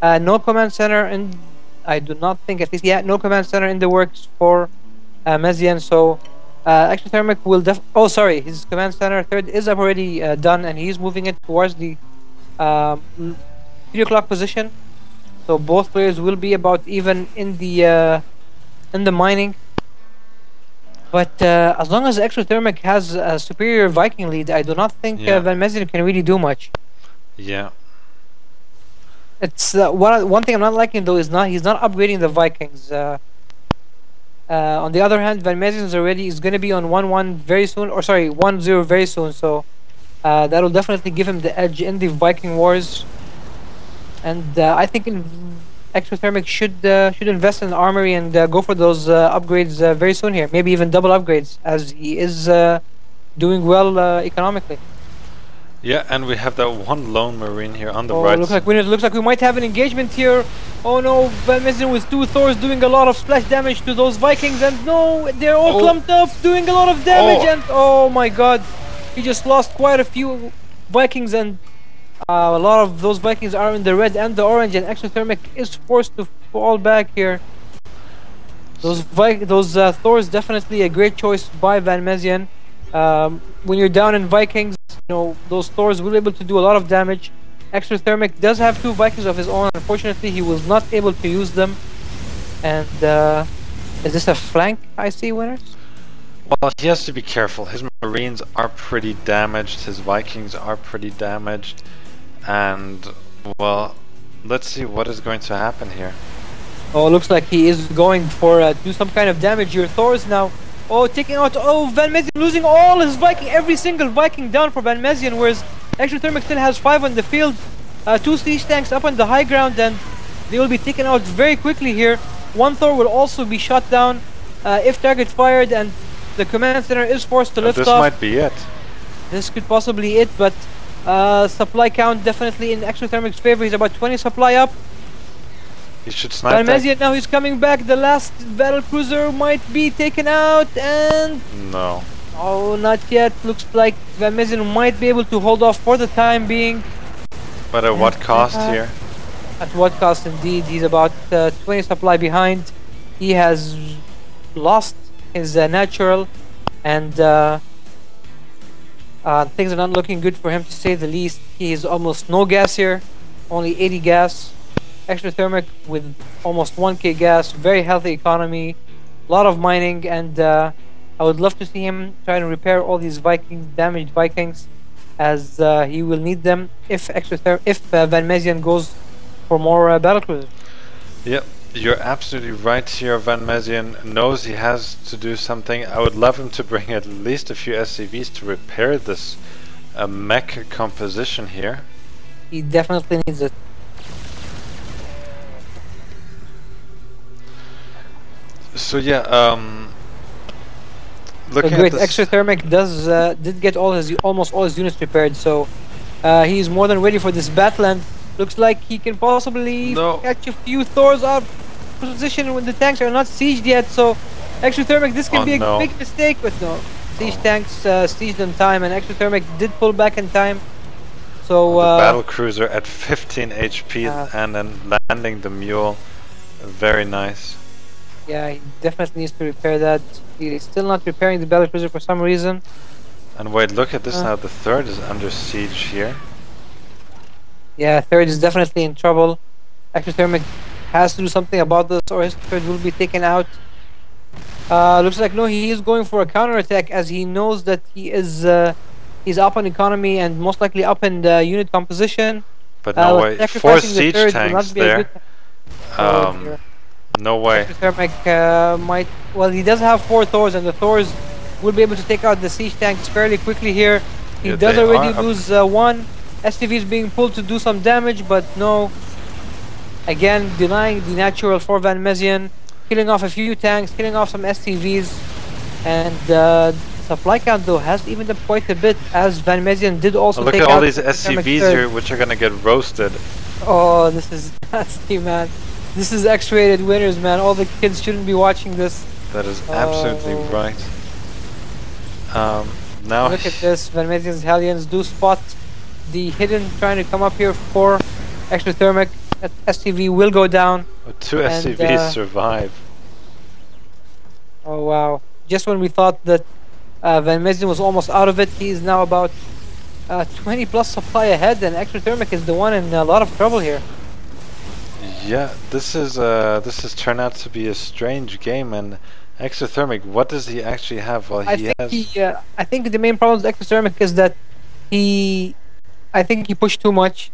No command center, and I do not think, at least, no command center in the works for Mezian, so Exothermic will his command center third is already done, and he's moving it towards the 3 o'clock position. So both players will be about even in the mining. But as long as Exothermic has a superior Viking lead, I do not think Van Mezian can really do much. Yeah. It's one thing I'm not liking, though, is he's not upgrading the Vikings. On the other hand, Van Mezian is going to be on 1-1 very soon, or sorry, 1-0 very soon. So that will definitely give him the edge in the Viking wars. And I think Exothermic should invest in the armory and go for those upgrades very soon here. Maybe even double upgrades, as he is doing well economically. Yeah, and we have that one lone marine here on the right. Looks like we might have an engagement here. Oh no, Van Mezian with 2 Thors doing a lot of splash damage to those Vikings, and no, they're all clumped up, doing a lot of damage, and oh my god, he just lost quite a few Vikings, and a lot of those Vikings are in the red and the orange, and Exothermic is forced to fall back here. Those Thors definitely a great choice by Van Mezian. When you're down in Vikings, you know, those Thors will be able to do a lot of damage. Exothermic does have 2 Vikings of his own. Unfortunately, he was not able to use them. And is this a flank I see, winners? Well, he has to be careful. His Marines are pretty damaged. His Vikings are pretty damaged. And, well, let's see what is going to happen here. Oh, it looks like he is going for do some kind of damage. Your Thors now. Oh, taking out. Oh, Van Mezian losing all his Viking. Every single Viking down for Van Mezian, whereas Exothermic still has 5 on the field. 2 siege tanks up on the high ground, and they will be taken out very quickly here. 1 Thor will also be shot down if target fired, and the command center is forced to lift off. This might be it. This could possibly it, but supply count definitely in Exothermic's favor. He's about 20 supply up. He should snipe Van that. Mezien now he's coming back. The last battle cruiser might be taken out, and No. oh, not yet. Looks like Van Mezien might be able to hold off for the time being. But at what cost here? At what cost indeed? He's about 20 supply behind. He has lost his natural, and things are not looking good for him, to say the least. He is almost no gas here, only 80 gas. Exothermic with almost 1k gas, very healthy economy, a lot of mining, and I would love to see him try to repair all these damaged Vikings, as he will need them if Van Mezien goes for more battlecruisers. Yep, you're absolutely right here. Van Mezien knows he has to do something. I would love him to bring at least a few SCVs to repair this mech composition here. He definitely needs it. So yeah, looking great. at this, Exothermic did get almost all his units repaired, so he is more than ready for this battle, and looks like he can possibly catch a few Thors out of position when the tanks are not sieged yet. So Exothermic, this can be a big mistake, but no. Siege tanks sieged in time, and Exothermic did pull back in time. So the battle cruiser at 15 HP and then landing the mule, very nice. Yeah, he definitely needs to repair that. He's still not repairing the battle cruiser for some reason. And wait, look at this now. The third is under siege here. Yeah, third is definitely in trouble. Exothermic has to do something about this, or his third will be taken out. Looks like no, he is going for a counterattack, as he knows that he is he's up on economy and most likely up in the unit composition. But no way, 4 siege tanks there. No way. Exothermic well, he does have 4 Thors, and the Thors will be able to take out the siege tanks fairly quickly here. He does already lose 1. STV is being pulled to do some damage, but no. Again, denying the natural for Van Mezien, killing off a few tanks, killing off some STVs, and supply count though has evened up quite a bit, as Van Mezien did also look take at out all these SCVs here, which are gonna get roasted. Oh, this is nasty, man. This is X-rated winners, man. All the kids shouldn't be watching this. That is absolutely right. Now look at this. Van Mezien's Hellions do spot the hidden trying to come up here for Exothermic. STV will go down. 2 SCVs survive. Oh wow. Just when we thought that Van Mezien was almost out of it, he is now about 20 plus supply ahead, and Exothermic is the one in a lot of trouble here. Yeah, this has turned out to be a strange game, and Exothermic, what does he actually have? Well, I think the main problem with Exothermic is that I think he pushed too much.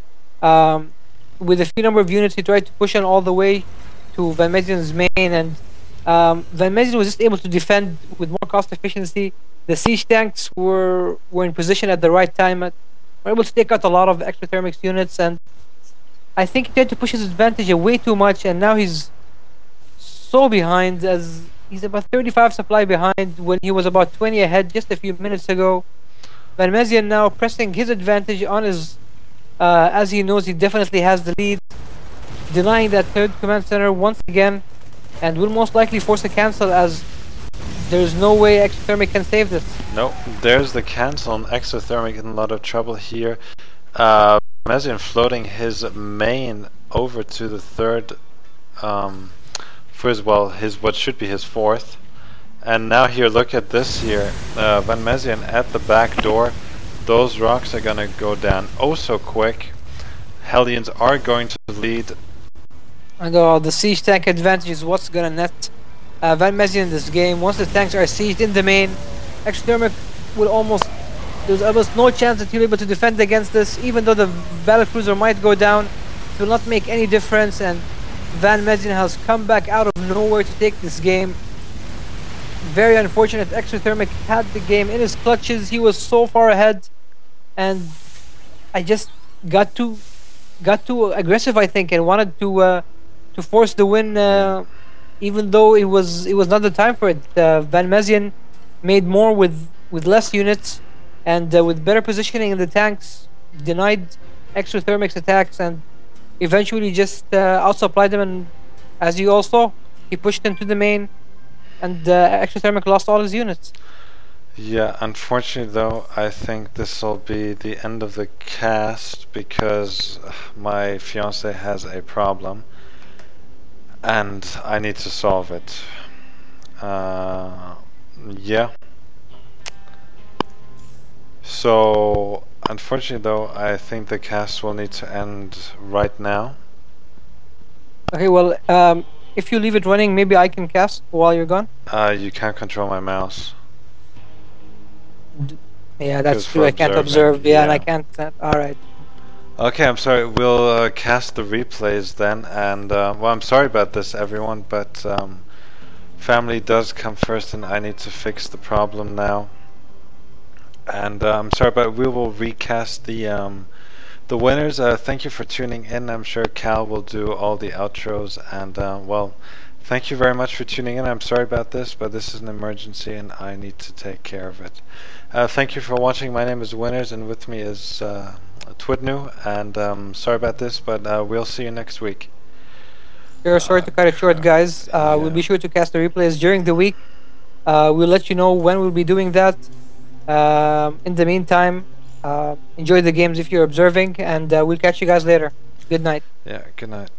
With a few number of units, he tried to push on all the way to Van Mezien's main, and Van Mezien was just able to defend with more cost efficiency. The siege tanks were in position at the right time, were able to take out a lot of Exothermic's units, and I think he tried to push his advantage way too much, and now he's so behind, as he's about 35 supply behind when he was about 20 ahead just a few minutes ago. Van Mezien now pressing his advantage on his, as he knows he definitely has the lead, denying that third command center once again, and will most likely force a cancel, as there's no way Exothermic can save this. No, there's the cancel, and Exothermic in a lot of trouble here. Mezien floating his main over to the third for his, well, what should be his fourth. And now here, look at this here. Van Mezien at the back door. Those rocks are gonna go down oh so quick. Hellions are going to lead. And the siege tank advantage is what's gonna net Van Mezien in this game. Once the tanks are sieged in the main, Exothermic will there's almost no chance that he'll be able to defend against this. Even though the battlecruiser might go down, it will not make any difference, and Van Mezien has come back out of nowhere to take this game. Very unfortunate. Exothermic had the game in his clutches. He was so far ahead, and I just got too aggressive, I think, and wanted to force the win, even though it was not the time for it. Van Mezien made more with less units, and with better positioning in the tanks, denied Exothermic's attacks, and eventually just outsupplied them, and as you all saw, he pushed into the main, and Exothermic lost all his units. Yeah, unfortunately though, I think this will be the end of the cast because my fiance has a problem and I need to solve it. Yeah. So, unfortunately though, I think the cast will need to end right now. Okay, well, if you leave it running, maybe I can cast while you're gone. You can't control my mouse. Yeah, that's 'Cause true. for I can't observing, observe. Yeah, and I yeah. can't. All right. Okay, I'm sorry. We'll cast the replays then, and well, I'm sorry about this, everyone, but family does come first, and I need to fix the problem now. And I'm sorry, but we will recast the winners. Thank you for tuning in. I'm sure Cal will do all the outros, and well, thank you very much for tuning in. I'm sorry about this, but this is an emergency, and I need to take care of it. Thank you for watching. My name is Winners, and with me is twdnewh, and sorry about this, but we'll see you next week. Sure, sorry to cut it short, guys. We'll be sure to cast the replays during the week. We'll let you know when we'll be doing that. In the meantime, enjoy the games if you're observing, and we'll catch you guys later. Good night. Yeah, good night.